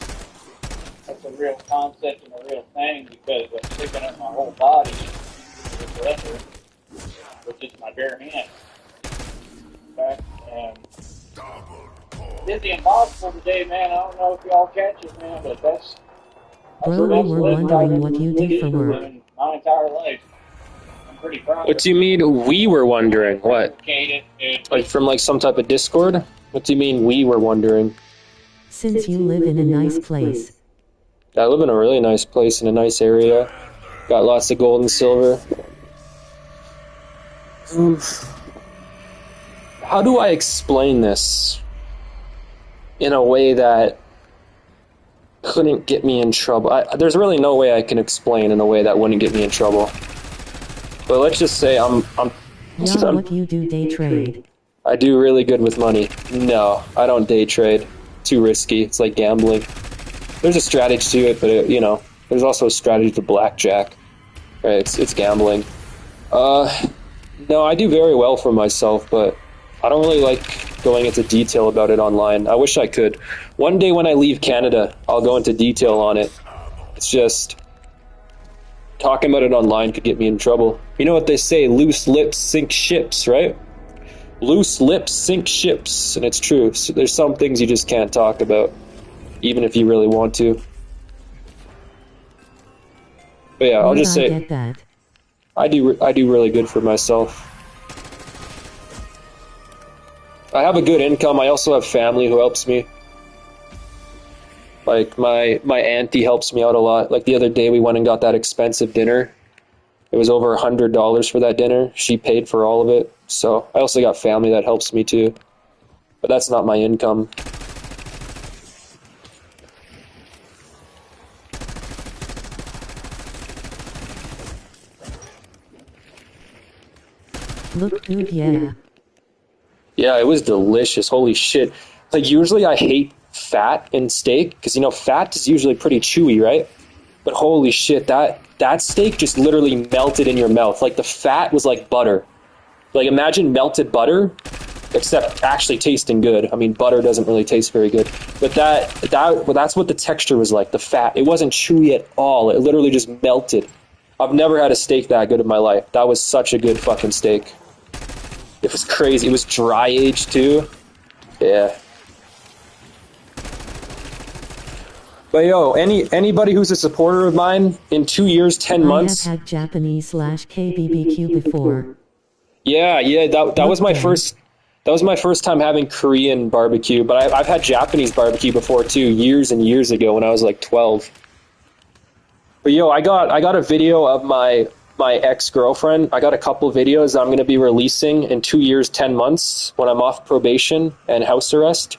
[SPEAKER 4] That's a real concept and a real thing because I'm picking up my whole body with leather with just my bare hands. Okay? And did the impossible today, man. I don't know if y'all catch it, man, but that's
[SPEAKER 7] Bro, we were wondering what you do for work.
[SPEAKER 4] My entire life. I'm pretty proud.
[SPEAKER 17] What do you mean we were wondering? What? Like from like some type of Discord? What do you mean we were wondering?
[SPEAKER 7] Since you live in a nice place.
[SPEAKER 17] I live in a really nice place in a nice area. Got lots of gold and silver. How do I explain this in a way that couldn't get me in trouble? There's really no way I can explain in a way that wouldn't get me in trouble. But let's just say
[SPEAKER 7] What you do day trade?
[SPEAKER 17] I do really good with money. No, I don't day trade. Too risky. It's like gambling. There's a strategy to it, but there's also a strategy to blackjack. Right? It's gambling. No, I do very well for myself, but I don't really like going into detail about it online. I wish I could. One day when I leave Canada, I'll go into detail on it. It's just talking about it online could get me in trouble. You know what they say, loose lips sink ships, right? Loose lips sink ships, and it's true. So there's some things you just can't talk about, even if you really want to. But yeah, I'll just say
[SPEAKER 7] get that.
[SPEAKER 17] I do really good for myself. I have a good income. I also have family who helps me. Like my auntie helps me out a lot. Like the other day we went and got that expensive dinner. It was over $100 for that dinner. She paid for all of it. So I also got family that helps me too. But that's not my income.
[SPEAKER 7] Look good, yeah.
[SPEAKER 17] Yeah, it was delicious. Holy shit. Like usually I hate fat in steak because fat is usually pretty chewy, right? But holy shit, that steak just literally melted in your mouth. Like the fat was like butter. Like imagine melted butter, except actually tasting good. I mean, butter doesn't really taste very good. But that's what the texture was like, the fat. It wasn't chewy at all. It literally just melted. I've never had a steak that good in my life. That was such a good fucking steak. It was crazy. It was dry aged too. Yeah. But yo, anybody who's a supporter of mine in 2 years, 10 months.
[SPEAKER 7] I have had Japanese/KBBQ before.
[SPEAKER 17] Yeah, that was my first. That was my first time having Korean barbecue, but I've had Japanese barbecue before too, years and years ago when I was like 12. But yo, I got a video of my ex-girlfriend. I got a couple videos I'm going to be releasing in 2 years, 10 months when I'm off probation and house arrest,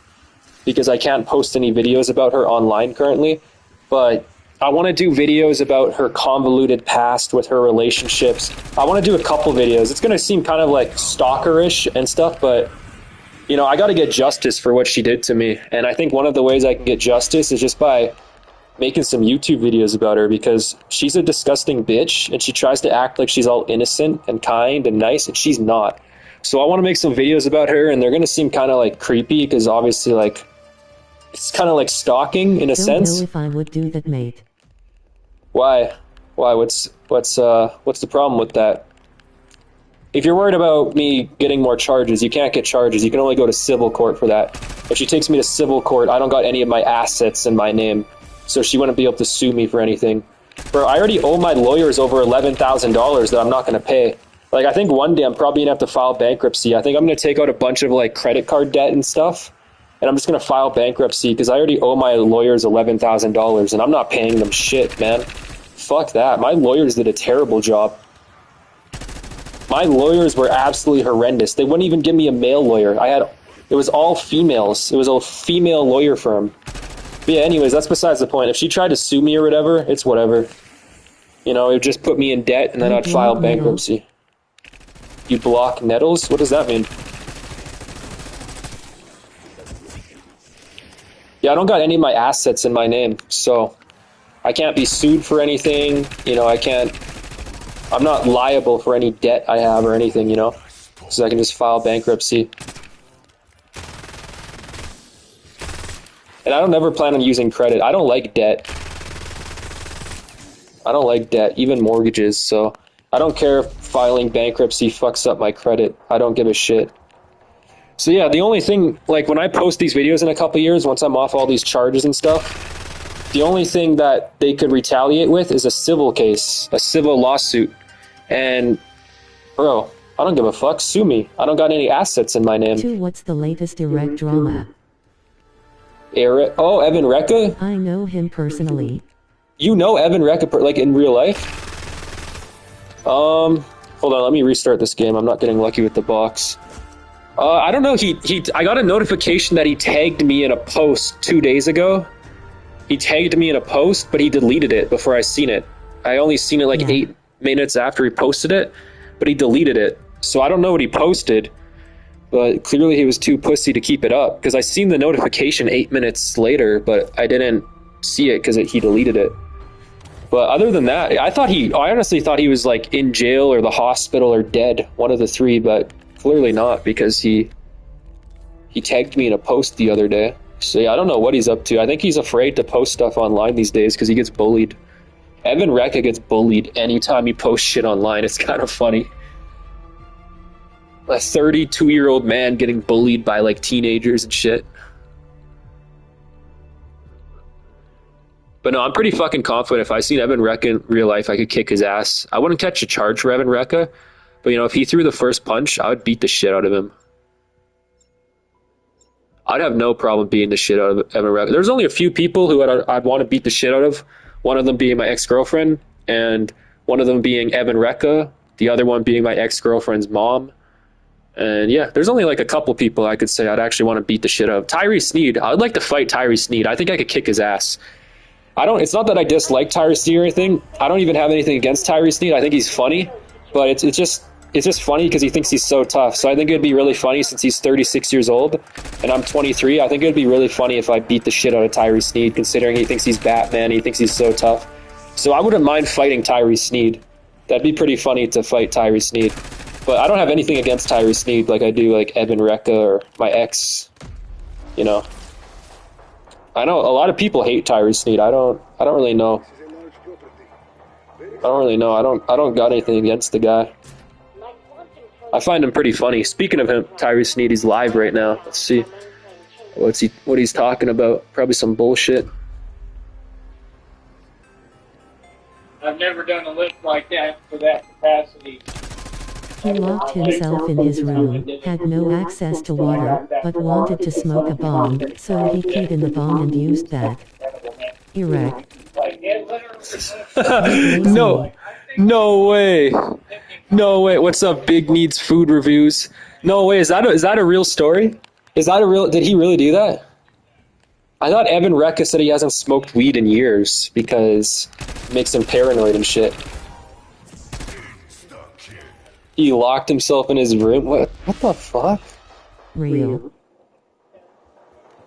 [SPEAKER 17] because I can't post any videos about her online currently. But I want to do videos about her convoluted past with her relationships. I want to do a couple videos. It's going to seem kind of like stalkerish and stuff, but I got to get justice for what she did to me. And I think one of the ways I can get justice is just by making some YouTube videos about her, because she's a disgusting bitch and she tries to act like she's all innocent and kind and nice, and she's not. So I want to make some videos about her, and they're going to seem kind of like creepy because obviously like it's kind of like stalking in a
[SPEAKER 7] Don't
[SPEAKER 17] sense.
[SPEAKER 7] know if I would do that, mate.
[SPEAKER 17] Why? What's the problem with that? If you're worried about me getting more charges, you can't get charges. You can only go to civil court for that. If she takes me to civil court, I don't got any of my assets in my name, so she wouldn't be able to sue me for anything. Bro, I already owe my lawyers over $11,000 that I'm not going to pay. Like, I think one day I'm probably going to have to file bankruptcy. I think I'm going to take out a bunch of, like, credit card debt and stuff, and I'm just going to file bankruptcy because I already owe my lawyers $11,000, and I'm not paying them shit, man. Fuck that. My lawyers did a terrible job. My lawyers were absolutely horrendous. They wouldn't even give me a male lawyer. It was all females. It was a female lawyer firm. But yeah, anyways, that's besides the point. If she tried to sue me or whatever, it's whatever. You know, it would just put me in debt and then I'd file bankruptcy. You block nettles? What does that mean? Yeah, I don't got any of my assets in my name, so I can't be sued for anything. You know, I'm not liable for any debt I have or anything, you know? So I can just file bankruptcy. And I don't ever plan on using credit. I don't like debt. I don't like debt, even mortgages, so I don't care if filing bankruptcy fucks up my credit. I don't give a shit. So yeah, the only thing, like when I post these videos in a couple years, once I'm off all these charges and stuff, the only thing that they could retaliate with is a civil case, a civil lawsuit. And, bro, I don't give a fuck. Sue me. I don't got any assets in my name.
[SPEAKER 7] What's the latest Iraq drama?
[SPEAKER 17] Oh, Evan Recca?
[SPEAKER 7] I know him personally.
[SPEAKER 17] You know Evan Recca, like in real life? Hold on, let me restart this game. I'm not getting lucky with the box. I don't know. I got a notification that he tagged me in a post 2 days ago. He tagged me in a post, but he deleted it before I seen it. I only seen it like 8 minutes after he posted it, but he deleted it. So I don't know what he posted, but clearly he was too pussy to keep it up, because I seen the notification 8 minutes later, but I didn't see it because he deleted it. But other than that, I honestly thought he was like in jail or the hospital or dead, one of the three, but clearly not, because he tagged me in a post the other day. So yeah, I don't know what he's up to. I think he's afraid to post stuff online these days because he gets bullied. Evan Recca gets bullied anytime he posts shit online. It's kind of funny. A 32-year-old man getting bullied by like teenagers and shit. But no, I'm pretty fucking confident if I seen Evan Recca in real life, I could kick his ass. I wouldn't catch a charge for Evan Recca, but you know, if he threw the first punch, I would beat the shit out of him. I'd have no problem beating the shit out of Evan Recca. There's only a few people who I'd want to beat the shit out of. One of them being my ex-girlfriend, and one of them being Evan Recca, the other one being my ex-girlfriend's mom. And yeah, there's only like a couple people I could say I'd actually want to beat the shit out of. Tyrese Sneed, I'd like to fight Tyrese Sneed. I think I could kick his ass. It's not that I dislike Tyrese Sneed or anything. I don't even have anything against Tyrese Sneed. I think he's funny, but it's just funny because he thinks he's so tough. So I think it'd be really funny since he's 36 years old and I'm 23. I think it'd be really funny if I beat the shit out of Tyrese Sneed, considering he thinks he's Batman. He thinks he's so tough. So I wouldn't mind fighting Tyrese Sneed. That'd be pretty funny to fight Tyrese Sneed. But I don't have anything against Tyrese Sneed like I do like Evan Recca or my ex. You know. I know a lot of people hate Tyrese Sneed. I don't really know. I don't got anything against the guy. I find him pretty funny. Speaking of him, Tyrese Sneed, he's live right now. Let's see what he's talking about. Probably some bullshit.
[SPEAKER 4] I've never done a lift like that for that capacity.
[SPEAKER 7] He locked himself in his room, had no access to water, but wanted to smoke a bong, so he keyed in the bong and used that. Erect.
[SPEAKER 17] No way. No way. What's up, Big Needs Food Reviews? No way. Is that a real story? Did he really do that? I thought Evan Recca said he hasn't smoked weed in years because it makes him paranoid and shit. He locked himself in his room? What the fuck?
[SPEAKER 7] Real.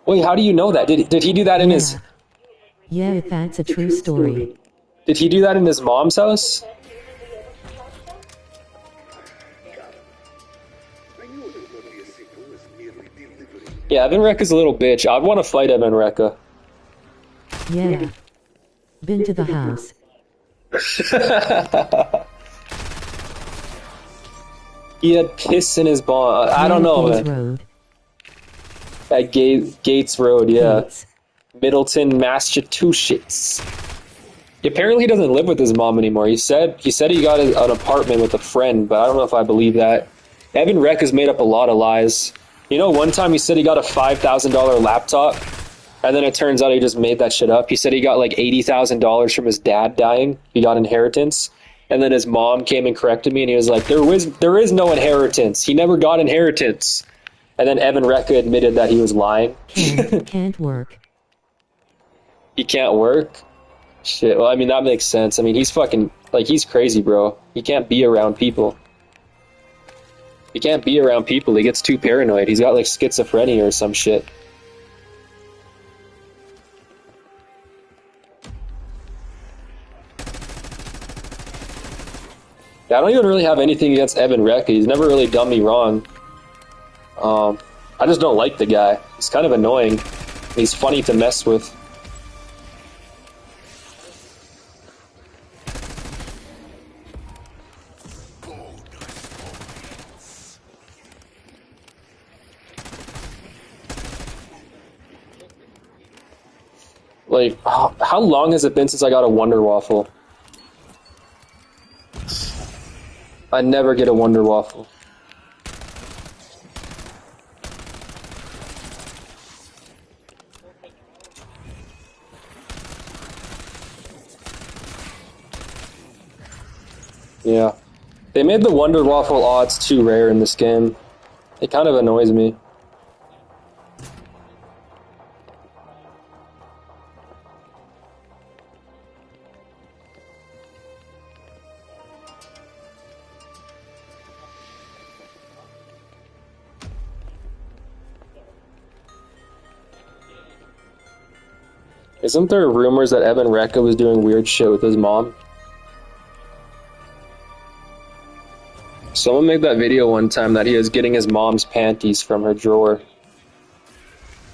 [SPEAKER 17] Wait, how do you know that? Did he do that in his...
[SPEAKER 7] Yeah, that's a true story.
[SPEAKER 17] Did he do that in his mom's house? Yeah, Evan Rekka's a little bitch. I'd want to fight Evan Rekka.
[SPEAKER 7] Yeah. Been to the house.
[SPEAKER 17] He had piss in his bomb. I don't know,
[SPEAKER 7] Gates
[SPEAKER 17] man.
[SPEAKER 7] Road.
[SPEAKER 17] At Gates Road, yeah.
[SPEAKER 7] Gates.
[SPEAKER 17] Middleton, Massachusetts. Apparently he doesn't live with his mom anymore. He said he got an apartment with a friend, but I don't know if I believe that. Evan Reck has made up a lot of lies. You know, one time he said he got a $5,000 laptop, and then it turns out he just made that shit up. He said he got like $80,000 from his dad dying. He got inheritance. And then his mom came and corrected me, and he was like, there is no inheritance. He never got inheritance. And then Evan Rekka admitted that he was lying.
[SPEAKER 7] Can't work.
[SPEAKER 17] He can't work? Shit, well, I mean, that makes sense. I mean, he's fucking, like, he's crazy, bro. He can't be around people. He can't be around people. He gets too paranoid. He's got, like, schizophrenia or some shit. Yeah, I don't even really have anything against Evan Rekka. He's never really done me wrong. I just don't like the guy. He's kind of annoying. He's funny to mess with. Like, how long has it been since I got a Wonder Waffle? I never get a Wonder Waffle. Yeah. They made the Wonder Waffle odds too rare in this game. It kind of annoys me. Isn't there rumors that Evan Rekka was doing weird shit with his mom? Someone made that video one time that he was getting his mom's panties from her drawer.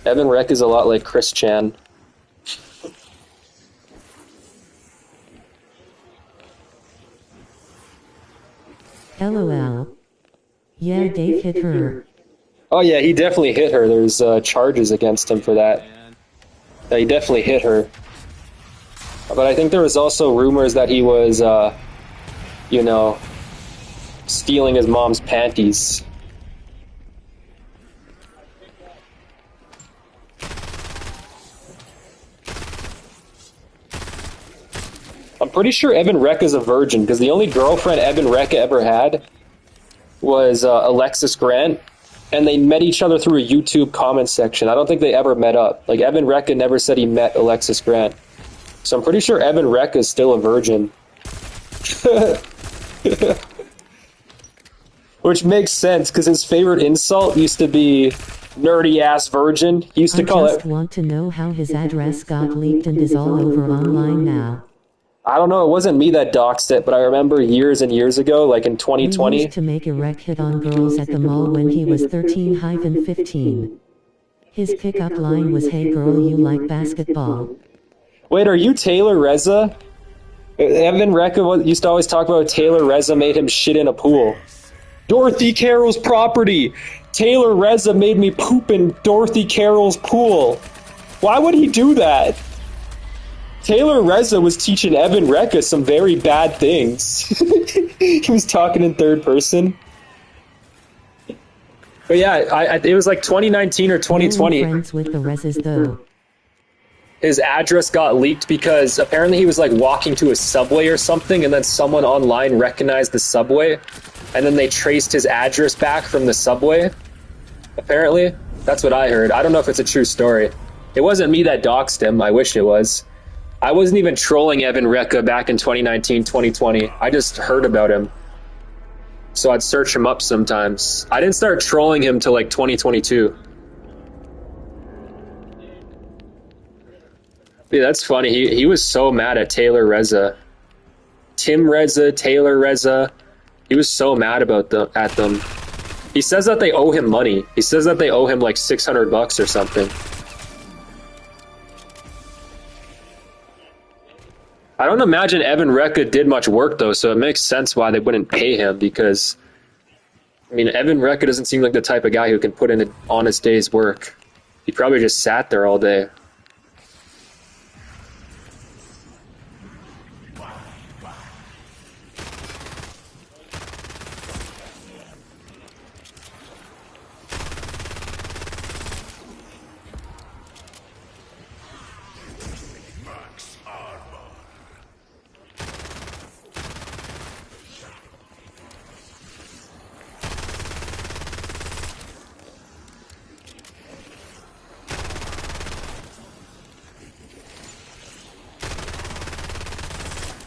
[SPEAKER 17] Evan Rekka is a lot like Chris Chan.
[SPEAKER 7] LOL. Yeah, Dave hit her.
[SPEAKER 17] Oh yeah, he definitely hit her. There's charges against him for that. Yeah, he definitely hit her. But I think there was also rumors that he was, you know, stealing his mom's panties. I'm pretty sure Evan Rekka's a virgin, because the only girlfriend Evan Rekka ever had was Alexis Grant, and they met each other through a YouTube comment section. I don't think they ever met up. Like, Evan Rekka never said he met Alexis Grant. So I'm pretty sure Evan Rekka is still a virgin. Which makes sense, because his favorite insult used to be nerdy-ass virgin. He used to call it...
[SPEAKER 7] I just want to know how his address got leaked and is all over online now.
[SPEAKER 17] I don't know, it wasn't me that doxed it, but I remember years and years ago, like in 2020...
[SPEAKER 7] We used to make a wreck hit on girls at the mall when he was 13-15. His pickup line was, "Hey girl, you like basketball?"
[SPEAKER 17] Wait, are you Taylor Reza? Evan Rekka used to always talk about Taylor Reza made him shit in a pool. Dorothy Carroll's property! Taylor Reza made me poop in Dorothy Carroll's pool. Why would he do that? Taylor Reza was teaching Evan Rekka some very bad things. He was talking in third person. But yeah, it was like 2019 or 2020.
[SPEAKER 7] Friends with the Rezas though.
[SPEAKER 17] His address got leaked because apparently he was like walking to a subway or something, and then someone online recognized the subway, and then they traced his address back from the subway. Apparently, that's what I heard. I don't know if it's a true story. It wasn't me that doxed him. I wish it was. I wasn't even trolling Evan Rekka back in 2019, 2020. I just heard about him. So I'd search him up sometimes. I didn't start trolling him till like 2022. Yeah, that's funny. He was so mad at Taylor Reza. Tim Reza, Taylor Reza. He was so mad about at them. He says that they owe him money. He says that they owe him like $600 or something. I don't imagine Evan Rekka did much work though, so it makes sense why they wouldn't pay him because, I mean, Evan Rekka doesn't seem like the type of guy who can put in an honest day's work. He probably just sat there all day.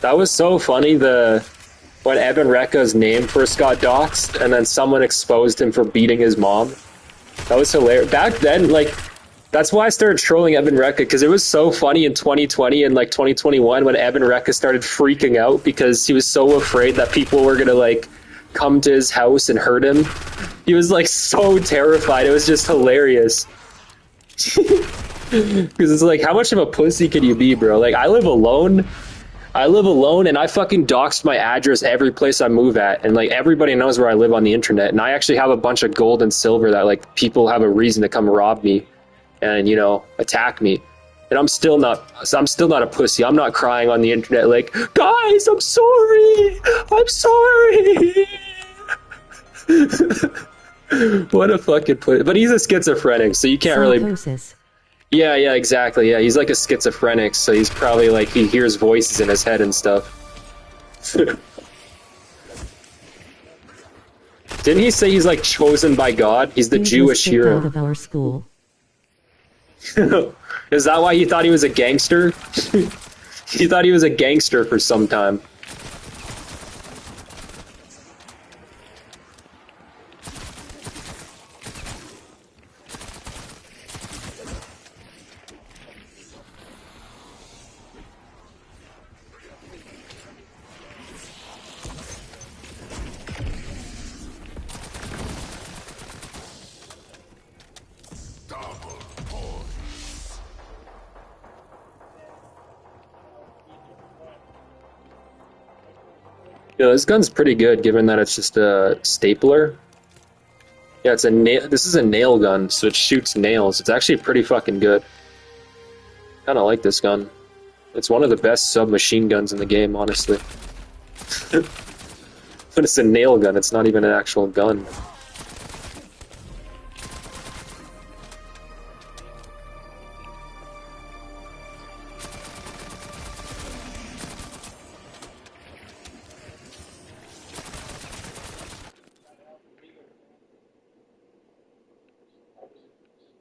[SPEAKER 17] That was so funny, when Evan Rekka's name first got doxxed, and then someone exposed him for beating his mom. That was hilarious. Back then, like, that's why I started trolling Evan Rekka, because it was so funny in 2020 and, like, 2021 when Evan Rekka started freaking out because he was so afraid that people were gonna, like, come to his house and hurt him. He was, like, so terrified. It was just hilarious. Because it's like, how much of a pussy can you be, bro? Like, I live alone, and I fucking doxed my address every place I move at, and like everybody knows where I live on the internet, and I actually have a bunch of gold and silver that like people have a reason to come rob me and, you know, attack me. And I'm still not a pussy. I'm not crying on the internet like, guys, I'm sorry. What a fucking pussy. But he's a schizophrenic, so you can't really... Yeah, exactly. Yeah, he's like a schizophrenic, so he's probably like, he hears voices in his head and stuff. Didn't he say he's like chosen by God? He's the Jewish hero.
[SPEAKER 7] Out of our school.
[SPEAKER 17] Is that why he thought he was a gangster? He thought he was a gangster for some time. Yeah, this gun's pretty good, given that it's just a stapler. Yeah, it's a nail. This is a nail gun, so it shoots nails. It's actually pretty fucking good. Kind of like this gun. It's one of the best submachine guns in the game, honestly. But it's a nail gun. It's not even an actual gun.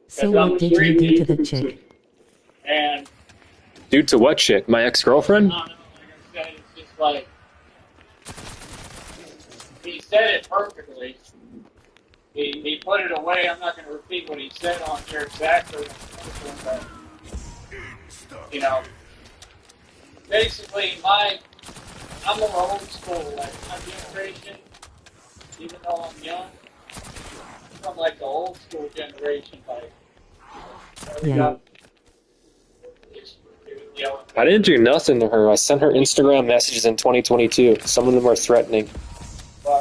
[SPEAKER 7] So what did you do to the chick?
[SPEAKER 4] And
[SPEAKER 17] Dude, to what chick? My ex-girlfriend?
[SPEAKER 4] no, like I said, it's just like he said it perfectly. He put it away. I'm not going to repeat what he said on here exactly. But, you know, basically, I'm more old school. Like my generation, even though I'm young, I'm from like the old school generation. Like,
[SPEAKER 7] Yeah.
[SPEAKER 17] I didn't do nothing to her. I sent her Instagram messages in 2022. Some of them are threatening.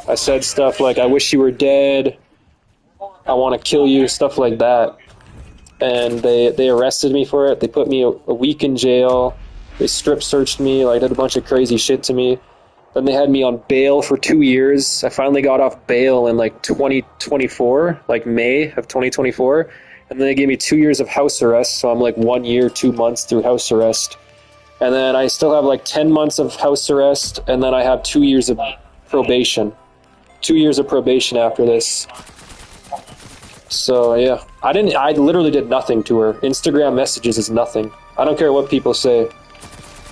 [SPEAKER 17] I said stuff like, I wish you were dead. I want to kill you, stuff like that. And they arrested me for it. They put me a week in jail. They strip searched me, like did a bunch of crazy shit to me. Then they had me on bail for 2 years. I finally got off bail in like 2024, like May of 2024. And then they gave me 2 years of house arrest, so I'm like 1 year, 2 months through house arrest. And then I still have like 10 months of house arrest, and then I have 2 years of probation. 2 years of probation after this. So yeah, I literally did nothing to her. Instagram messages is nothing. I don't care what people say.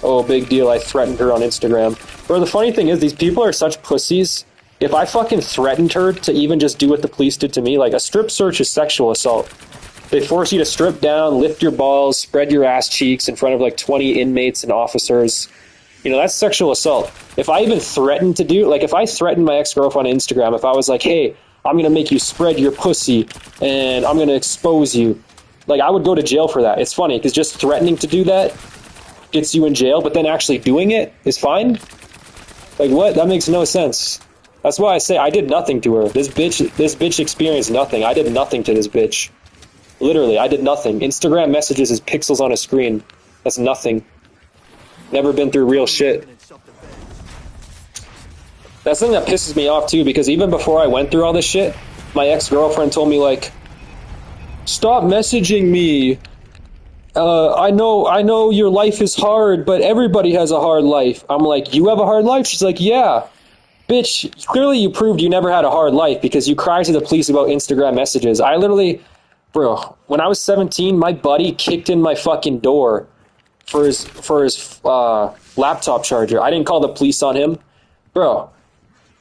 [SPEAKER 17] Oh, big deal, I threatened her on Instagram. Bro, the funny thing is, these people are such pussies. If I fucking threatened her to even just do what the police did to me, like a strip search is sexual assault. They force you to strip down, lift your balls, spread your ass cheeks in front of like 20 inmates and officers. You know, that's sexual assault. If I even threatened to do, like if I threatened my ex-girlfriend on Instagram, if I was like, hey, I'm going to make you spread your pussy, and I'm going to expose you. Like, I would go to jail for that. It's funny, because just threatening to do that gets you in jail, but then actually doing it is fine? Like, what? That makes no sense. That's why I say I did nothing to her. This bitch experienced nothing. I did nothing to this bitch. Literally, I did nothing. Instagram messages is pixels on a screen. That's nothing. Never been through real shit. That's the thing that pisses me off too, because even before I went through all this shit, my ex-girlfriend told me, like, stop messaging me. I know your life is hard, but everybody has a hard life. I'm like, you have a hard life? She's like, yeah. Bitch, clearly you proved you never had a hard life because you cried to the police about Instagram messages. I literally, bro, when I was 17, my buddy kicked in my fucking door for his laptop charger. I didn't call the police on him. Bro,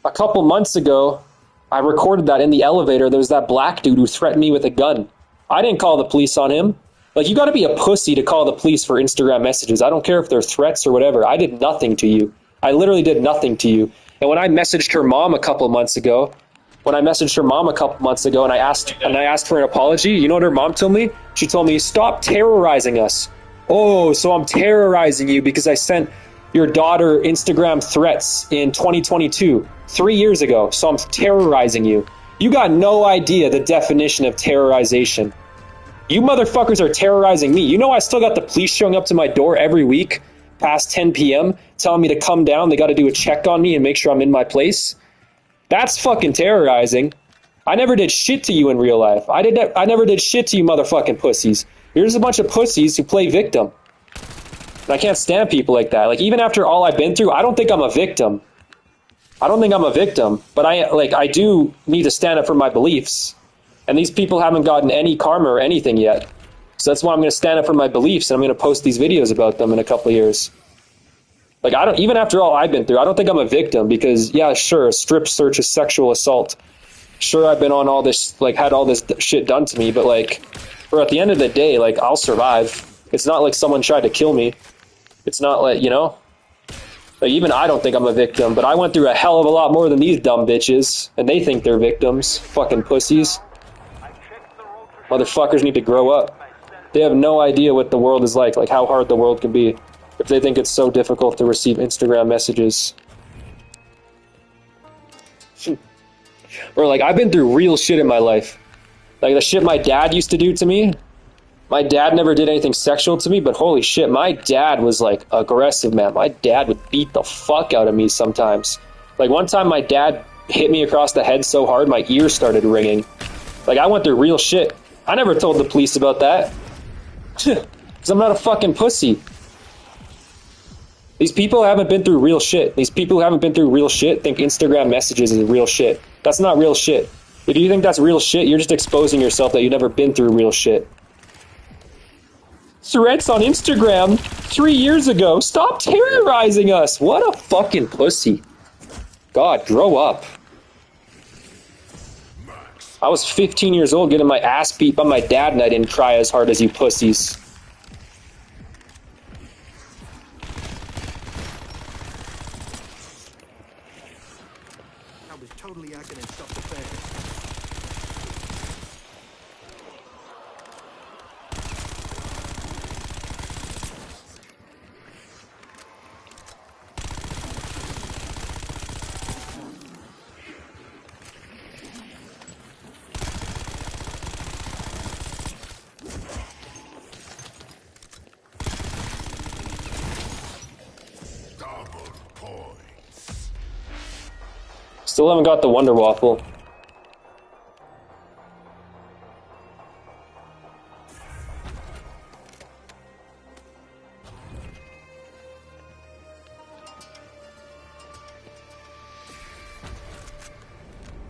[SPEAKER 17] a couple months ago, I recorded that in the elevator. There was that black dude who threatened me with a gun. I didn't call the police on him. Like, you gotta be a pussy to call the police for Instagram messages. I don't care if they're threats or whatever. I did nothing to you. I literally did nothing to you. And when I messaged her mom a couple months ago, and I asked for an apology, you know what her mom told me? She told me, stop terrorizing us. Oh, so I'm terrorizing you because I sent your daughter Instagram threats in 2022, 3 years ago, so I'm terrorizing you. You got no idea the definition of terrorization. You motherfuckers are terrorizing me. You know I still got the police showing up to my door every week past 10 p.m. telling me to come down. They got to do a check on me and make sure I'm in my place. That's fucking terrorizing. I never did shit to you in real life. I never did shit to you motherfucking pussies. You're just a bunch of pussies who play victim. And I can't stand people like that. Like, even after all I've been through, I don't think I'm a victim. But I do need to stand up for my beliefs. And these people haven't gotten any karma or anything yet. So that's why I'm going to stand up for my beliefs, and I'm going to post these videos about them in a couple of years. Like, even after all I've been through, I don't think I'm a victim because, yeah, sure, a strip search is sexual assault. Sure, I've been on all this, like, had all this shit done to me, but, like, at the end of the day, like, I'll survive. It's not like someone tried to kill me. It's not like, you know? Like, even I don't think I'm a victim, but I went through a hell of a lot more than these dumb bitches, and they think they're victims. Fucking pussies. Motherfuckers need to grow up. They have no idea what the world is like how hard the world can be, if they think it's so difficult to receive Instagram messages. Or, like, I've been through real shit in my life. Like, the shit my dad used to do to me. My dad never did anything sexual to me, but holy shit, my dad was, like, aggressive, man. My dad would beat the fuck out of me sometimes. Like, one time my dad hit me across the head so hard my ears started ringing. Like, I went through real shit. I never told the police about that. Because I'm not a fucking pussy. These people haven't been through real shit. These people who haven't been through real shit think Instagram messages is real shit. That's not real shit. If you think that's real shit, you're just exposing yourself that you've never been through real shit. Threats on Instagram 3 years ago. Stop terrorizing us. What a fucking pussy. God, grow up. I was 15 years old getting my ass beat by my dad, and I didn't cry as hard as you pussies.
[SPEAKER 12] I was totally acting in self-defense.
[SPEAKER 17] Still haven't got the Wonder Waffle.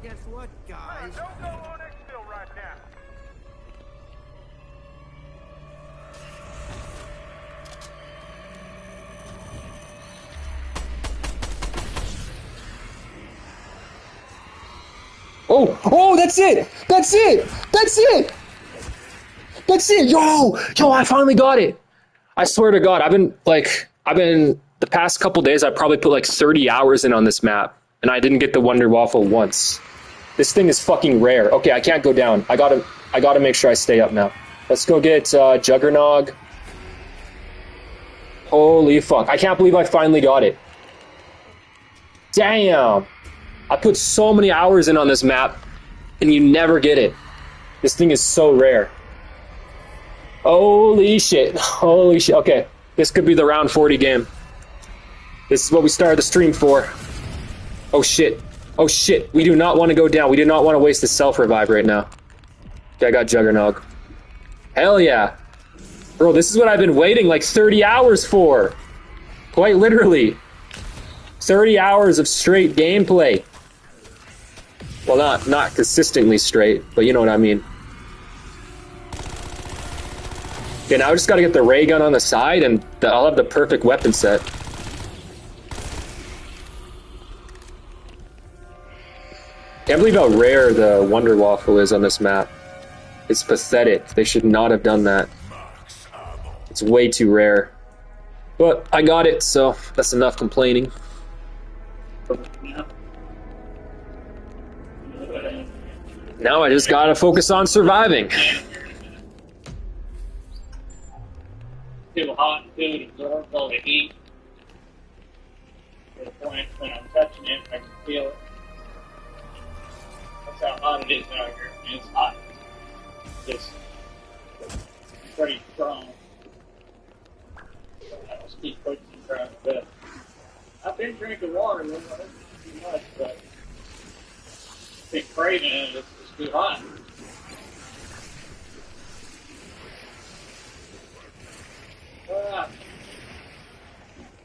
[SPEAKER 12] Guess what, guys?
[SPEAKER 13] Don't go on Xville right now.
[SPEAKER 17] Oh, that's it! That's it! That's it! That's it! Yo, I finally got it! I swear to God, the past couple days, I probably put like 30 hours in on this map, and I didn't get the Wonder Waffle once. This thing is fucking rare. Okay, I can't go down. I gotta make sure I stay up now. Let's go get Juggernog. Holy fuck. I can't believe I finally got it. Damn. I put so many hours in on this map, and you never get it. This thing is so rare. Holy shit. Holy shit. Okay, this could be the round 40 game. This is what we started the stream for. Oh shit. Oh shit. We do not want to go down. We do not want to waste the self-revive right now. Okay, I got Juggernog. Hell yeah. Bro, this is what I've been waiting like 30 hours for. Quite literally. 30 hours of straight gameplay. Well, not consistently straight, but you know what I mean. Okay, now I just gotta get the ray gun on the side and I'll have the perfect weapon set. Can't believe how rare the Wonder Waffle is on this map. It's pathetic. They should not have done that. It's way too rare. But I got it, so that's enough complaining. Now I just gotta focus on surviving.
[SPEAKER 4] Too hot, food absorbs all the heat. To the point when I'm touching it, I can feel it. That's how hot it is out here. I mean, it's hot. Just pretty strong. I just keep pushing and trying to bed. I've been drinking water, though. I don't drink too much, but I've been craving it. It's too hot.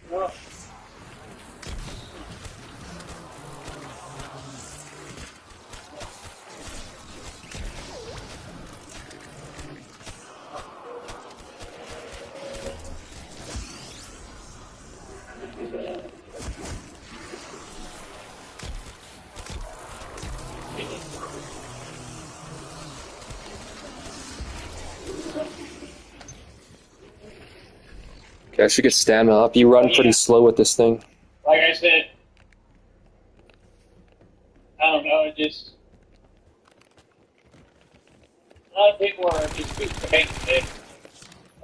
[SPEAKER 4] Well,
[SPEAKER 17] Okay, I should get stamina up. You run pretty slow with this thing.
[SPEAKER 4] like I said, I don't know, it just, a lot of people are just too fake it.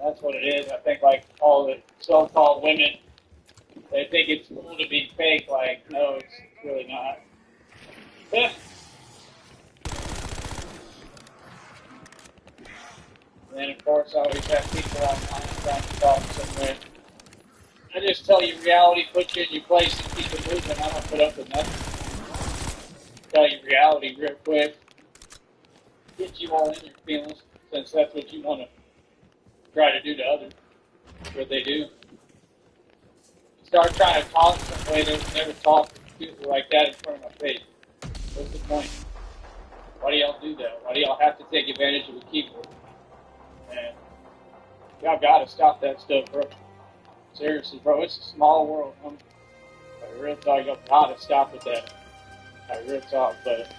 [SPEAKER 4] That's what it is. I think like all the so-called women, they think it's cool to be fake, like, no, it's really not. Yeah. And then of course I always have people online trying to talk some way. I just tell you reality puts you in your place and keep it moving. I don't put up with nothing. Tell you reality real quick. Get you all in your feelings, since that's what you want to try to do to others. That's what they do. Start trying to talk some way they would never talk to people like that in front of my face. What's the point? Why do y'all do that? Why do y'all have to take advantage of the people? And y'all gotta stop that stuff, bro. Seriously, bro, it's a small world. I real talk, y'all gotta stop with that. I real talk, but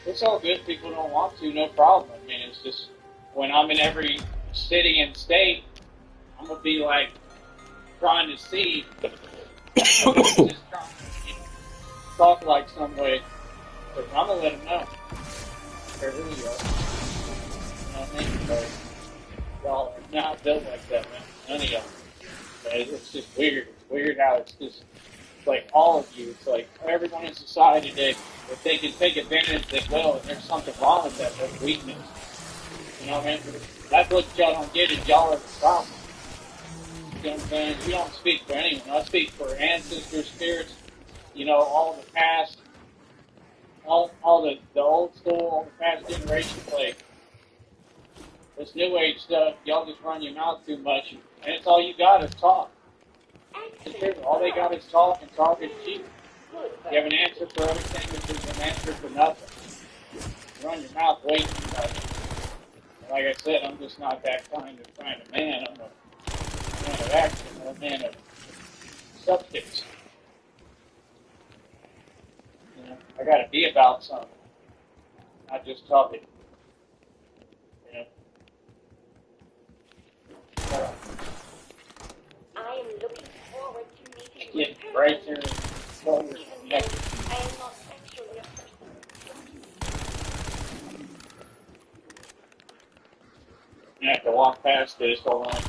[SPEAKER 4] it's all good. People don't want to, no problem. I mean, it's just when I'm in every city and state, I'm gonna be like trying to see, just trying to talk like some way. But I'm gonna let them know. Care who you are. You know what I mean? But y'all are not built like that, man. None of y'all. But it's just weird. It's weird how it's just like all of you. It's like everyone in society today, if they can take advantage, they will. And there's something wrong with that. There's weakness. You know what I mean? That's what y'all don't get is y'all are the problem. You know what I'm saying? We don't speak for anyone. I speak for ancestors, spirits, you know, all the past, all the old school, all the past generations. Like, this new age stuff, y'all just run your mouth too much. And it's all you got is talk. All they got is talk, and talk is cheap. You have an answer for everything, but there's an answer for nothing. You run your mouth way too much. Like I said, I'm just not that kind of man. I'm a man of action, I'm a man of substance. You know, I got to be about something, not just talking. You know.
[SPEAKER 24] I am looking forward to meeting
[SPEAKER 4] Get right there and forward connected.
[SPEAKER 24] I am not actually a person.
[SPEAKER 4] past this. Hold on.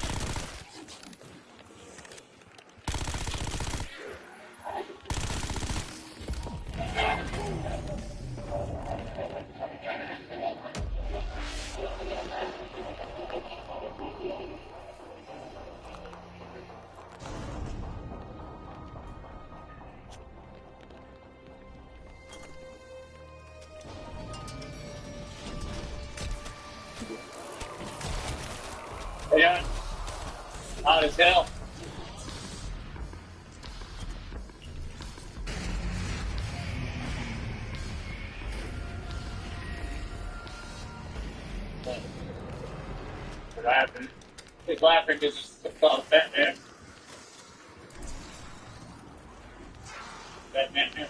[SPEAKER 4] Yeah, hot as hell. They're laughing. He's laughing because it's called Batman. Batman.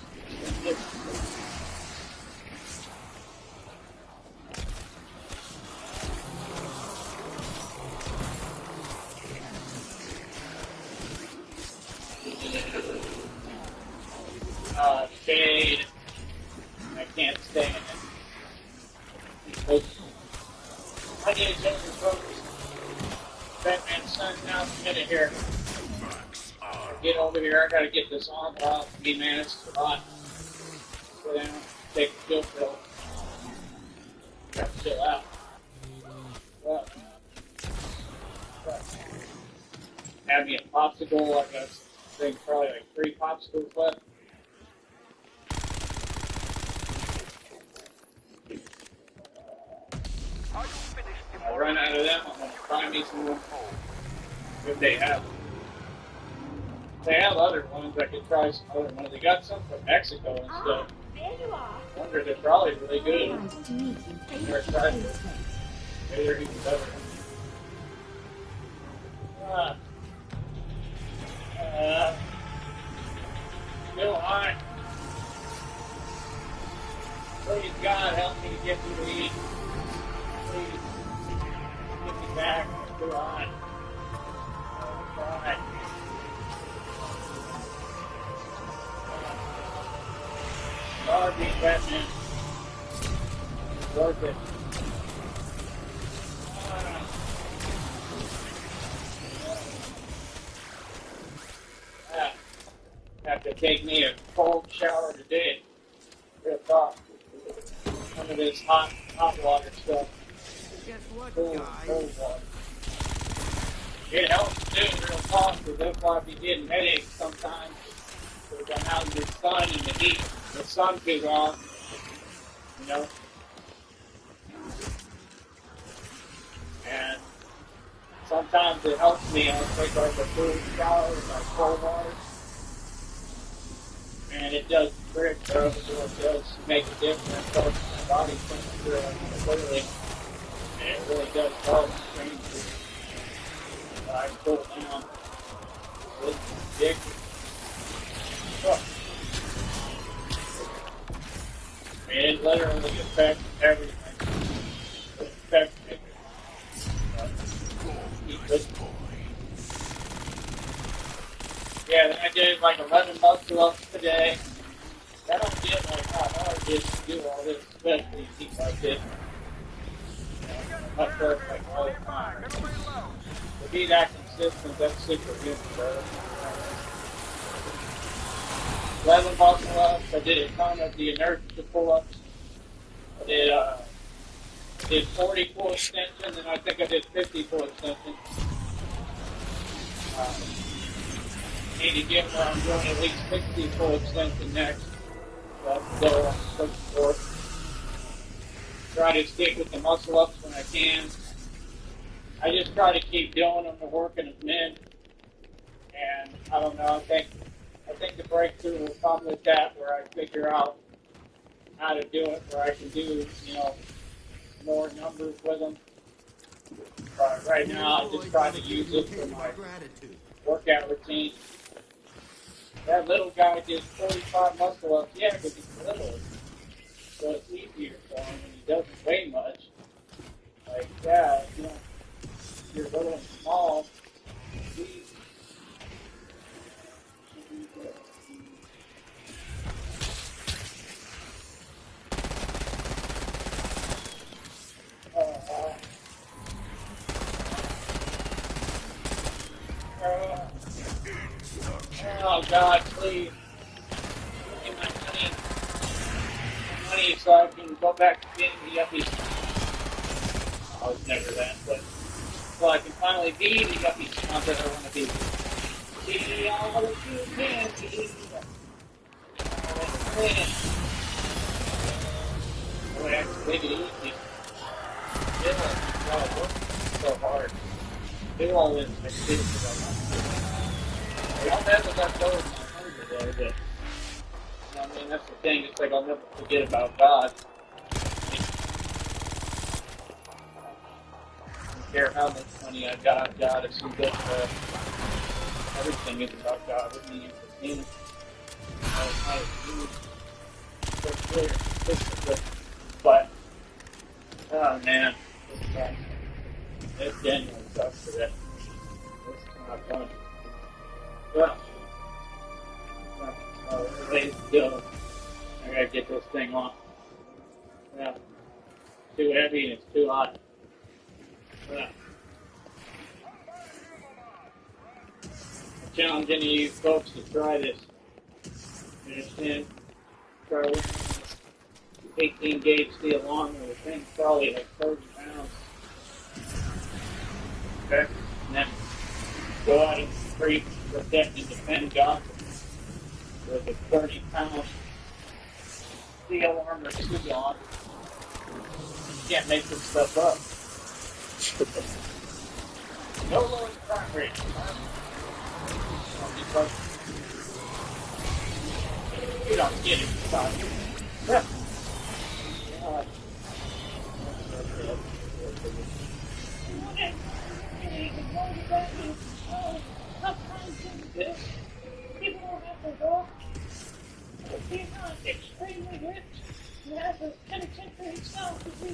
[SPEAKER 4] Shade. I can't stand it. I need to change the focus. Batman's sun's out in a minute here. Get over here. I gotta get this on off me, man. It's hot. Go down, take a chill pill. Gotta chill out. Well, have me a popsicle. I got, I think, probably like 3 popsicles left. I run out of them, I'm going to buy me some more. If they have them. If they have other ones, I could try some other ones. They got some from Mexico and stuff.
[SPEAKER 24] There you are.
[SPEAKER 4] I wonder if they're probably really good.
[SPEAKER 24] Nice to meet you.
[SPEAKER 4] I've never tried them. Maybe they're even better. Still hot. Please, God, help me get to eat. Please, get me back. I'm too hot. Oh, God. God, be Batman. Worth it. Have to take me a cold shower today. Real talk. Some of this hot water stuff.
[SPEAKER 12] Guess what,
[SPEAKER 4] Cold
[SPEAKER 12] guys?
[SPEAKER 4] water. It helps too, real talk, because they'll probably be getting headaches sometimes. Because I'm out in the sun and the heat. The sun is on. You know? And sometimes it helps me. I'll take like a cool shower with like cold water. And it does the trick, bro. It does make a difference. Helps my body temperature clearly. And it really does help change I cool down. It's ridiculous. Oh. I mean, it literally affects everything. It affects me. Yeah, then I did like 11 muscle-ups today. I don't get like how hard it is to do all this, especially if you like this. Not perfect all the time. To be that consistent, that's super good, bro. 11 muscle-ups. I did a ton of the inertia pull-ups. I did 40 full extensions, and I think I did 50 full extensions. Need to get where I'm doing at least 60 full extension next. So I'll go on push forward. Try to stick with the muscle ups when I can. I just try to keep doing them and working them in. And I don't know, I think the breakthrough will come with that, where I figure out how to do it, where I can do, more numbers with them. But right now, I just try to use it for my workout routine. That little guy did 45 muscle ups, yeah, because he's little. So it's easier for him, and he doesn't weigh much. Like, yeah, you're little and small. It's easy. finally get my money so I can go back to being the yuppie. I was never that, but so I can finally be the yuppie sponsor I want to be. Be all that you can be. Boy, I can take it easy. Yeah, God, working so hard. Do all this, I did it because I want to. I don't have to let go of my hunger though, but I mean, that's the thing. It's like I'll never forget about God. I don't care how much money I got. God is some good. Everything is about God with me. But oh man, it's genuine sucks for that. It's not fun. Well, ready to go. I gotta get this thing off. Yeah. Too heavy and it's too hot. Yeah. I'm challenging you folks to try this. You understand? Try with this 18 gauge steel armor. The thing's probably like 30 pounds. Okay? And then go out in the street, protect and defend God with a 30 pound steel armor suit on. You can't make this stuff up. No lower crime rate. You don't get it, son. Yeah. People don't have to go. If you're not extremely rich, you have a penitentiary self to be.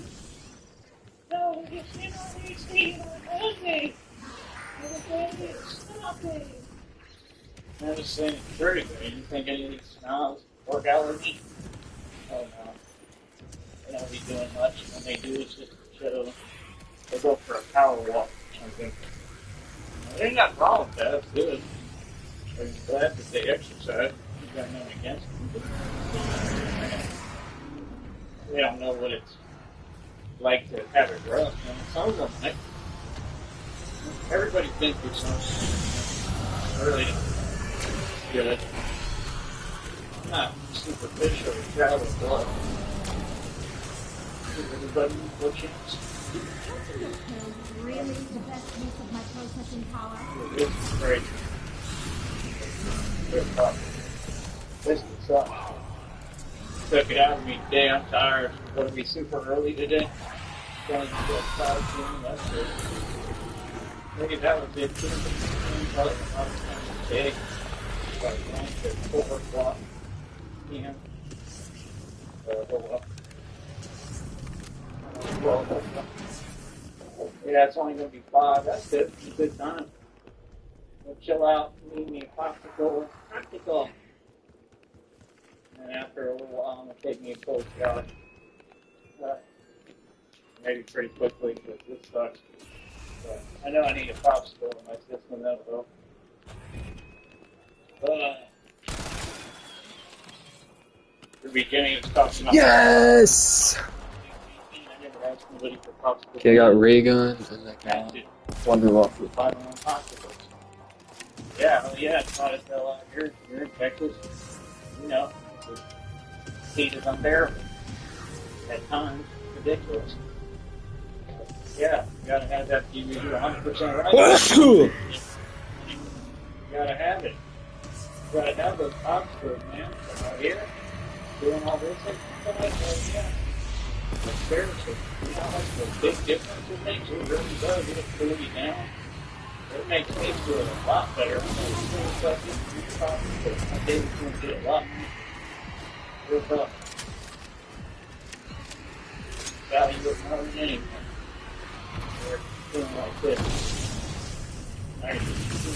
[SPEAKER 4] No, you sit on these feet like, okay. Stop it. I'm just saying it's dirty, man. You think any of these smells work allergy? Oh no. They don't be doing much. When they do, it's just a show. They go for a power walk or something. There ain't nothing wrong with that. It's good. I'm glad that they exercise. You got nothing against them. They don't know what it's like to have it rough. Some of them, like, everybody's been through something. Really good. Not superficial, shallow blood. Everybody needs a chance.
[SPEAKER 24] Really the best use of my processing power?
[SPEAKER 4] This is great. Good talk. This is took it out of me today. I'm tired. Going to be super early today. Going to get 5 p.m. That's good. Maybe that was it. Probably not today. Like 1 to 4 o'clock p.m. Well, yeah, it's only going to be 5. That's good. It's a good time. We'll chill out, leave me a popsicle. And after a little while, I'm going to take me a cold shower. Maybe pretty quickly, because this sucks. But I know I need a popsicle in my system, though. The beginning is talking about.
[SPEAKER 17] Yes! Okay, I got ray gun and I got one who off with
[SPEAKER 4] Yeah, well, yeah, it's hot as hell out here. You're in Texas. You know, the heat is unbearable. At times, ridiculous. Yeah, you gotta have that TV 100% right. You gotta have it. You gotta have those popsicles, man. Out here, doing all this exercise, yeah. Seriously, you know how much big difference it makes? It really does. It'll cool you down. It makes me feel a lot better. My day is going to get a lot real tough. Value it more than anything. We're feeling like this. I you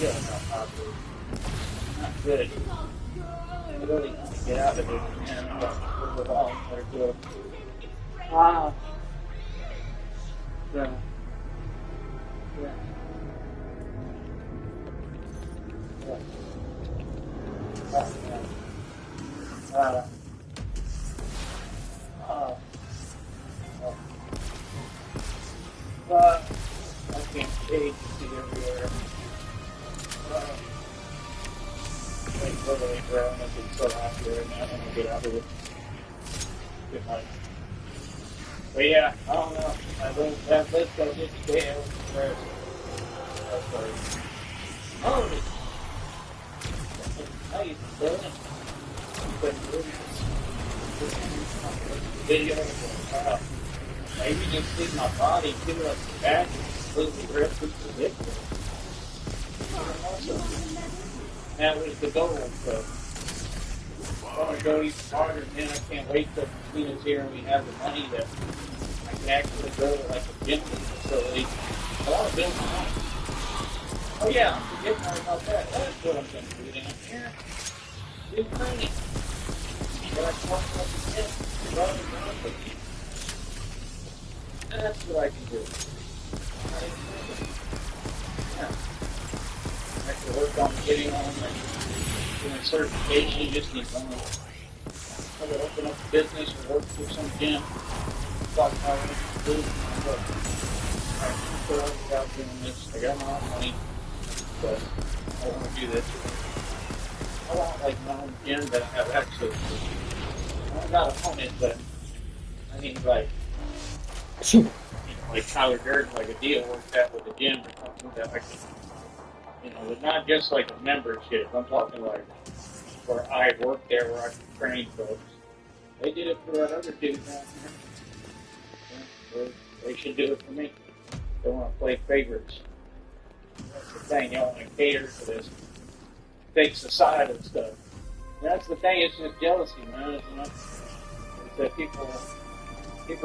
[SPEAKER 4] got enough possible. Not good. I really want to get out of here, man. I'm going to go better good. Wow. Yeah. Yeah. I can't shade see everywhere. Like literally, bro, I'm gonna get so happy right now. I'm gonna get out of it. Good night. But yeah, I don't know. That list I did today, I was impressed. Sorry. Oh, nice, bro. But video, wow. I even just see my body too, like the back is completely ripped. It's ridiculous. That was the goal, so I want to go even harder, man. I can't wait till Christina's here and we have the money that I can actually go to like a gym facility. I want to build my own. Oh yeah, I'm forgetting all about that. That's what I'm going to do down here. Do training. But I talk about the gym. That's what I can do. Yeah. I have to work on getting on my doing certification. You just need one. I will open up a business or work for some gym. Talk about what I can do. I'm still out doing this. I got my own money, but I want to do this. I want like my own gym that I have access to. I'm not a opponent, but I need like, like Tyler Durden, like a deal worked out with the gym or something that I can, but not just like a membership. I'm talking like where I work there, where I can train folks. They did it for that other dude down here. They should do it for me. They want to play favorites. That's the thing. Y'all want to cater to this fake societal stuff. And that's the thing. It's just jealousy, man. It's that people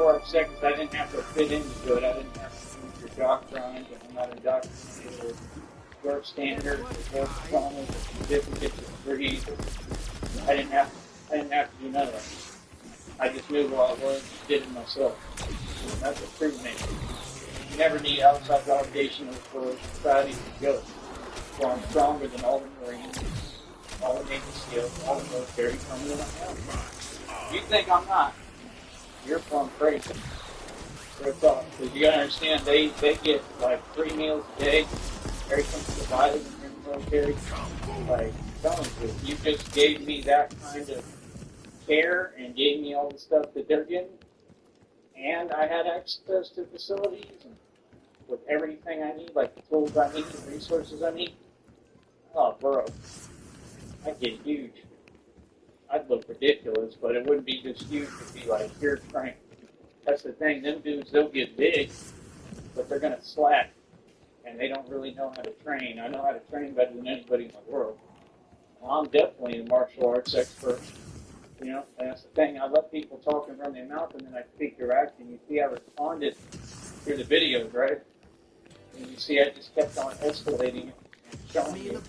[SPEAKER 4] are upset because I didn't have to fit into it. I didn't have to do your doctrines, and I'm not indoctrinated with your standards, with your diplomas, with certificates, with degrees. I didn't have to do none of that. I just knew who I was and did it myself. And that's what proved me. You never need outside validation for society to go. So I'm stronger than all the Marines, all the Navy SEALs, all the military coming around. You think I'm not? You're plumb crazy. Because you gotta understand, they get like 3 meals a day. Everything's provided in the military. Like, you just gave me that kind of care and gave me all the stuff that they're getting. And I had access to facilities and with everything I need, like the tools I need, the resources I need. Oh, bro. I'd get huge. I'd look ridiculous, but it wouldn't be just huge. It'd be like pure strength. That's the thing. Them dudes, they'll get big, but they're going to slack. And they don't really know how to train. I know how to train better than anybody in the world. Well, I'm definitely a martial arts expert. And that's the thing. I let people talk and run their mouth, and then I speak their action. You see, I responded through the videos, right? And you see, I just kept on escalating it, showing you,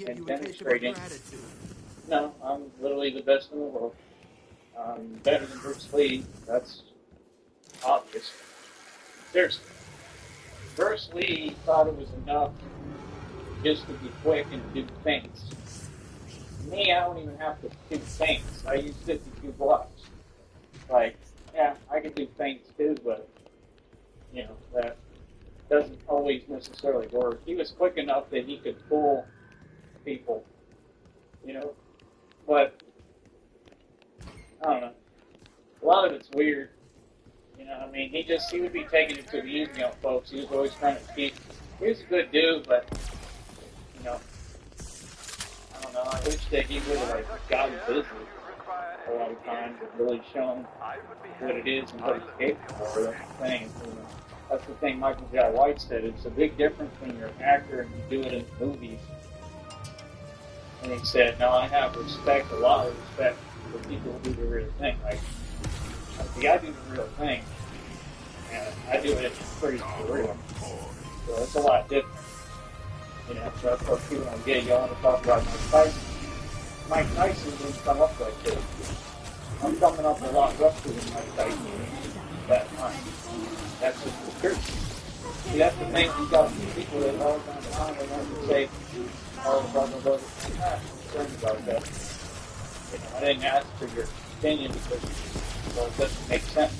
[SPEAKER 4] and demonstrating. No, I'm literally the best in the world. I'm better than Bruce Lee. That's obvious. Seriously. Bruce Lee thought it was enough just to be quick and do things. Me, I don't even have to do things. I use 52 blocks. Like, yeah, I can do things too, but, that doesn't always necessarily work. He was quick enough that he could fool people, but, I don't know. A lot of it's weird. He would be taking it too easy on folks. He was always trying to keep. He was a good dude, but I don't know. I wish that he would have gotten busy a lot of times and really shown what it is and what he's capable of. That's the thing. That's the thing Michael J. White said. It's a big difference when you're an actor and you do it in movies. And he said, "No, I have respect, a lot of respect for people who do the real thing. Like, see, I do the real thing, and I do it pretty for real. So it's a lot different. So that's what people don't get. Y'all want to talk about Mike Tyson. Mike Tyson didn't come up like this. I'm coming up a lot rougher than Mike Tyson that time. That's just the truth. See, that's the thing. You got people that all the time they want to say, oh, blah, blah, blah. concerned about that. I didn't ask for your opinion because it doesn't make sense.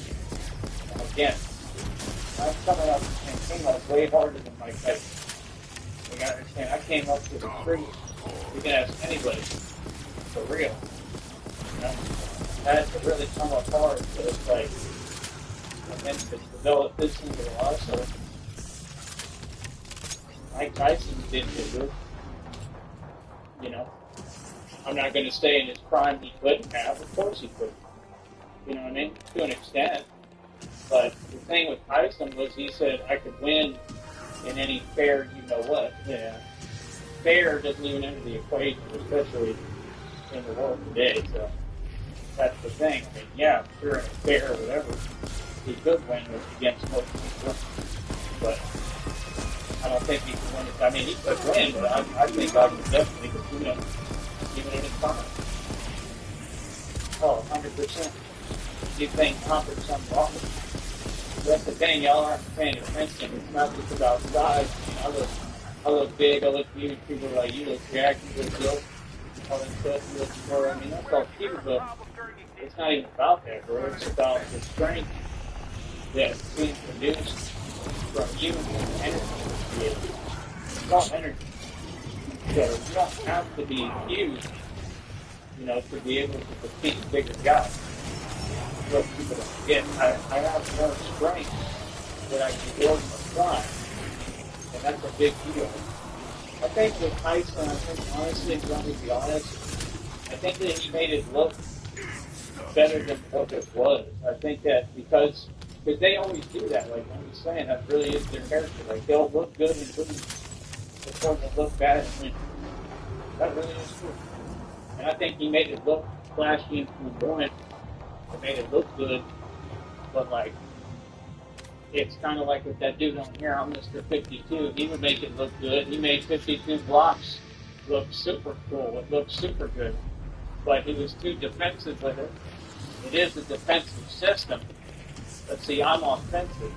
[SPEAKER 4] Now, again, I'm coming up and came up way harder than Mike Tyson. You gotta understand, I came up to the tree. You can ask anybody, for real. I had to really come up hard, so it's like, and then to develop this into the also. Mike Tyson didn't do it. I'm not going to say in his prime he couldn't have. Of course he could. You know what I mean? To an extent. But the thing with Tyson was he said, I could win in any fair you-know-what. Yeah. Fair doesn't even enter the equation, especially in the world today. So that's the thing. I mean, yeah, sure, in a fair or whatever, he could win against most people. But I don't think he could win it. I mean, he could win, but I think I would definitely could win even in his prime. Oh, 100%. You think 100% wrong. That's the thing, y'all aren't paying attention. It's not just about size. I look big, I look huge. People are like, you look jacked, you look built, all that stuff, you look smart. I mean, that's all cute, but it's not even about that, bro. It's about the strength that's being produced from you and energy. It's all energy. So you don't have to be huge, to be able to defeat bigger guys. What people don't forget, I have more strength that I can build my side, and that's a big deal. I think with Tyson, honestly, let me be honest, I think that he made it look better than what it was. I think that because they always do that, like I'm just saying, that really is their character. Like, they'll look good and lose before they look bad and win. That really is true. And I think he made it look flashy and flamboyant. It made it look good, but like, it's kind of like with that dude on here, I'm Mr. 52. He would make it look good. He made 52 blocks look super cool. It looked super good. But he was too defensive with it. It is a defensive system. But see, I'm offensive.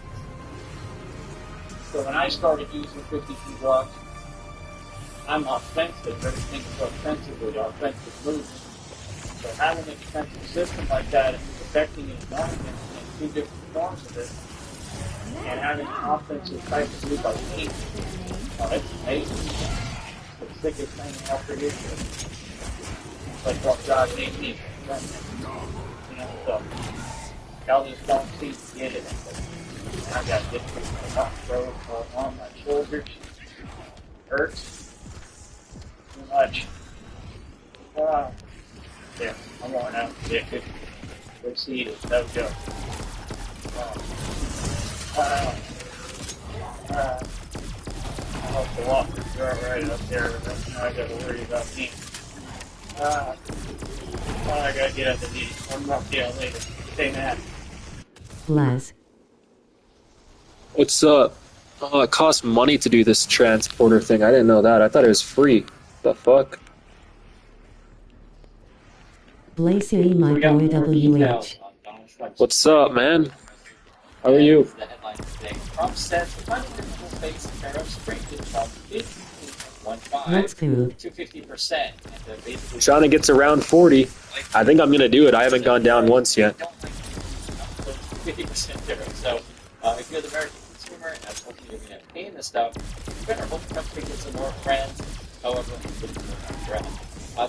[SPEAKER 4] So when I started using 52 blocks, I'm offensive. Everything's offensively, offensive moves. So having a defensive system like that and affecting it in two different forms of it, and having an offensive type of move like me, it's amazing. It's the sickest thing I'll forget. It's like what God made me. So y'all just don't seem to get it. And I got different throws on my shoulders. Hurts too much. Yeah, I'm going out. Yeah, good see you. No joke. I hope the walkers are alright up there. I got to worry about me. I gotta get up and eat. I'll talk to y'all later. Stay mad.
[SPEAKER 7] Blaz.
[SPEAKER 17] What's up? Oh, it costs money to do this transporter thing. I didn't know that. I thought it was free. The fuck?
[SPEAKER 7] Blazy, my boy WH.
[SPEAKER 17] What's up, man? How are you?
[SPEAKER 6] The headline today. Trump says the country will face tariffs ranging from 15% to 50%. And basically
[SPEAKER 17] Trying to get to round 40. I think I'm gonna do it. I haven't gone down once yet.
[SPEAKER 6] 50% tariff. So if you're the American consumer and that's hoping you're going to pay this stuff, you better hope the country gets some more friends. However,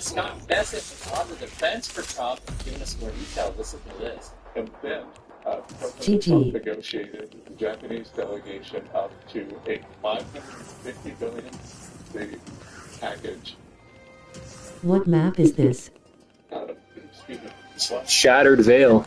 [SPEAKER 6] Scott Bessent is on the defense for Trump and giving us more detail. Listen to this.
[SPEAKER 3] And then President Trump negotiated with the Japanese delegation up to a $550 billion package.
[SPEAKER 7] What map is this?
[SPEAKER 17] Shattered Veil.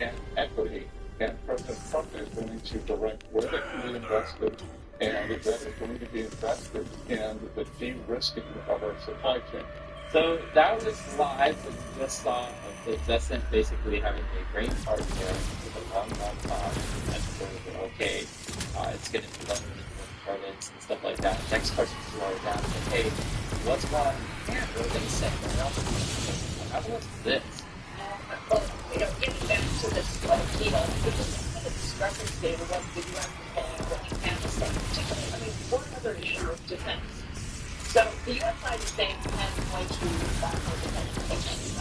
[SPEAKER 3] And equity. And President Trump is going to direct where that can be invested, and that is going to be invested in the de-risking of our supply chain.
[SPEAKER 6] So that was live that we just saw of the Bessent basically having a grain card there with a long top and sort of okay, it's going to be lower than credits and stuff like that. Next question is lower down. Hey, what's going on in Japan? What are they saying? How about this? Well, getting back to this, the discrepancy of what the U.S. is saying, what Japan is saying, particularly, what another issue of defense?
[SPEAKER 11] So the U.S. side is saying Japan is going to back more defense payments.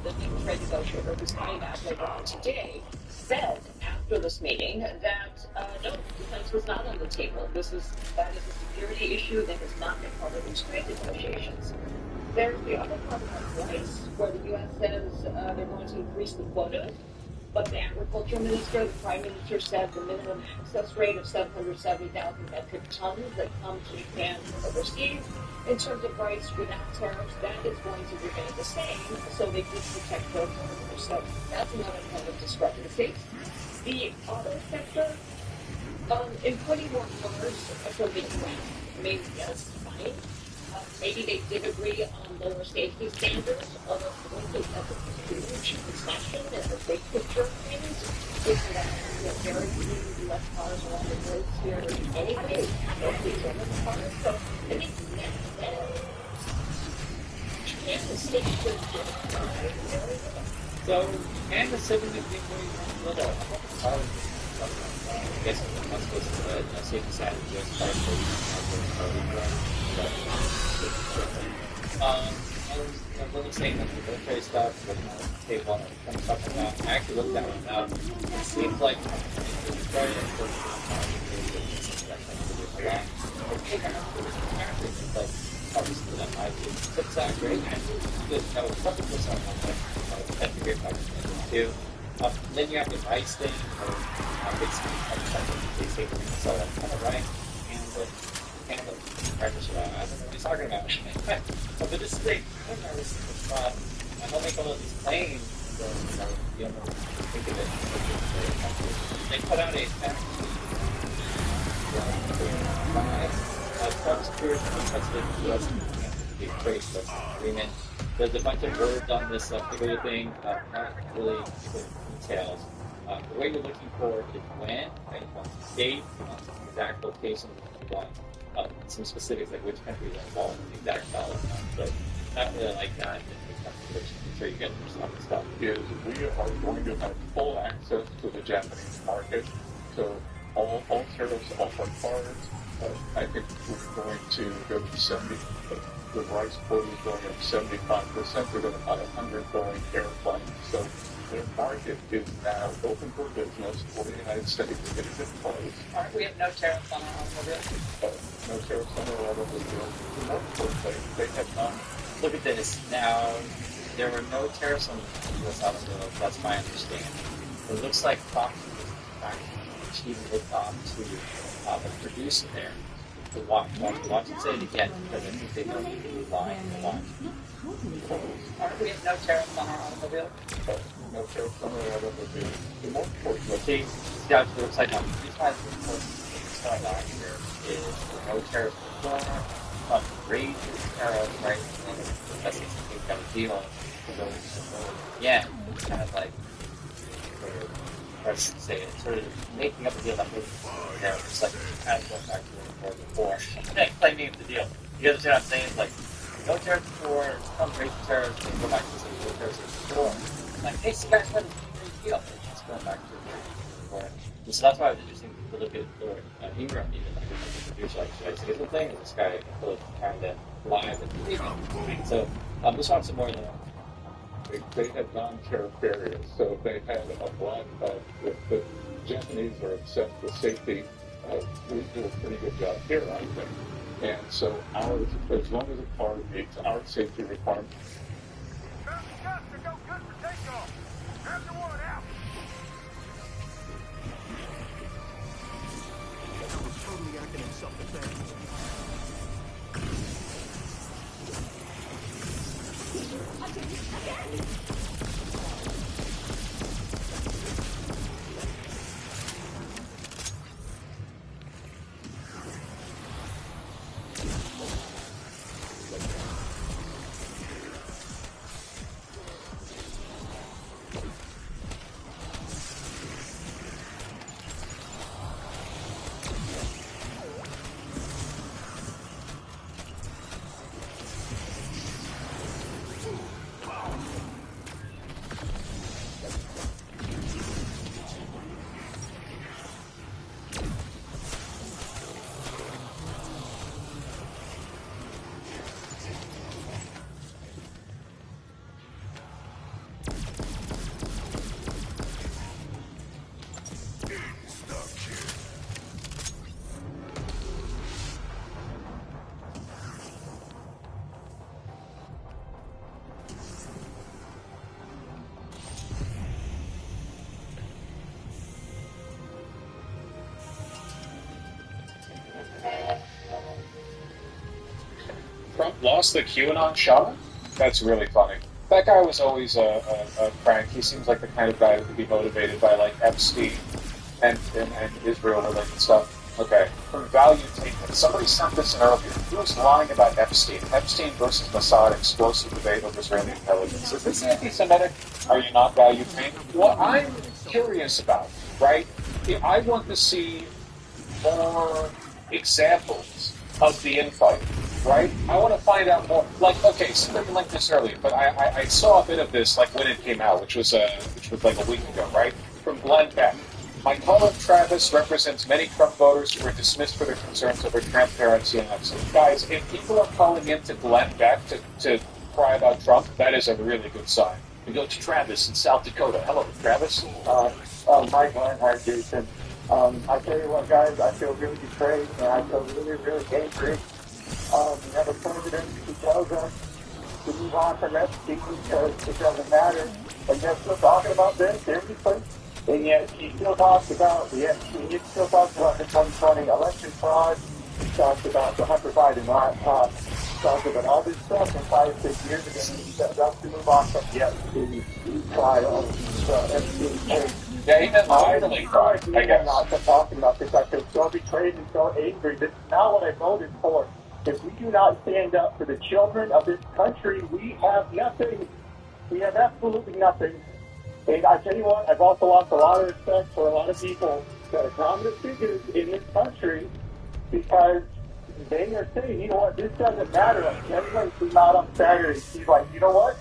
[SPEAKER 11] The new trade negotiator who's coming back later on today said after this meeting that no, defense was not on the table. That is a security issue that has not been part of these trade negotiations. There's the other part about rice, where the U.S. says they're going to increase the quotas. But the agriculture minister, the prime minister, said the minimum access rate of 770,000 metric tons that come to Japan from overseas in terms of rice without tariffs, that is going to remain the same, so they can protect their farmers. So that's another kind of discrepancy. The auto sector, importing more cars from the U.S. maybe yes, fine. Maybe they did agree on lower safety standards, although I don't think that's a huge concession in the big picture of things, given that very few U.S. cars are on the roads here anyway, mostly German cars. So I think net, Japan is sticking to its very well.
[SPEAKER 4] So Japan is significantly more little. I guess I'm not supposed to say the side of the U.S. I'm really saying that the military stuff, but they want to come stuff like that. I actually looked at it now. It seems like it's very important obviously that might be great. Good. No, something was on that's a great part too. Then you have the rice thing, or basically so that's kind of right. And the practice I don't know what he's talking about. But this thing, I don't make all of these claims, and you know, think of it. They put out a Trump's clear unprecedented U.S. trade agreement. There's a bunch of words on this particular thing, not really details. The way you're looking for is when, right? You want some date, you want some exact location, you want some specifics like which countries are involved in the exact dollar amount. But not really like that. I'm sure you get some stuff.
[SPEAKER 3] Is we are going to have full access to the Japanese market. So all tariffs off our cards. I think we're going to go to 70. The rice quota is going up 75%. We're going to have 100 Boeing airplanes. So their market is now open for business for the United States in a good place.
[SPEAKER 11] We have no tariffs on our automobiles.
[SPEAKER 3] No tariffs on our automobiles. The more important they have none.
[SPEAKER 4] Look at this. Now, there were no tariffs on the U.S. automobiles. That's my understanding. It looks like Fox is even looked on to the producer there. To watch it say it again, because I think they don't need to be lying to watch.
[SPEAKER 11] We have no tariffs on our automobile.
[SPEAKER 3] No tariffs on our automobile. The more important
[SPEAKER 4] see how it looks like on these guys going on here is no tariffs before, raise tariffs, right? And that's a big kind of deal. So yeah, it's kind of like let's say it's sort of making up a deal that was there. It's like kind of going back to what it was before. Claiming the deal. You understand what I'm saying? It's like no tariffs before, some raise tariffs, and go back to some no tariffs before. Like, hey, you guys had a great deal. It's just going back to before. And so that's why it was interesting to look at Ingram even like a producer like should I say something? And this guy kind of live and believing. So this one's some more than
[SPEAKER 3] they had non-tariff barriers, so they had a lot of the Japanese are obsessed with safety. We do a pretty good job here, I think. And so ours, as long as the car meets our safety requirements.
[SPEAKER 12] Totally acting in self-defense.
[SPEAKER 3] lost the QAnon shaman? That's really funny. That guy was always a crank. He seems like the kind of guy that could be motivated by, like, Epstein and Israel-related stuff. Okay, from value taken. Somebody sent this in earlier. He was lying about Epstein. Epstein versus Mossad, explosive debate over Israeli intelligence. Is this anti-Semitic? Are you not value taken? What I'm curious about, right? I want to see more examples of the infighting, right? I want to find out more. Like, okay, somebody linked this earlier, but I saw a bit of this, like, when it came out, which was like a week ago, right? From Glenn Beck. My caller, Travis, represents many Trump voters who were dismissed for their concerns over transparency and excellence. Guys, if people are calling in to Glenn Beck to cry about Trump, that is a really good sign.
[SPEAKER 2] We go to Travis in South Dakota. Hello, Travis.
[SPEAKER 10] Hi, Glenn. Hi, Jason. I tell you what, guys, I feel really betrayed, and I feel really, really angry. We have a president who tells us to move on from Epstein because it doesn't matter, and they're still talking about this, seriously? And yet he still talks about the 2020 election fraud. He talks about the Hunter Biden laptop. He talks about all this stuff from 5-6 years ago. He said that's to move on from the Epstein trial, the Epstein case.
[SPEAKER 3] Yeah, he didn't literally cry, I guess.
[SPEAKER 10] I'm not talking about this. I feel so betrayed and so angry. This is not what I voted for. If we do not stand up for the children of this country, we have nothing. We have absolutely nothing. And I tell you what, I've also lost a lot of respect for a lot of people that are prominent figures in this country because they are saying, you know what, this doesn't matter. Like, everybody came out on Saturday. He's like, you know what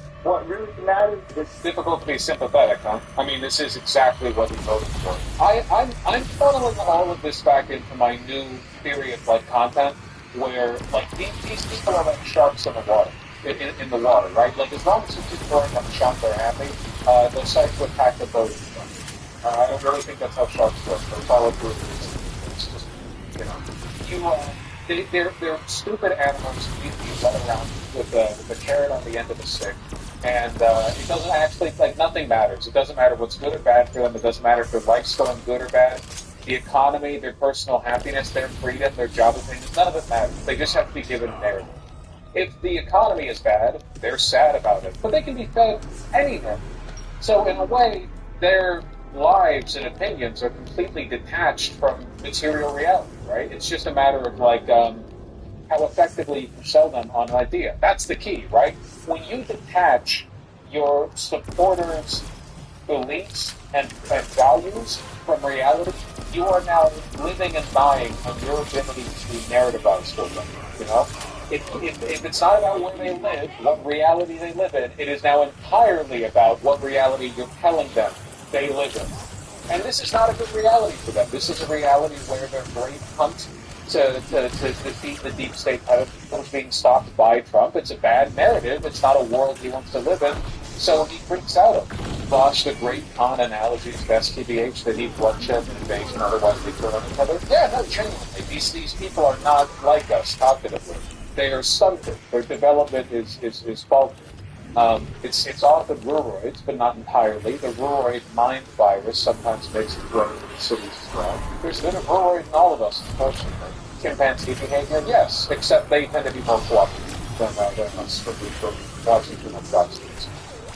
[SPEAKER 10] really matters is...
[SPEAKER 3] It's difficult to be sympathetic, huh? I mean, this is exactly what we voted for. I'm funneling all of this back into my new theory of, like, content where, like, these people are like sharks in the water. In the water, right? Like, as long as you keep throwing up sharks, they're happy. They'll start to attack the boat. I don't really think that's how sharks work. They follow through. It's just, you know, they're stupid animals who need to be led around with a carrot on the end of a stick. And it doesn't actually, like, nothing matters. It doesn't matter what's good or bad for them. It doesn't matter if their life's going good or bad. The economy, their personal happiness, their freedom, their job opinions, none of it matters. They just have to be given a narrative. If the economy is bad, they're sad about it. But they can be fed anything. So in a way, their lives and opinions are completely detached from material reality, right? It's just a matter of, like, how effectively you can sell them on an idea. That's the key, right? When you detach your supporters' beliefs and values from reality, you are now living and dying on your ability to narrativize for them, you know? If it's not about where they live, what reality they live in, it is now entirely about what reality you're telling them they live in. And this is not a good reality for them. This is a reality where their brave hunt to defeat the deep state was being stopped by Trump. It's a bad narrative. It's not a world he wants to live in. So he freaks out of it. Launched the great con analogies of STBH that need bloodshed and invasion, otherwise they turn on each other. Yeah, no, genuinely. These people are not like us cognitively. They are stunted. Their development is faulty. It's often ruroids, but not entirely. The ruroid mind virus sometimes makes its way into the cities as well. There's a bit of ruroid in all of us, unfortunately. Chimpanzee behavior, yes, except they tend to be more cooperative than us for watching too much documents.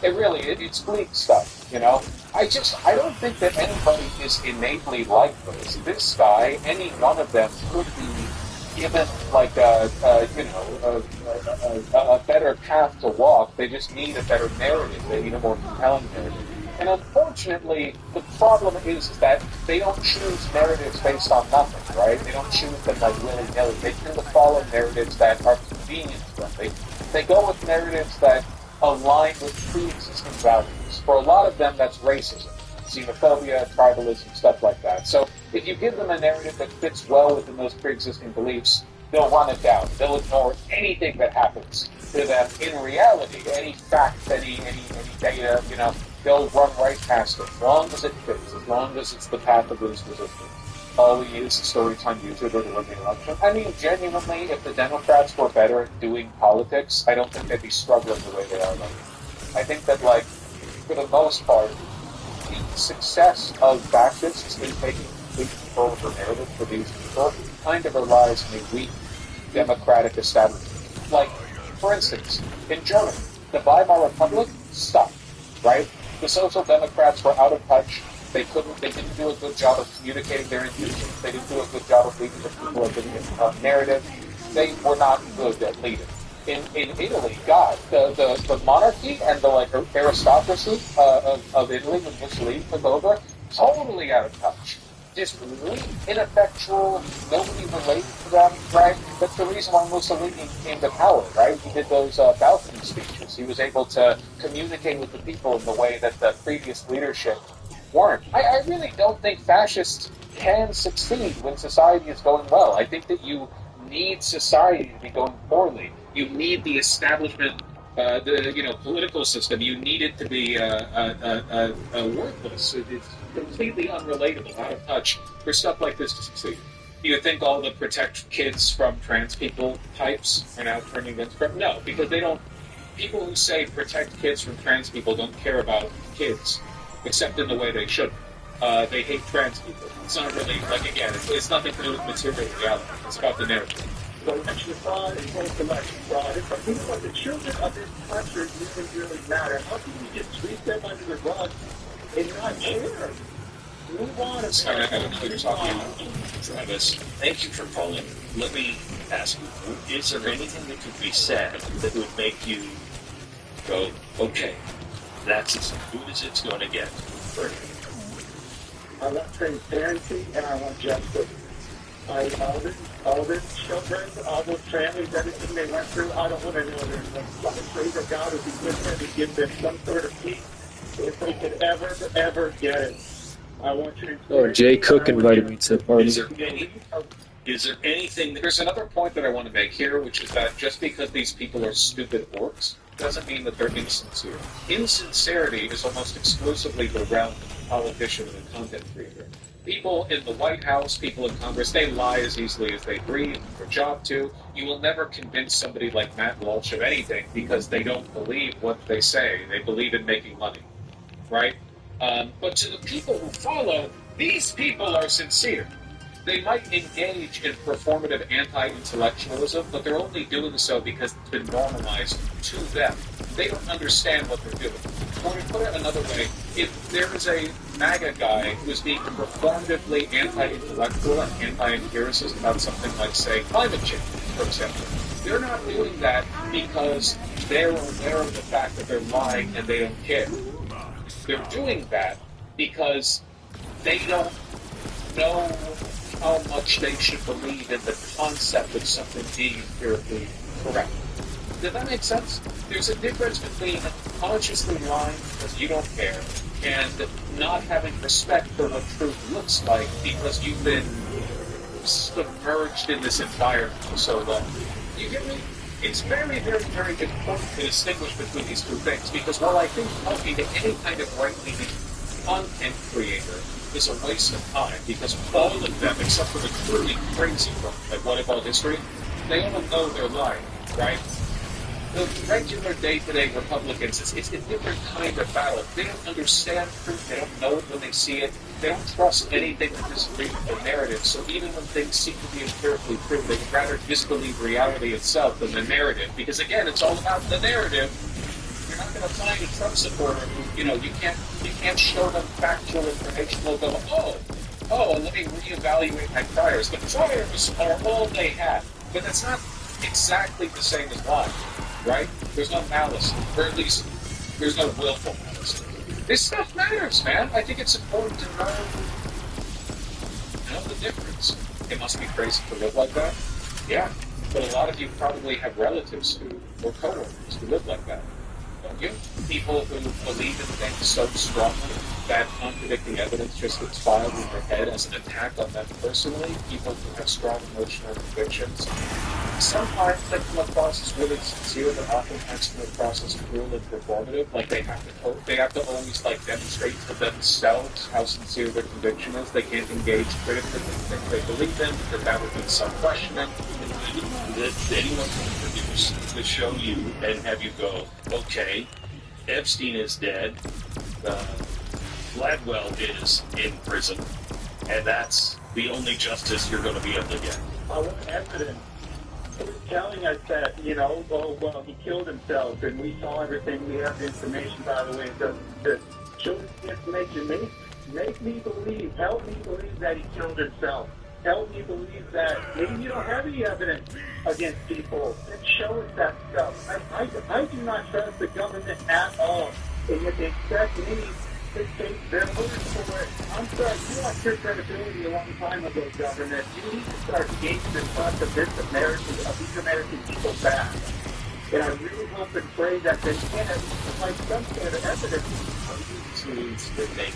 [SPEAKER 3] It's bleak stuff, you know? I don't think that anybody is innately like this. This guy, any one of them could be given, like, a better path to walk. They just need a better narrative. They need a more compelling narrative. And unfortunately, the problem is that they don't choose narratives based on nothing, right? They don't choose them like willy-nilly. They tend to follow narratives that are convenient to them. They go with narratives that align with pre-existing values. For a lot of them, that's racism, xenophobia, tribalism, stuff like that. So if you give them a narrative that fits well within those pre-existing beliefs, they'll run it down. They'll ignore anything that happens to them in reality, any fact, any data, you know, they'll run right past it, as long as it fits, as long as it's the path of least resistance. All we need is a storytime YouTuber to win the election. I mean, genuinely, if the Democrats were better at doing politics, I don't think they'd be struggling the way they are now. I think that, like, for the most part, the success of fascists in taking complete control of the narrative for these people kind of relies on a weak democratic establishment. Like, for instance, in Germany, the Weimar Republic stopped, right? The Social Democrats were out of touch. They didn't do a good job of communicating their intentions. They didn't do a good job of leading the people of the narrative. They were not good at leading. In Italy, God, the monarchy and the aristocracy of Italy when Mussolini took over, totally out of touch. Just weak, ineffectual, nobody related to them, right? That's the reason why Mussolini came to power, right? He did those balcony speeches. He was able to communicate with the people in the way that the previous leadership weren't. I really don't think fascists can succeed when society is going well. I think that you need society to be going poorly. You need the establishment, the political system. You need it to be worthless. It's completely unrelatable, out of touch for stuff like this to succeed. You think all the protect kids from trans people types are now turning against them? No, because they don't. People who say protect kids from trans people don't care about kids, except in the way they should. They hate trans people. It's not really, again, it's nothing to do with material reality. It's about the narrative.
[SPEAKER 10] Election fraud and post-election fraud. If the children of this country really matter, how can you just sweep them under the rug and not care? Move on.
[SPEAKER 2] Sorry, I don't know what you're talking about, Travis. Thank you for calling. Let me ask you, is there anything that could be said that would make you go, okay, that's as good as it's going to get?
[SPEAKER 10] I want transparency and I want justice. All these children, all those families, everything they went through, I don't want to know their names. I pray that God would be with them to give them some sort of peace if they could ever get it. I want you to...
[SPEAKER 17] Oh, Jay Cook invited me to a party.
[SPEAKER 3] Is there anything... There's another point that I want to make here, which is that just because these people are stupid orcs doesn't mean that they're insincere. Insincerity is almost exclusively the realm of the politician and the content creator. People in the White House, people in Congress, they lie as easily as they breathe, their job to. You will never convince somebody like Matt Walsh of anything because they don't believe what they say. They believe in making money, right? But to the people who follow, these people are sincere. They might engage in performative anti-intellectualism, but they're only doing so because it's been normalized to them. They don't understand what they're doing. Or to put it another way, if there is a MAGA guy who is being performatively anti-intellectual and anti-empiricist about something like, say, climate change, for example, they're not doing that because they're aware of the fact that they're lying and they don't care. They're doing that because they don't know how much they should believe in the concept of something being empirically correct. Does that make sense? There's a difference between consciously lying because you don't care and not having respect for what truth looks like because you've been submerged in this environment for so long. You get me? It's very, very, very important to distinguish between these two things because while I think talking to any kind of right-leaning content creator is a waste of time because all of them, except for the truly crazy one, like What About History, they all know they're lying, right? The regular day-to-day Republicans, it's a different kind of battle. They don't understand truth. They don't know it when they see it. They don't trust anything that disagrees with the narrative. So even when things seem to be empirically true, they would rather disbelieve reality itself than the narrative. Because again, it's all about the narrative. You're not going to find a Trump supporter who, you can't show them factual information. They'll go, oh, let me reevaluate my priors. The priors are all they have. But that's not exactly the same as lying. Right? There's no malice, or at least there's no willful malice. This stuff matters, man. I think it's important to know the difference. It must be crazy to live like that. Yeah, but a lot of you probably have relatives or coworkers who live like that. Don't you? People who believe in things so strongly that contradicting evidence just gets filed in their head as an attack on them personally. People who have strong emotional convictions. Sometimes they come across as really sincere, but oftentimes come across as cruel and performative. Like they have to always demonstrate to themselves how sincere their conviction is. They can't engage critically with things they believe in because that would be self-questioning.
[SPEAKER 2] That anyone can produce to show you and have you go, okay, Epstein is dead, Gladwell is in prison, and that's the only justice you're going to be able to get.
[SPEAKER 10] I want evidence. telling us that, oh, well, he killed himself, and we saw everything, we have the information, by the way, it doesn't exist. Show us the information, make me believe, help me believe that he killed himself. Help me believe that maybe you don't have any evidence against people. Then show us that stuff. I do not trust the government at all. And yet they expect me to take their word for it. I'm sorry, you lost your credibility a long time ago, government. You need to start gaining the trust of these American people back. And I really hope and pray that they can provide some sort of evidence
[SPEAKER 2] to make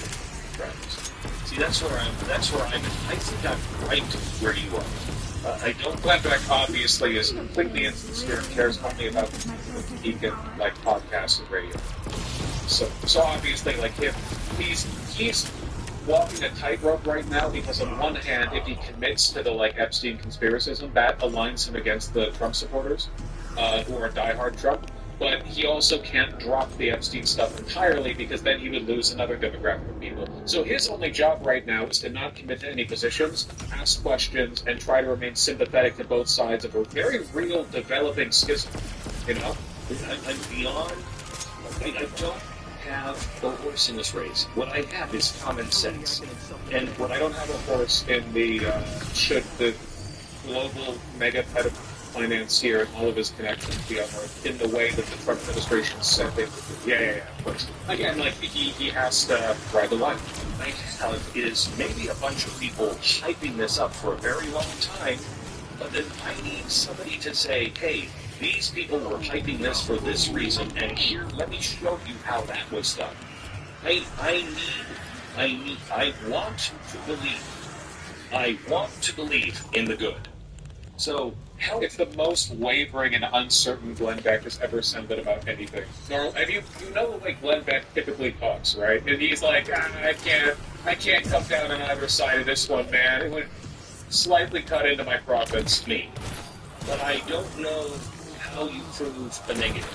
[SPEAKER 2] friends. See, that's where I'm. I think I'm right where you are. I don't.
[SPEAKER 3] Glenn Beck obviously is completely insincere and cares only about he can like podcasts and radio. So obviously, like he's walking a tightrope right now because on one hand, if he commits to the Epstein conspiracism, that aligns him against the Trump supporters who are diehard Trump. But he also can't drop the Epstein stuff entirely because then he would lose another demographic of people. So his only job right now is to not commit to any positions, ask questions, and try to remain sympathetic to both sides of a very real developing schism.
[SPEAKER 2] I'm beyond. I don't have a horse in this race. What I have is common sense.
[SPEAKER 3] And when I don't have a horse in the should the global mega financier and all of his connections be unearthed in the way that the Trump administration said they would do. Yeah, of course. Again, he has to ride the line.
[SPEAKER 2] I have is maybe a bunch of people hyping this up for a very long time, but then I need somebody to say, hey, these people were hyping this for this reason, and here, let me show you how that was done. I want to believe in the good. So,
[SPEAKER 3] hell, it's the most wavering and uncertain Glenn Beck has ever sounded about anything. And you know the way Glenn Beck typically talks, right? And he's like, I can't come down on either side of this one, man. It would slightly cut into my profits.
[SPEAKER 2] Me. But I don't know how you prove a negative.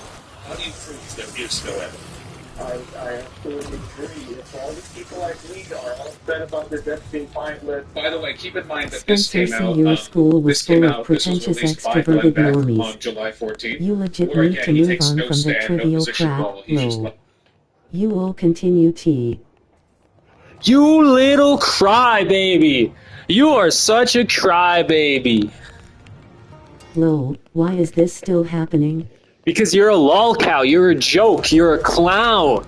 [SPEAKER 2] How do you prove there is no evidence?
[SPEAKER 10] I absolutely agree. If all the people like me are all upset about this Epstein fine list.
[SPEAKER 3] By the way, keep in mind that
[SPEAKER 7] Spencer,
[SPEAKER 3] this came out.
[SPEAKER 7] your school was full of pretentious extroverted normies.
[SPEAKER 3] On July 14th.
[SPEAKER 7] You legit need to move on from the trivial crap, lol. You will continue T.
[SPEAKER 17] You little crybaby! You are such a crybaby.
[SPEAKER 7] Lol, why is this still happening?
[SPEAKER 17] Because you're a lolcow, you're a joke, you're a clown.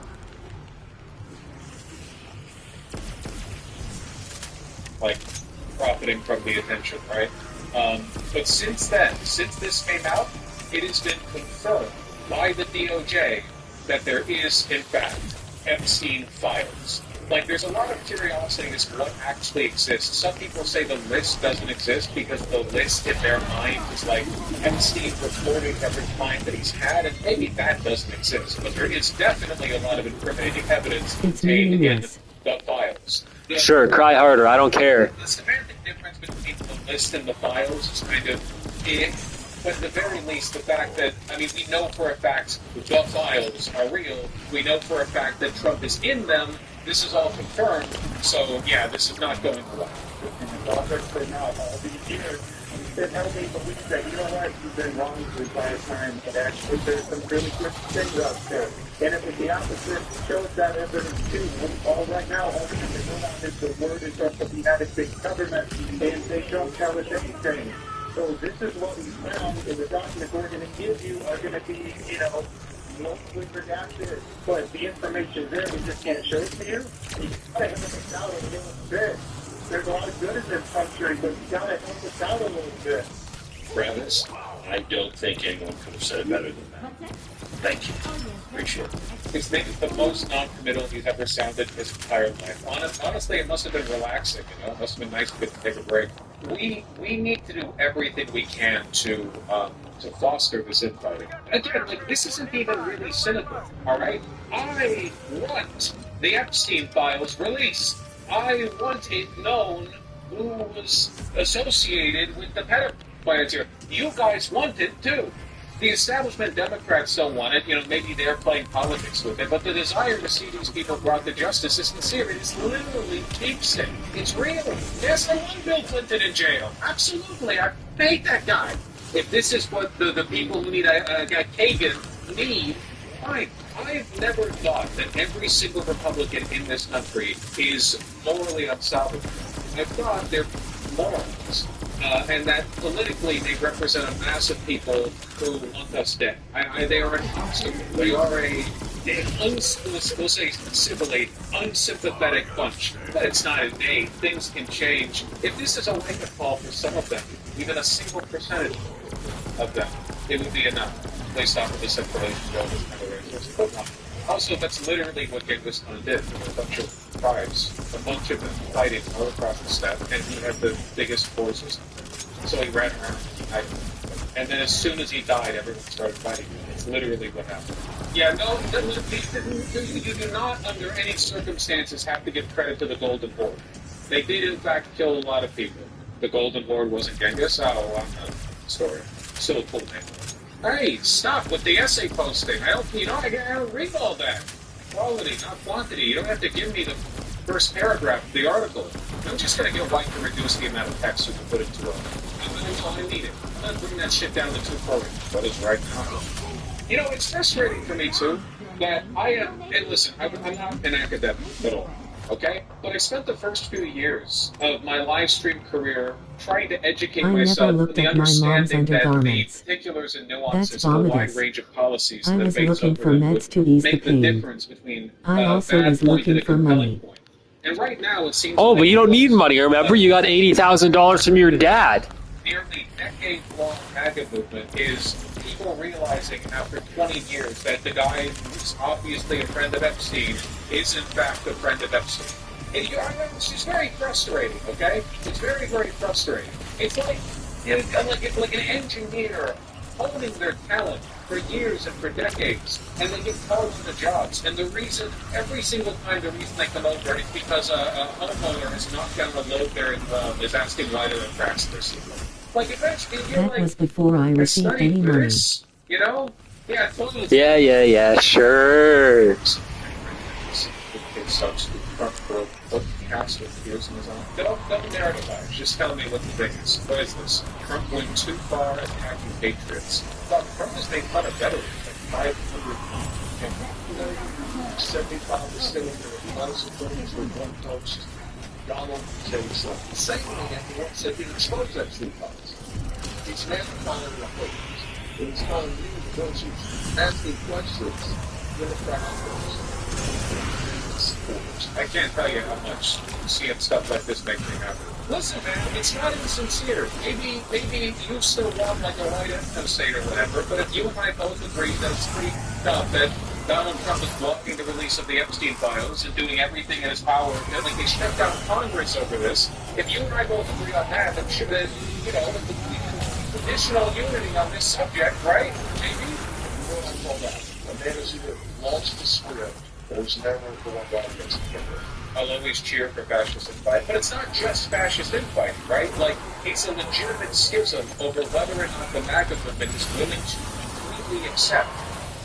[SPEAKER 3] Profiting from the attention, right? But since this came out, it has been confirmed by the DOJ that there is, in fact, Epstein files. There's a lot of curiosity as to what actually exists. Some people say the list doesn't exist because the list in their mind is Epstein reporting every client that he's had, and maybe that doesn't exist. But there is definitely a lot of incriminating evidence contained in the files.
[SPEAKER 17] Sure, cry harder, I don't care.
[SPEAKER 3] The semantic difference between the list and the files is kind of... But at the very least, the fact that, we know for a fact the files are real. We know for a fact that Trump is in them. This is all confirmed. So, yeah, this is not going away.
[SPEAKER 10] And the project's been out all these years. Then help me believe that, you know what, you've been wrong the entire time. And actually, there's some really good things out there. And if it's the opposite, show us that evidence too. Right now, all we have to go on is the word in front of the United States government, and they don't tell us anything. So this is what we found, and the documents we're going to give you are going to be, mostly redacted, but the information there, we just can't show it to you. You got to help us out a little bit. There's a lot of good in this country, but you got to help us out a little bit.
[SPEAKER 2] Travis, I don't think anyone could have said it better than that. Thank you. Appreciate it.
[SPEAKER 3] It's maybe the most non-committal he's ever sounded in his entire life. Honestly, it must have been relaxing, It must have been nice to get to take a break. We need to do everything we can to foster this infighting. Again, this isn't even really cynical, all right? I want the Epstein files released. I want it known who was associated with the pedophiles here. You guys want it, too. The establishment Democrats don't want it. Maybe they're playing politics with it. But the desire to see these people brought to justice is sincere. It is literally keeps it. It's real. Yes, I want Bill Clinton in jail. Absolutely. I hate that guy.
[SPEAKER 1] If this is what the people who need a Kagan need, fine. I've never thought that every single Republican in this country is morally unsolvable. I've thought they're morons, and that politically they represent a mass of people who want us dead. They are an obstacle. They are we'll say civilly, unsympathetic bunch. But it's not innate. Things can change. If this is a wake-up call for some of them, even a single percentage of them, it would be enough. They stop with this escalation going this kind of racist. Also, that's literally what Genghis Khan did. A bunch of tribes, a bunch of them fighting all across the steppe, and he had the biggest forces. So he ran around and then as soon as he died, everyone started fighting. It's literally what happened. Yeah, no, you do not, under any circumstances, have to give credit to the Golden Horde. They did, in fact, kill a lot of people. The Golden Horde wasn't Genghis. Oh, I'm not story. Still a cool name. Hey, stop with the essay posting. I don't read all that. Quality, not quantity. You don't have to give me the first paragraph of the article. I'm just going to get White to reduce the amount of text you can put into it. Until I need it. I'm going to bring that shit down to 240. That is right now. You know, it's frustrating for me, too, that I am, and listen, I'm not an academic at all, okay? But I spent the first few years of my live stream career trying to educate myself in the understanding that the particulars and nuances of a wide range of policies that
[SPEAKER 7] was
[SPEAKER 1] make
[SPEAKER 7] looking for meds to ease the pain.
[SPEAKER 1] difference between
[SPEAKER 7] I also was looking for money.
[SPEAKER 1] And right now it seems
[SPEAKER 17] but you don't need money, remember? You got $80,000 from your dad.
[SPEAKER 1] Nearly decade-long MAGA movement is people realizing after 20 years that the guy who's obviously a friend of Epstein is in fact a friend of Epstein. And it's just very frustrating, okay? It's very, very frustrating. It's like an engineer honing their talent for years and for decades, and they get called to the jobs. And every single time the reason they come over is because a homeowner has knocked down a load there and is asking why they're in cracks in their ceiling. Like, eventually,
[SPEAKER 7] That was before I received any money.
[SPEAKER 1] You know? Yeah, totally.
[SPEAKER 17] Yeah, sure.
[SPEAKER 1] It sucks to front row of cast with tears in his eyes. Don't narrativize. Just tell me what the thing is. What is this? Trump went too far attacking patriots. But Trump has made fun of veterans. Like 575 distilling their thousand footage with one toast. Donald said the same thing and he said he exposed that sleep box. He's never calling the police. He's calling you because he's asking questions with the crowd. I can't tell you how much seeing stuff like this makes me happy. Listen, man, it's not insincere. Maybe you still want like a white ethno state or whatever, but if you and I both agree that it's pretty tough that Donald Trump is blocking the release of the Epstein files and doing everything in his power, and like they shut down Congress over this, if you and I both agree on that, then should have, additional unity on this subject, right? Maybe?
[SPEAKER 3] Hold on. A man has either launched the script or is never going down against the camera.
[SPEAKER 1] I'll always cheer for fascist infighting, but it's not just fascist infighting, right? Like, it's a legitimate schism over whether or not the MAGA movement is willing to completely accept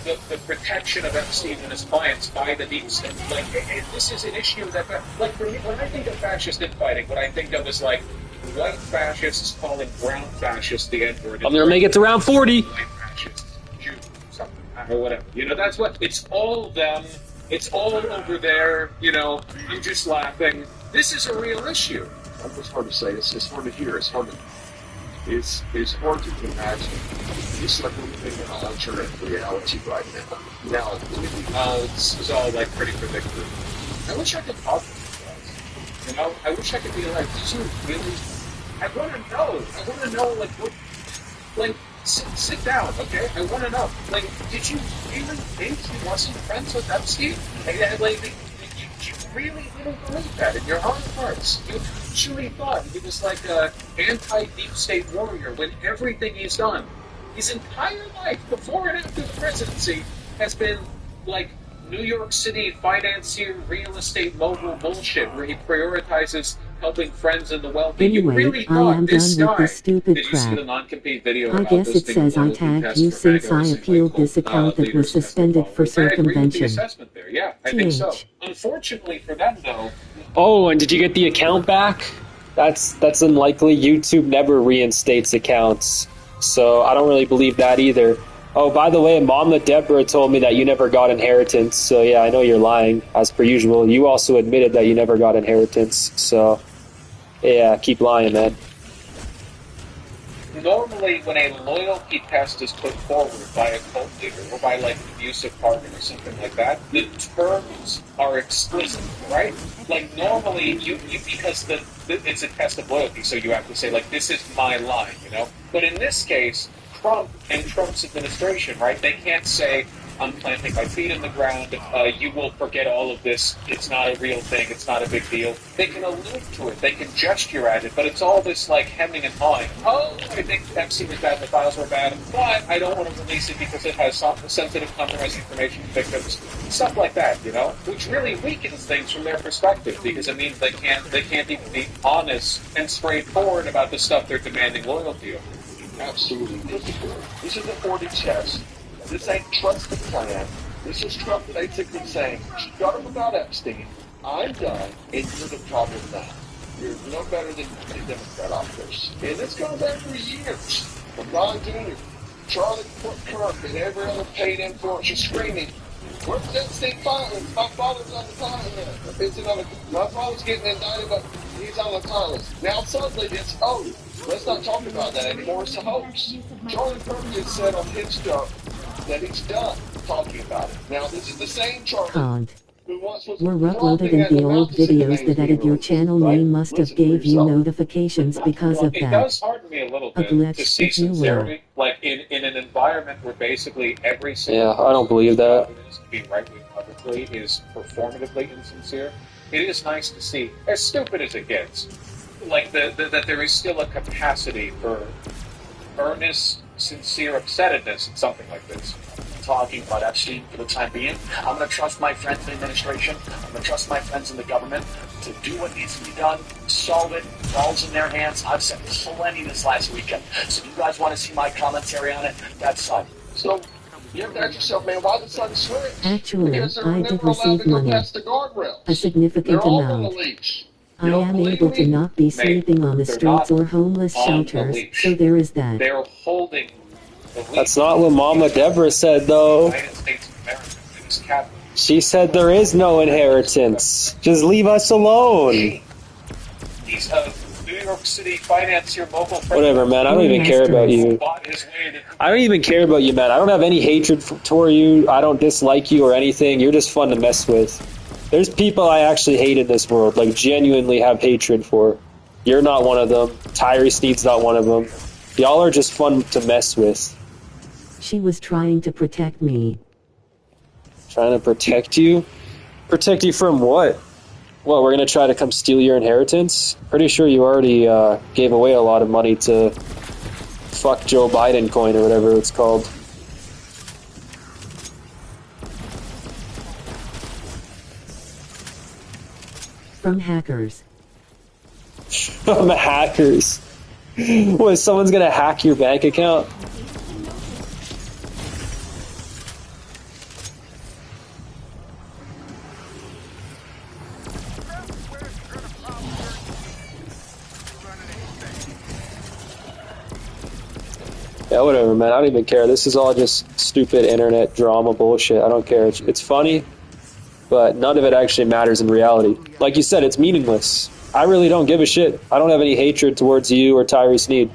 [SPEAKER 1] the protection of Epstein and his clients by the deep state. Like, this is an issue that, like, for me, when I think of fascist infighting, what I think of is, like, white fascists calling brown fascists the N-word.
[SPEAKER 17] I'm gonna make it to round 40.
[SPEAKER 1] White fascists, Jews, something, or whatever. That's what, it's all them. It's all over there, I'm just laughing. This is a real issue.
[SPEAKER 3] It's hard to say. It's hard to hear. It's hard to imagine. It's like living in an alternate reality right now.
[SPEAKER 1] It's all like pretty predictable. I wish I could talk to you guys. I wish I could be like, did you really? I want to know, like, what, like, sit down, okay? I want to know. Like, did you really think he wasn't friends with Epstein? Like, you really didn't believe that in your heart of hearts. You truly thought he was like an anti-deep state warrior when everything he's done, his entire life, before and after the presidency, has been like New York City financier, real estate mogul bullshit where he prioritizes helping friends and the wealthy.
[SPEAKER 7] Anyway,
[SPEAKER 1] really
[SPEAKER 7] I am done with this stupid
[SPEAKER 1] did you see
[SPEAKER 7] crap.
[SPEAKER 1] the non-compete video
[SPEAKER 7] I guess it says I tagged you since I appealed this account that was suspended for circumvention.
[SPEAKER 1] Yeah, I think so. Unfortunately for them, though.
[SPEAKER 17] Oh, and did you get the account back? That's unlikely. YouTube never reinstates accounts. So I don't really believe that either. Oh, by the way, Mama Deborah told me that you never got inheritance. So yeah, I know you're lying, as per usual. You also admitted that you never got inheritance. So yeah, keep lying, man.
[SPEAKER 1] Normally, when a loyalty test is put forward by a cult leader or by like an abusive partner or something like that, the terms are explicit, right? Like normally, you because it's a test of loyalty, so you have to say like, this is my line, you know. But in this case, Trump and Trump's administration, right? They can't say, I'm planting my feet in the ground, you will forget all of this, it's not a real thing, it's not a big deal. They can allude to it, they can gesture at it, but it's all this like hemming and hawing. Oh, I think Epstein was bad, the files were bad, but I don't want to release it because it has some sensitive, compromising information to victims. Stuff like that, you know? Which really weakens things from their perspective, because it means they can't even be honest and straightforward about the stuff they're demanding loyalty of.
[SPEAKER 18] Absolutely disagree. This is a 40 test. This ain't trust the plan. This is Trump basically saying, shut up about Epstein, I'm done, and you're the problem now. You're no better than the Democrat officers. And this goes back for years. From Ron Jr., Charlie Kirk, and every other paid influencer screaming, where's Epstein filings? My father's on the title. My father's getting indicted, but he's on the title list. Now suddenly it's, let's not talk about that anymore. It's a hoax. Charlie Kirk has said on his show that he's done talking about it. Now, this is the same Charlie
[SPEAKER 7] COD.
[SPEAKER 18] who once was
[SPEAKER 7] Were uploaded in the old videos that added your channel name must have gave you notifications because of
[SPEAKER 1] It
[SPEAKER 7] that.
[SPEAKER 1] does hearten me a little
[SPEAKER 7] A
[SPEAKER 1] bit
[SPEAKER 7] glitch,
[SPEAKER 1] to see
[SPEAKER 7] if you will.
[SPEAKER 1] sincerity, like in an environment where basically every single
[SPEAKER 17] Yeah, I don't believe that.
[SPEAKER 1] being right-wing publicly is performatively insincere. It is nice to see, as stupid as it gets, like that there is still a capacity for earnest, sincere upsetness in something like this.
[SPEAKER 13] Talking about Epstein for the time being. I'm going to trust my friends in the administration. I'm going to trust my friends in the government to do what needs to be done, solve it. Ball's in their hands. I've said plenty this last weekend. So if you guys want to see my commentary on it, that's fine.
[SPEAKER 18] So you have to ask yourself, man, why the Sun switch?
[SPEAKER 7] Actually,
[SPEAKER 18] Because they're
[SPEAKER 7] I
[SPEAKER 18] never
[SPEAKER 7] did
[SPEAKER 18] allowed
[SPEAKER 7] receive
[SPEAKER 18] to go
[SPEAKER 7] money.
[SPEAKER 18] past the guardrails.
[SPEAKER 7] A significant
[SPEAKER 18] They're all on the
[SPEAKER 7] amount.
[SPEAKER 18] leash.
[SPEAKER 7] I am able to not be sleeping on the
[SPEAKER 1] they're
[SPEAKER 7] streets
[SPEAKER 1] not
[SPEAKER 7] or homeless
[SPEAKER 1] on the
[SPEAKER 7] shelters,
[SPEAKER 1] leash.
[SPEAKER 7] so there is that.
[SPEAKER 1] They're holding the leash.
[SPEAKER 17] That's not what Mama Deborah said, though.
[SPEAKER 1] United States of America in this cabinet.
[SPEAKER 17] She said there is no inheritance. Just leave us alone.
[SPEAKER 1] These New York City financier mobile.
[SPEAKER 17] Whatever, man. I don't even care about you. I don't even care about you, man. I don't have any hatred toward you. I don't dislike you or anything. You're just fun to mess with. There's people I actually hate in this world, like genuinely have hatred for. You're not one of them. Tyree Sneed's not one of them. Y'all are just fun to mess with.
[SPEAKER 7] She was trying to protect me.
[SPEAKER 17] Trying to protect you? Protect you from what? What, we're gonna try to come steal your inheritance? Pretty sure you already gave away a lot of money to fuck Joe Biden coin or whatever it's called.
[SPEAKER 7] From hackers.
[SPEAKER 17] From hackers? What, someone's gonna hack your bank account? Yeah, whatever, man. I don't even care. This is all just stupid internet drama bullshit. I don't care. It's funny, but none of it actually matters in reality. Like you said, it's meaningless. I really don't give a shit. I don't have any hatred towards you or Tyree Sneed.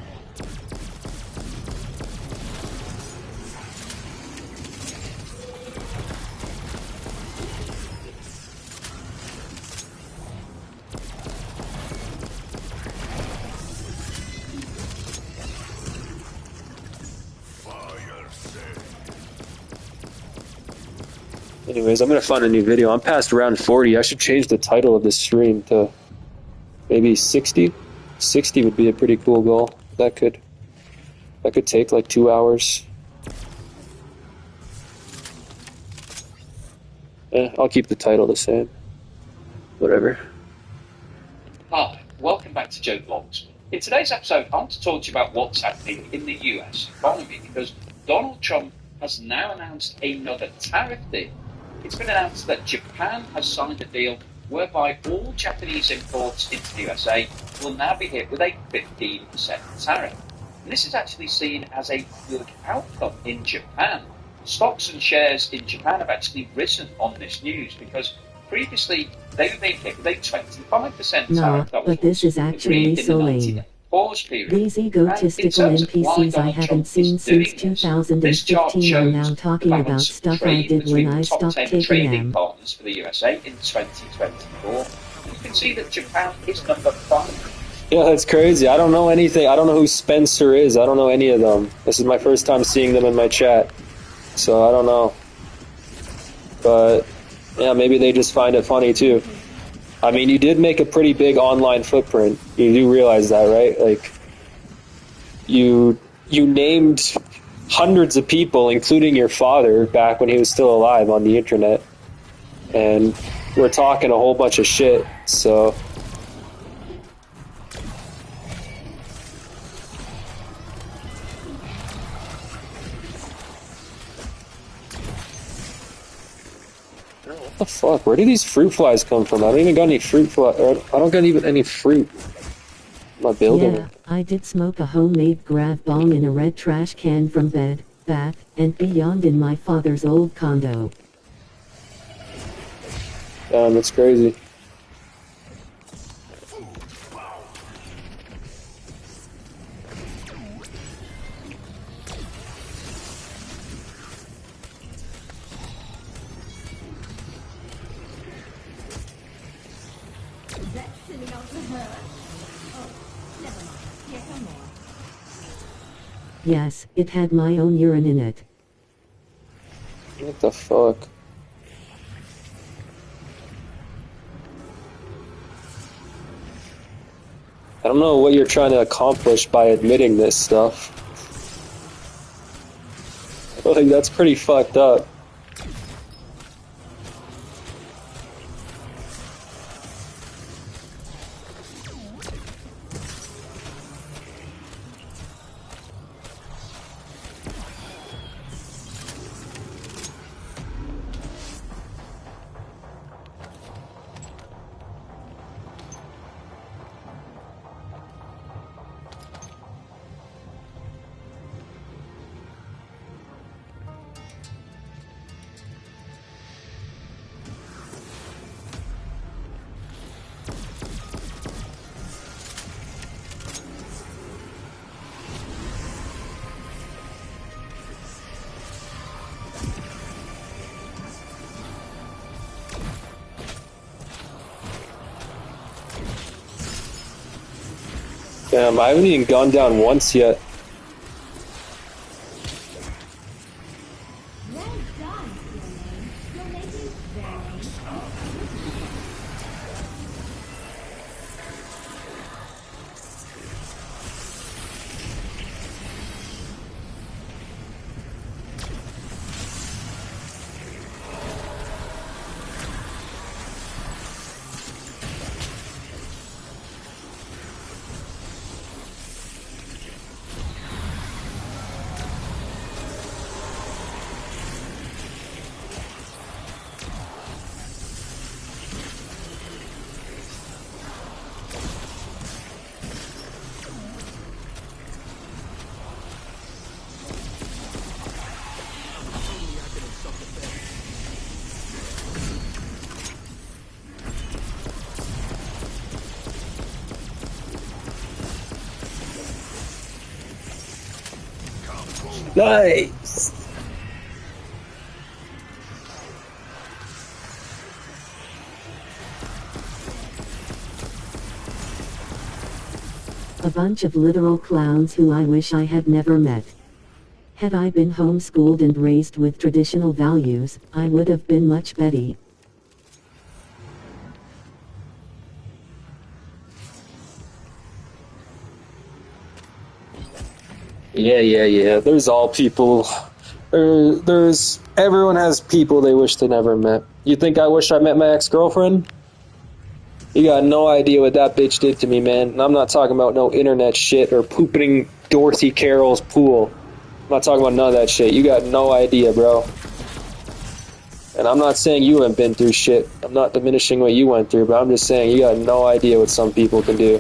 [SPEAKER 17] Anyways, I'm gonna find a new video. I'm past round 40. I should change the title of this stream to maybe 60. 60 would be a pretty cool goal. That could take like 2 hours. I'll keep the title the same. Whatever.
[SPEAKER 1] Hi, welcome back to Joe Vlogs. In today's episode, I want to talk to you about what's happening in the US economy because Donald Trump has now announced another tariff deal. It's been announced that Japan has signed a deal whereby all Japanese imports into the USA will now be hit with a 15% tariff. And this is actually seen as a good outcome in Japan. Stocks and shares in Japan have actually risen on this news because previously they 25%
[SPEAKER 7] Nah,
[SPEAKER 1] tariff that
[SPEAKER 7] but this is
[SPEAKER 1] was
[SPEAKER 7] actually
[SPEAKER 1] agreed in
[SPEAKER 7] so
[SPEAKER 1] the
[SPEAKER 7] lame.
[SPEAKER 1] 90-day pause period.
[SPEAKER 7] These
[SPEAKER 1] And in
[SPEAKER 7] egotistical
[SPEAKER 1] terms of why
[SPEAKER 7] NPCs I
[SPEAKER 1] Donald
[SPEAKER 7] haven't
[SPEAKER 1] Trump
[SPEAKER 7] seen
[SPEAKER 1] is doing
[SPEAKER 7] since
[SPEAKER 1] this, this chart
[SPEAKER 7] 2015 are now
[SPEAKER 1] shows the
[SPEAKER 7] talking about
[SPEAKER 1] balance of
[SPEAKER 7] stuff I
[SPEAKER 1] trade
[SPEAKER 7] did when
[SPEAKER 1] between the
[SPEAKER 7] I
[SPEAKER 1] top
[SPEAKER 7] stopped
[SPEAKER 1] 10
[SPEAKER 7] taking
[SPEAKER 1] trading
[SPEAKER 7] them.
[SPEAKER 1] partners for the USA in 2024. You can see that Japan is number 5.
[SPEAKER 17] Yeah, that's crazy. I don't know anything. I don't know who Spencer is. I don't know any of them. This is my first time seeing them in my chat. So I don't know. But yeah, maybe they just find it funny too. I mean, you did make a pretty big online footprint. You do realize that, right? Like, you named hundreds of people, including your father, back when he was still alive on the internet. And we're talking a whole bunch of shit, so... What the fuck? Where do these fruit flies come from? I don't even got any fruit fly. I don't got even any fruit. In my building.
[SPEAKER 7] Yeah, I did smoke a homemade grav bong in a red trash can from bed, bath, and beyond in my father's old condo.
[SPEAKER 17] That's crazy.
[SPEAKER 7] Yes, it had my own urine in it.
[SPEAKER 17] What the fuck? I don't know what you're trying to accomplish by admitting this stuff. Like, that's pretty fucked up. Damn, I haven't even gone down once yet. Nice!
[SPEAKER 7] A bunch of literal clowns who I wish I had never met. Had I been homeschooled and raised with traditional values, I would have been much better.
[SPEAKER 17] Yeah. There's all people. Everyone has people they wish they never met. You think I wish I met my ex-girlfriend? You got no idea what that bitch did to me, man. And I'm not talking about no internet shit or pooping Dorothy Carroll's pool. I'm not talking about none of that shit. You got no idea, bro. And I'm not saying you haven't been through shit. I'm not diminishing what you went through, but I'm just saying you got no idea what some people can do.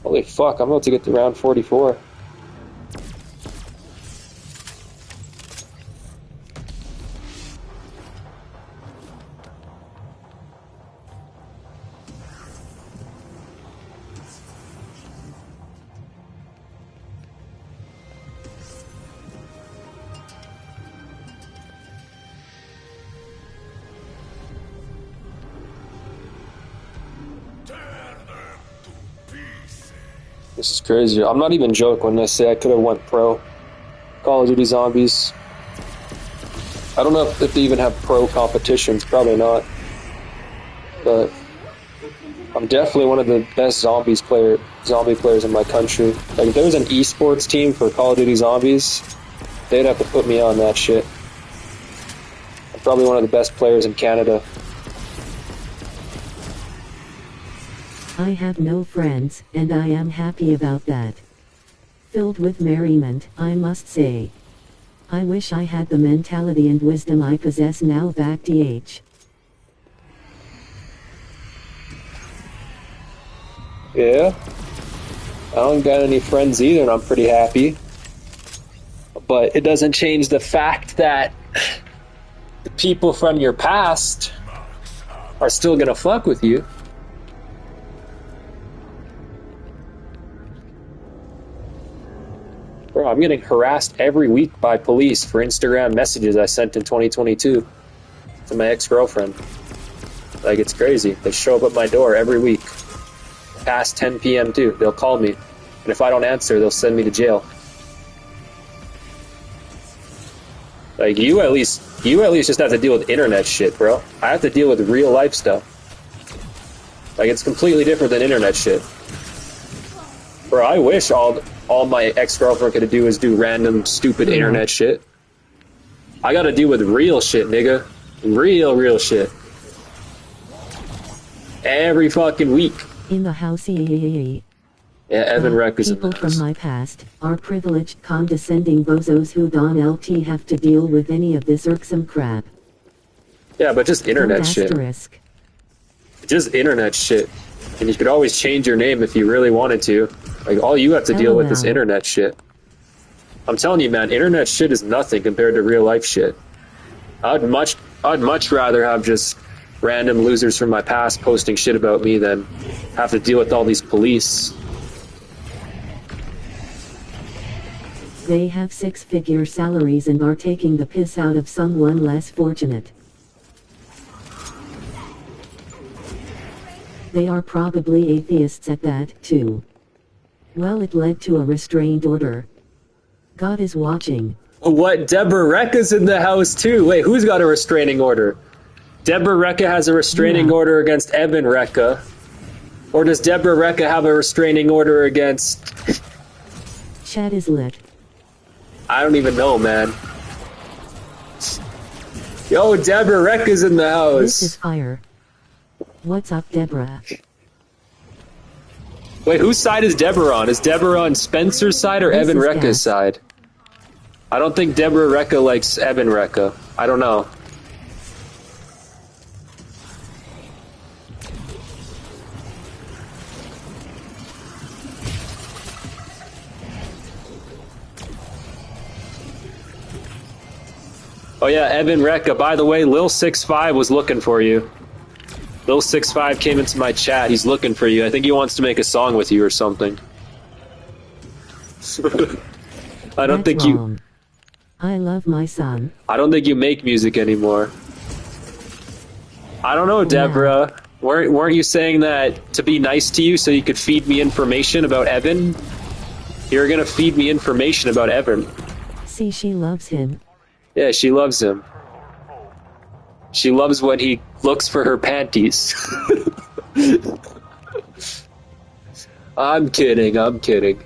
[SPEAKER 17] Holy fuck, I'm about to get to round 44. This is crazy. I'm not even joking when I say I could have went pro. Call of Duty Zombies. I don't know if they even have pro competitions. Probably not. But I'm definitely one of the best zombie players in my country. Like if there was an esports team for Call of Duty Zombies, they'd have to put me on that shit. I'm probably one of the best players in Canada.
[SPEAKER 7] I have no friends, and I am happy about that. Filled with merriment, I must say. I wish I had the mentality and wisdom I possess now back DH.
[SPEAKER 17] Yeah. I don't got any friends either, and I'm pretty happy. But it doesn't change the fact that the people from your past are still gonna fuck with you. Bro, I'm getting harassed every week by police for Instagram messages I sent in 2022 to my ex-girlfriend. Like, it's crazy. They show up at my door every week. Past 10 p.m. too. They'll call me. And if I don't answer, they'll send me to jail. Like, you at least just have to deal with internet shit, bro. I have to deal with real life stuff. Like, it's completely different than internet shit. Bro, I wish all my ex-girlfriend could do is do random, stupid internet shit. I gotta deal with real shit, nigga. Real shit. Every fucking week.
[SPEAKER 7] In the house,
[SPEAKER 17] Yeah, Evan Reck is in the
[SPEAKER 7] people from my past are privileged, condescending bozos who don't LT have to deal with any of this irksome crap.
[SPEAKER 17] Yeah, but just internet shit.
[SPEAKER 7] Asterisk.
[SPEAKER 17] Just internet shit. And you could always change your name if you really wanted to. Like, all you have to deal with is internet shit. I'm telling you, man, internet shit is nothing compared to real life shit. I'd much rather have just random losers from my past posting shit about me than have to deal with all these police.
[SPEAKER 7] They have six-figure salaries and are taking the piss out of someone less fortunate. They are probably atheists at that, too. Well, it led to a restraint order. God is watching.
[SPEAKER 17] What? Deborah Recca's in the house, too. Wait, who's got a restraining order? Deborah Recca has a restraining order against Evan Recca. Or does Deborah Recca have a restraining order against...
[SPEAKER 7] Chat is lit.
[SPEAKER 17] I don't even know, man. Yo, Deborah Recca's in the house.
[SPEAKER 7] This is fire. What's up, Deborah?
[SPEAKER 17] Wait, whose side is Deborah on? Is Deborah on Spencer's side or
[SPEAKER 7] This
[SPEAKER 17] Evan
[SPEAKER 7] is
[SPEAKER 17] Recca's
[SPEAKER 7] gas.
[SPEAKER 17] side? I don't think Deborah Recca likes Evan Recca. I don't know. Oh yeah, Evan Recca. By the way, Lil65 was looking for you. Lil65 came into my chat. He's looking for you. I think he wants to make a song with you or something. I don't think you...
[SPEAKER 7] I love my son.
[SPEAKER 17] I don't think you make music anymore. I don't know, Deborah. Weren't you saying that to be nice to you so you could feed me information about Evan? You're gonna feed me information about Evan.
[SPEAKER 7] See, she loves him.
[SPEAKER 17] Yeah, she loves him. She loves when he looks for her panties. I'm kidding, I'm kidding.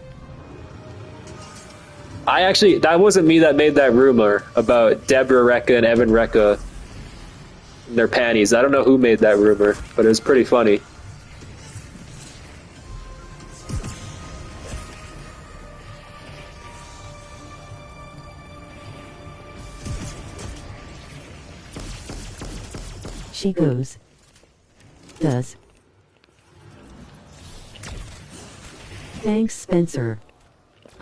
[SPEAKER 17] That wasn't me that made that rumor about Deborah Recca and Evan Recca and their panties. I don't know who made that rumor, but it was pretty funny.
[SPEAKER 7] She goes. Does. Thanks, Spencer.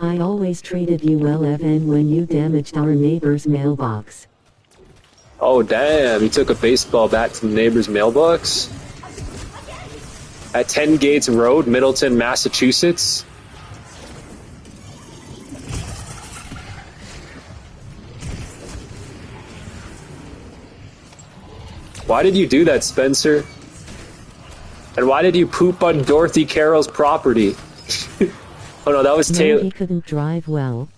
[SPEAKER 7] I always treated you well, Evan, when you damaged our neighbor's mailbox.
[SPEAKER 17] Oh damn, he took a baseball bat to the neighbor's mailbox? At 10 Gates Road, Middleton, Massachusetts? Why did you do that, Spencer? And why did you poop on Dorothy Carroll's property? Oh no, that was
[SPEAKER 7] No,
[SPEAKER 17] Taylor.
[SPEAKER 7] he couldn't drive well.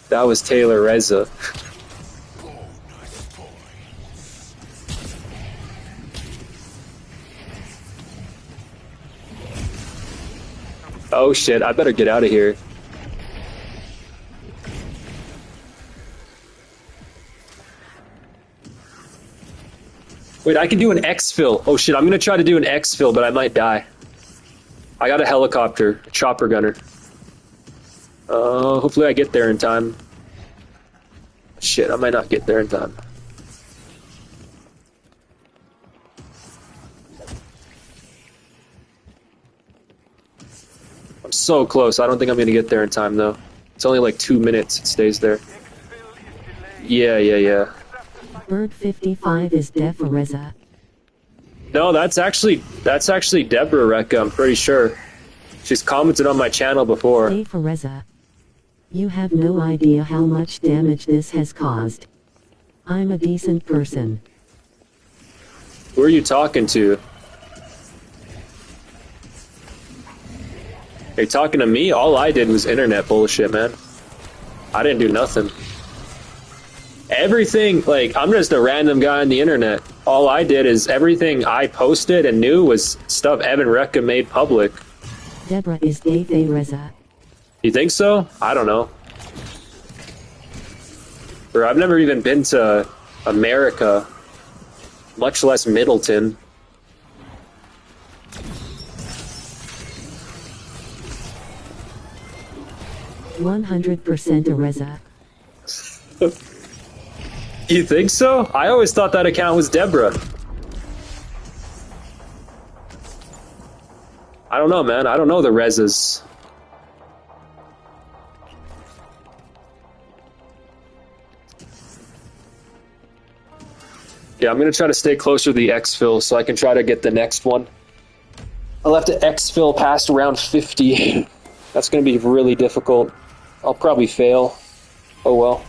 [SPEAKER 17] That was Taylor Reza. Oh shit, I better get out of here. Wait, I can do an exfil. Oh shit, I'm gonna try to do an exfil, but I might die. I got a helicopter, a chopper gunner. Hopefully I get there in time. Shit, I might not get there in time. I'm so close. I don't think I'm gonna get there in time though. It's only like 2 minutes. It stays there. Yeah.
[SPEAKER 7] Bird 55 is Deborah Reza.
[SPEAKER 17] No, that's actually Deborah Recca, I'm pretty sure. She's commented on my channel before.
[SPEAKER 7] Deborah Reza. You have no idea how much damage this has caused. I'm a decent person.
[SPEAKER 17] Who are you talking to? Are you talking to me? All I did was internet bullshit, man. I didn't do nothing. Everything, like, I'm just a random guy on the internet. All I did is everything I posted and knew was stuff Evan Recca made public.
[SPEAKER 7] Deborah is Deborah Reza.
[SPEAKER 17] You think so? I don't know. Or I've never even been to America, much less Middleton.
[SPEAKER 7] %100% a Reza.
[SPEAKER 17] You think so? I always thought that account was Deborah. I don't know, man. I don't know the Rezas. Yeah, I'm gonna try to stay closer to the exfil so I can try to get the next one. I'll have to exfil past around 50. That's gonna be really difficult. I'll probably fail. Oh well.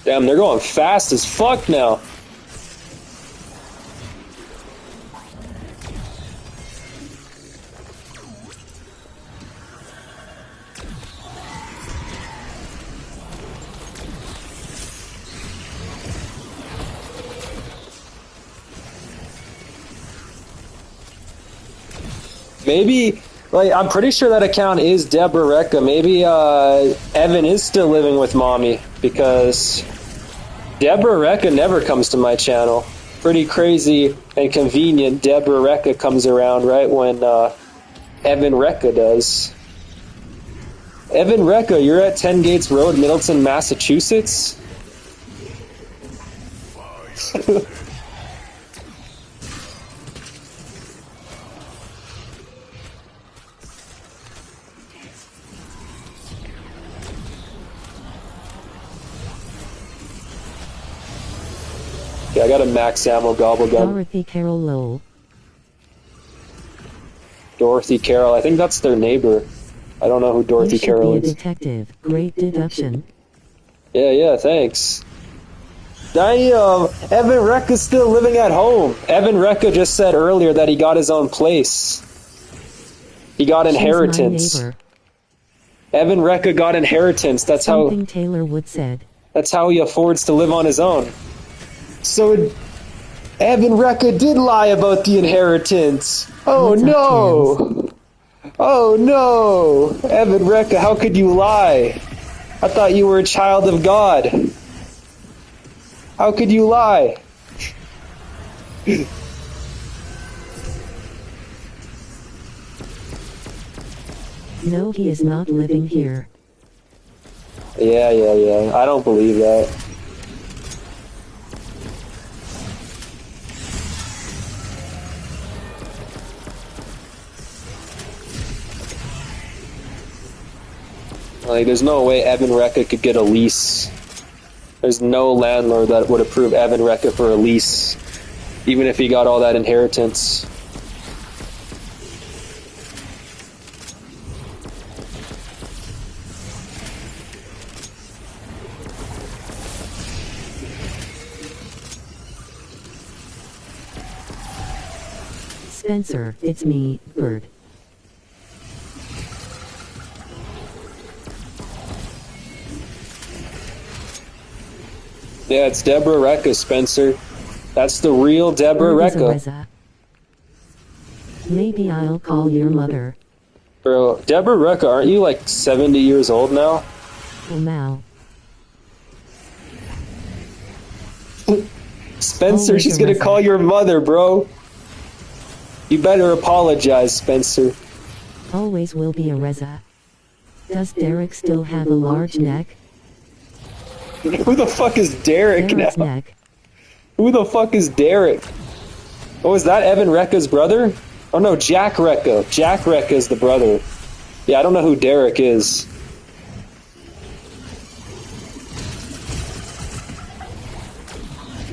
[SPEAKER 17] Damn, they're going fast as fuck now. Maybe, like, I'm pretty sure that account is Deborah Recca. Maybe Evan is still living with mommy, because Deborah Recca never comes to my channel. Pretty crazy and convenient. Deborah Recca comes around right when Evan Recca does. Evan Recca, you're at 10 Gates Road, Middleton, Massachusetts? Yeah, I got a max ammo gobble gun.
[SPEAKER 7] Dorothy Carroll Lowell.
[SPEAKER 17] Dorothy Carroll, I think that's their neighbor. I don't know who Dorothy
[SPEAKER 7] You should
[SPEAKER 17] Carroll
[SPEAKER 7] be a
[SPEAKER 17] is.
[SPEAKER 7] detective. Great deduction.
[SPEAKER 17] Yeah, thanks. Damn, Evan Recca's still living at home. Evan Recca just said earlier that he got his own place. He got inheritance.
[SPEAKER 7] She's my neighbor.
[SPEAKER 17] Evan Recca got inheritance. That's
[SPEAKER 7] Something Taylor Wood said.
[SPEAKER 17] That's how he affords to live on his own. So Evan Recca did lie about the inheritance. Oh no! Oh no! Evan Recca, how could you lie? I thought you were a child of God. How could you lie?
[SPEAKER 7] No, he is not living here.
[SPEAKER 17] Yeah. I don't believe that. Like, there's no way Evan Recca could get a lease. There's no landlord that would approve Evan Recca for a lease, even if he got all that inheritance.
[SPEAKER 7] Spencer, it's me, Bird.
[SPEAKER 17] Yeah, it's Deborah Recca, Spencer. That's the real Deborah
[SPEAKER 7] Bird is a
[SPEAKER 17] Recca.
[SPEAKER 7] Reza. Maybe I'll call your mother.
[SPEAKER 17] Bro, Deborah Recca, aren't you like 70 years old now?
[SPEAKER 7] Oh, now.
[SPEAKER 17] Spencer,
[SPEAKER 7] Always
[SPEAKER 17] she's
[SPEAKER 7] a
[SPEAKER 17] gonna
[SPEAKER 7] Reza.
[SPEAKER 17] call your mother, bro. You better apologize, Spencer.
[SPEAKER 7] Always will be a Reza. Does Derek still have a large neck?
[SPEAKER 17] Who the fuck is Derek
[SPEAKER 7] Derek's
[SPEAKER 17] now?
[SPEAKER 7] neck.
[SPEAKER 17] Who the fuck is Derek? Oh, is that Evan Recca's brother? Oh no, Jack Recca. Jack Recca is the brother. Yeah, I don't know who Derek is.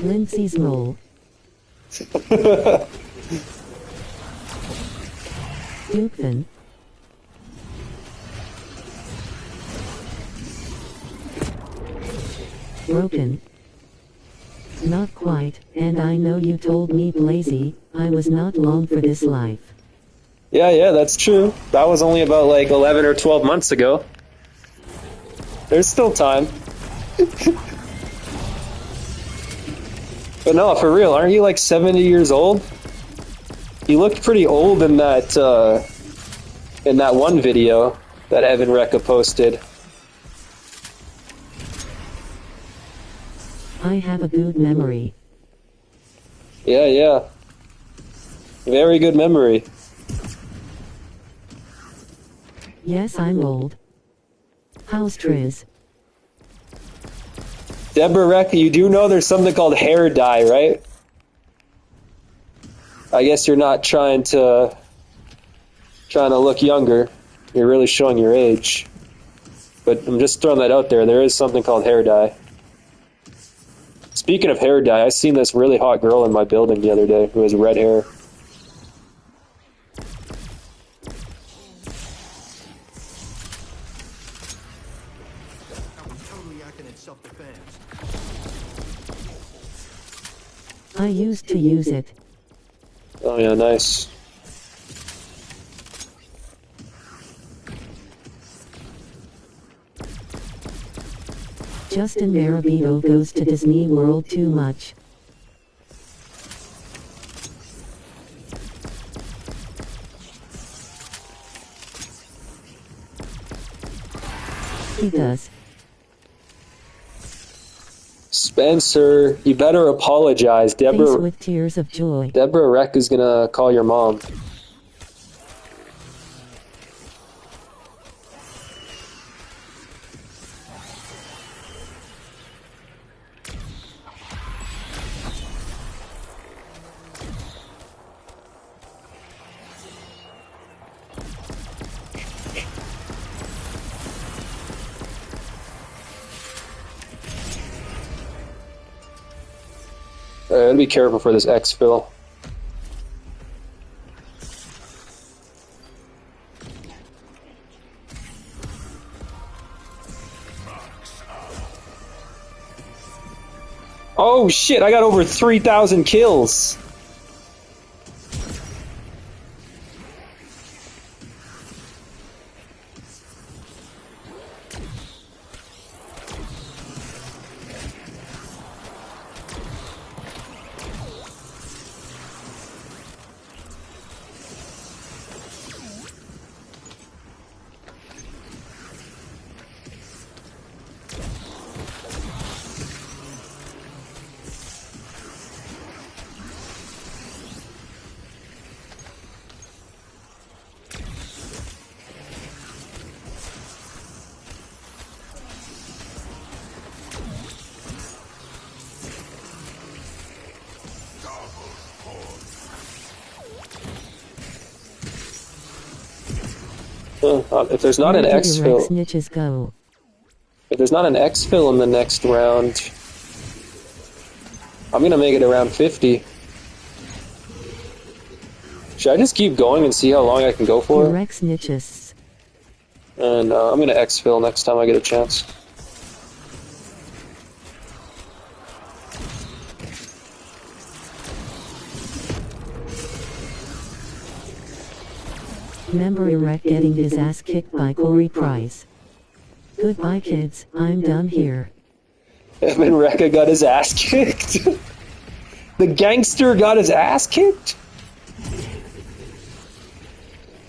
[SPEAKER 7] Lindsay's mole. Dukefin. Broken. Not quite, and I know you told me, Blazy, I was not long for this life.
[SPEAKER 17] Yeah, that's true. That was only about like 11 or 12 months ago. There's still time. But no, for real, aren't you like 70 years old? You looked pretty old in that one video that Evan Recca posted.
[SPEAKER 7] I have a good memory.
[SPEAKER 17] Yeah. Very good memory.
[SPEAKER 7] Yes, I'm old. How's Triz?
[SPEAKER 17] Deborah Recca, you do know there's something called hair dye, right? I guess you're not trying to look younger. You're really showing your age. But I'm just throwing that out there. There is something called hair dye. Speaking of hair dye, I seen this really hot girl in my building the other day who has red hair.
[SPEAKER 12] Totally acting in self-defense.
[SPEAKER 7] I used to use it.
[SPEAKER 17] Oh yeah, nice.
[SPEAKER 7] Justin Marabito goes to Disney World too much. He does.
[SPEAKER 17] Spencer, you better apologize.
[SPEAKER 7] Face
[SPEAKER 17] Deborah
[SPEAKER 7] with tears of joy.
[SPEAKER 17] Recca is gonna call your mom. Be careful for this exfil. Oh shit, I got over 3,000 kills. If there's not
[SPEAKER 7] Where
[SPEAKER 17] an
[SPEAKER 7] did your
[SPEAKER 17] exfil,
[SPEAKER 7] ex-niches go?
[SPEAKER 17] if there's not an exfil in the next round, I'm gonna make it around 50. Should I just keep going and see how long I can go for?
[SPEAKER 7] Your ex-niches.
[SPEAKER 17] And I'm gonna exfil next time I get a chance.
[SPEAKER 7] Remember Iraq getting his ass kicked by Corey Price. Goodbye kids, I'm done here.
[SPEAKER 17] Evan Recca got his ass kicked? The gangster got his ass kicked?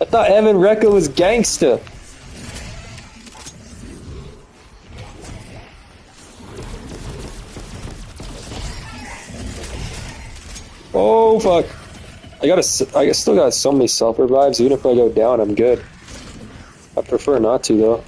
[SPEAKER 17] I thought Evan Recca was gangsta. Oh fuck. I still got so many self revives, even if I go down, I'm good. I prefer not to though.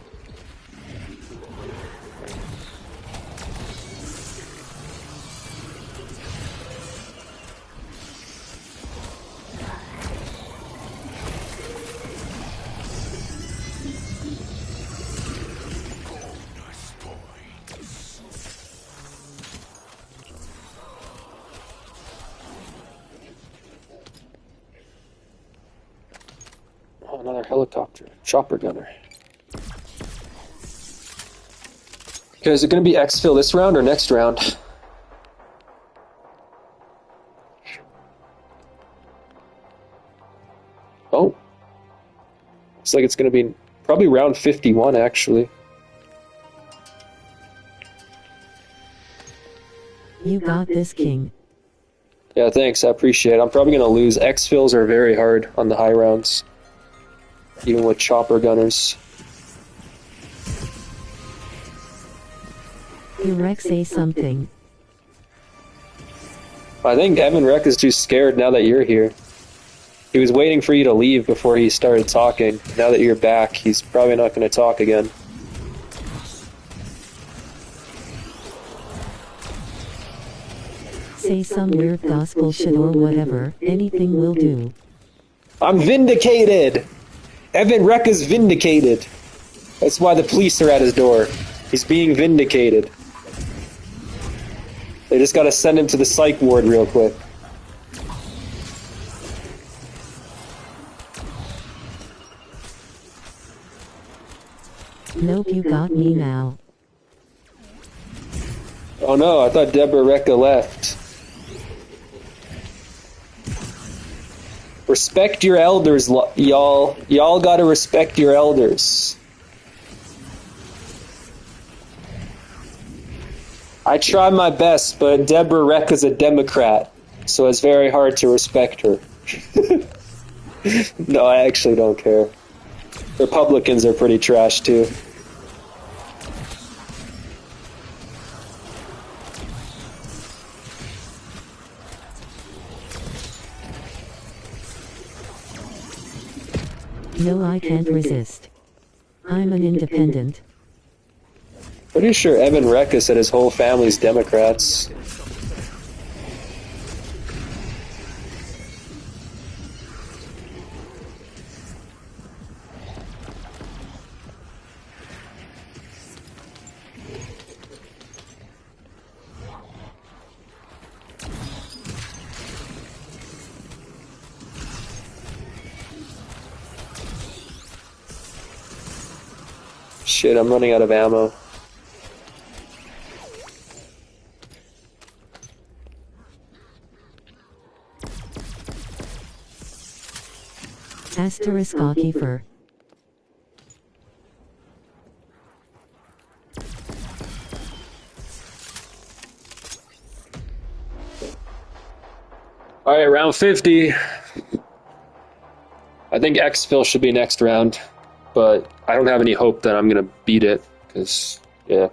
[SPEAKER 17] Oh, another helicopter. Chopper gunner. Okay, is it going to be exfil this round or next round? Oh. Looks like it's going to be probably round 51, actually.
[SPEAKER 7] You got this, King.
[SPEAKER 17] Yeah, thanks. I appreciate it. I'm probably going to lose. Exfils are very hard on the high rounds. Even with chopper gunners.
[SPEAKER 7] Iraq, say something.
[SPEAKER 17] I think Evan Rec is too scared now that you're here. He was waiting for you to leave before he started talking. Now that you're back, he's probably not going to talk again.
[SPEAKER 7] Say some weird gospel shit or whatever. Anything will do.
[SPEAKER 17] I'm vindicated! Evan Rec is vindicated. That's why the police are at his door. He's being vindicated. They just gotta send him to the psych ward real quick.
[SPEAKER 7] Nope, you got me now.
[SPEAKER 17] Oh no, I thought Deborah Recca left. Respect your elders, y'all. Y'all gotta respect your elders. I try my best, but Deborah Recca's a Democrat, so it's very hard to respect her. No, I actually don't care. Republicans are pretty trash, too.
[SPEAKER 7] No, I can't resist. I'm an independent.
[SPEAKER 17] Pretty sure Evan Recca said his whole family's Democrats. Shit, I'm running out of ammo.
[SPEAKER 7] Asterisk Kiefer.
[SPEAKER 17] Alright, round 50. I think exfil should be next round, but I don't have any hope that I'm gonna beat it, because, yeah.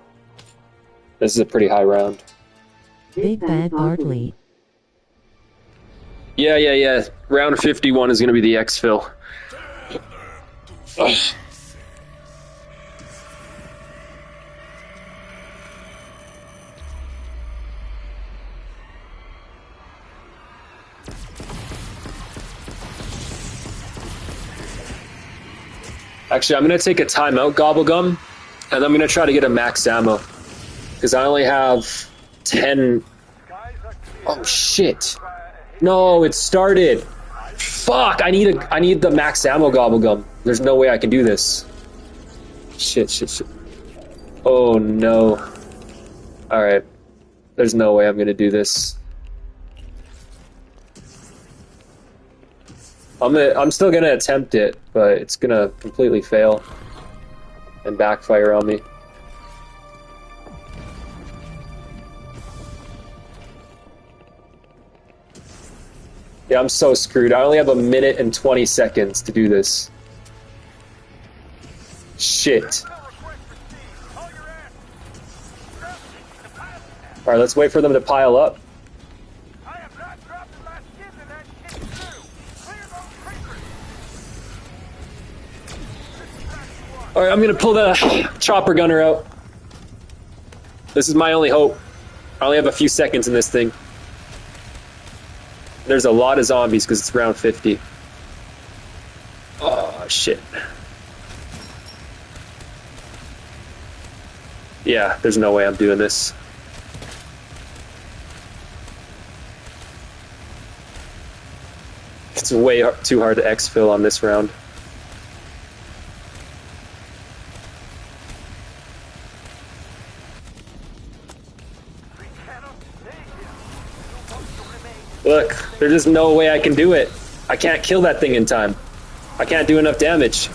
[SPEAKER 17] This is a pretty high round.
[SPEAKER 7] Big Bad Bartley.
[SPEAKER 17] Yeah. Round 51 is gonna be the exfil. Ugh. Actually, I'm gonna take a timeout, Gobblegum, and I'm gonna try to get a max ammo. Because I only have 10... Oh, shit. No, it started. Fuck, I need the max ammo, Gobblegum. There's no way I can do this. Shit. Oh, no. Alright. There's no way I'm gonna do this. I'm still gonna attempt it, but it's gonna completely fail and backfire on me. Yeah, I'm so screwed. I only have 1 minute and 20 seconds to do this. Shit. Alright, let's wait for them to pile up. Alright, I'm gonna pull the chopper gunner out. This is my only hope. I only have a few seconds in this thing. There's a lot of zombies because it's round 50. Oh, shit. Yeah, there's no way I'm doing this. It's way too hard to exfil on this round. Look, there's just no way I can do it. I can't kill that thing in time. I can't do enough damage.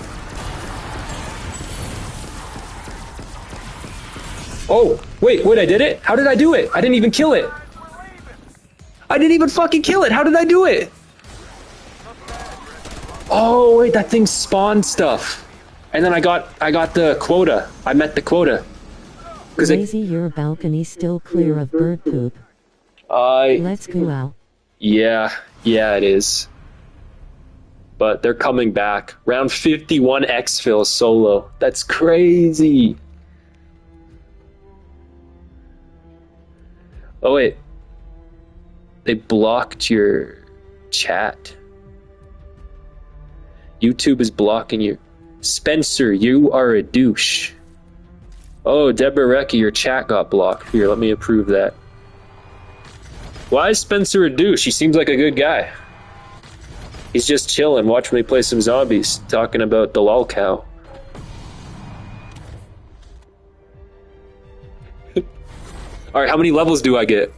[SPEAKER 17] Oh, wait, I did it? How did I do it? I didn't even kill it. I didn't even fucking kill it. How did I do it? Oh, wait, that thing spawned stuff. And then I got the quota. I met the quota.
[SPEAKER 7] Lazy, your balcony still clear of bird poop. Let's go out.
[SPEAKER 17] Yeah, it is. But they're coming back. Round 51 exfil solo. That's crazy. Oh, wait. They blocked your chat. YouTube is blocking you. Spencer, you are a douche. Oh, Deborah Recchi, your chat got blocked. Here, let me approve that. Why is Spencer a douche? He seems like a good guy. He's just chilling, watching me play some zombies, talking about the lol cow. Alright, how many levels do I get?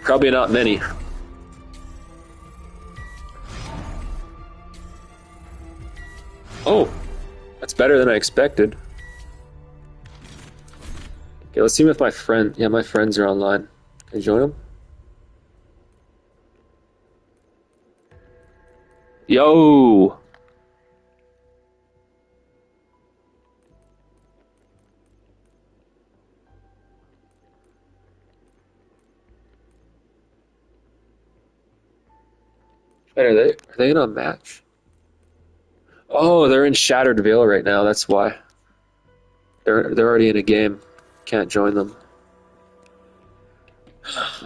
[SPEAKER 17] Probably not many. Oh, that's better than I expected. Okay, let's see if my friends are online. Can I join them? Yo! Wait, are they in a match? Oh, they're in Shattered Veil right now, that's why. They're already in a game. Can't join them.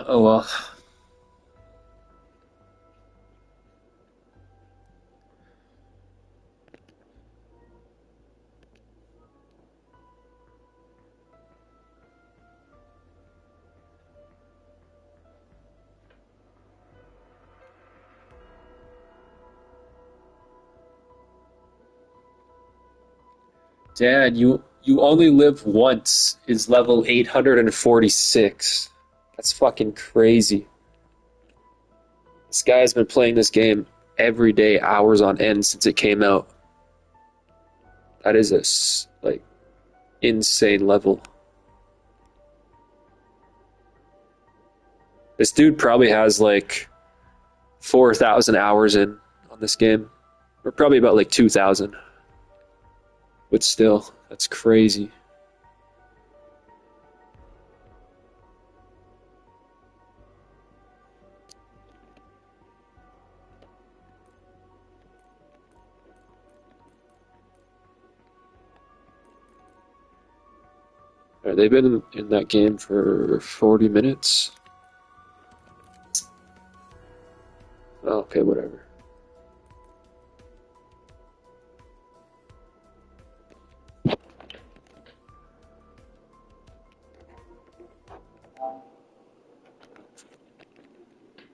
[SPEAKER 17] Oh well. Dad, you only live once is level 846. That's fucking crazy. This guy's been playing this game every day, hours on end since it came out. That is a insane level. This dude probably has 4,000 hours in on this game, or probably about 2,000. But still, that's crazy. They've been in that game for 40 minutes. Okay, whatever.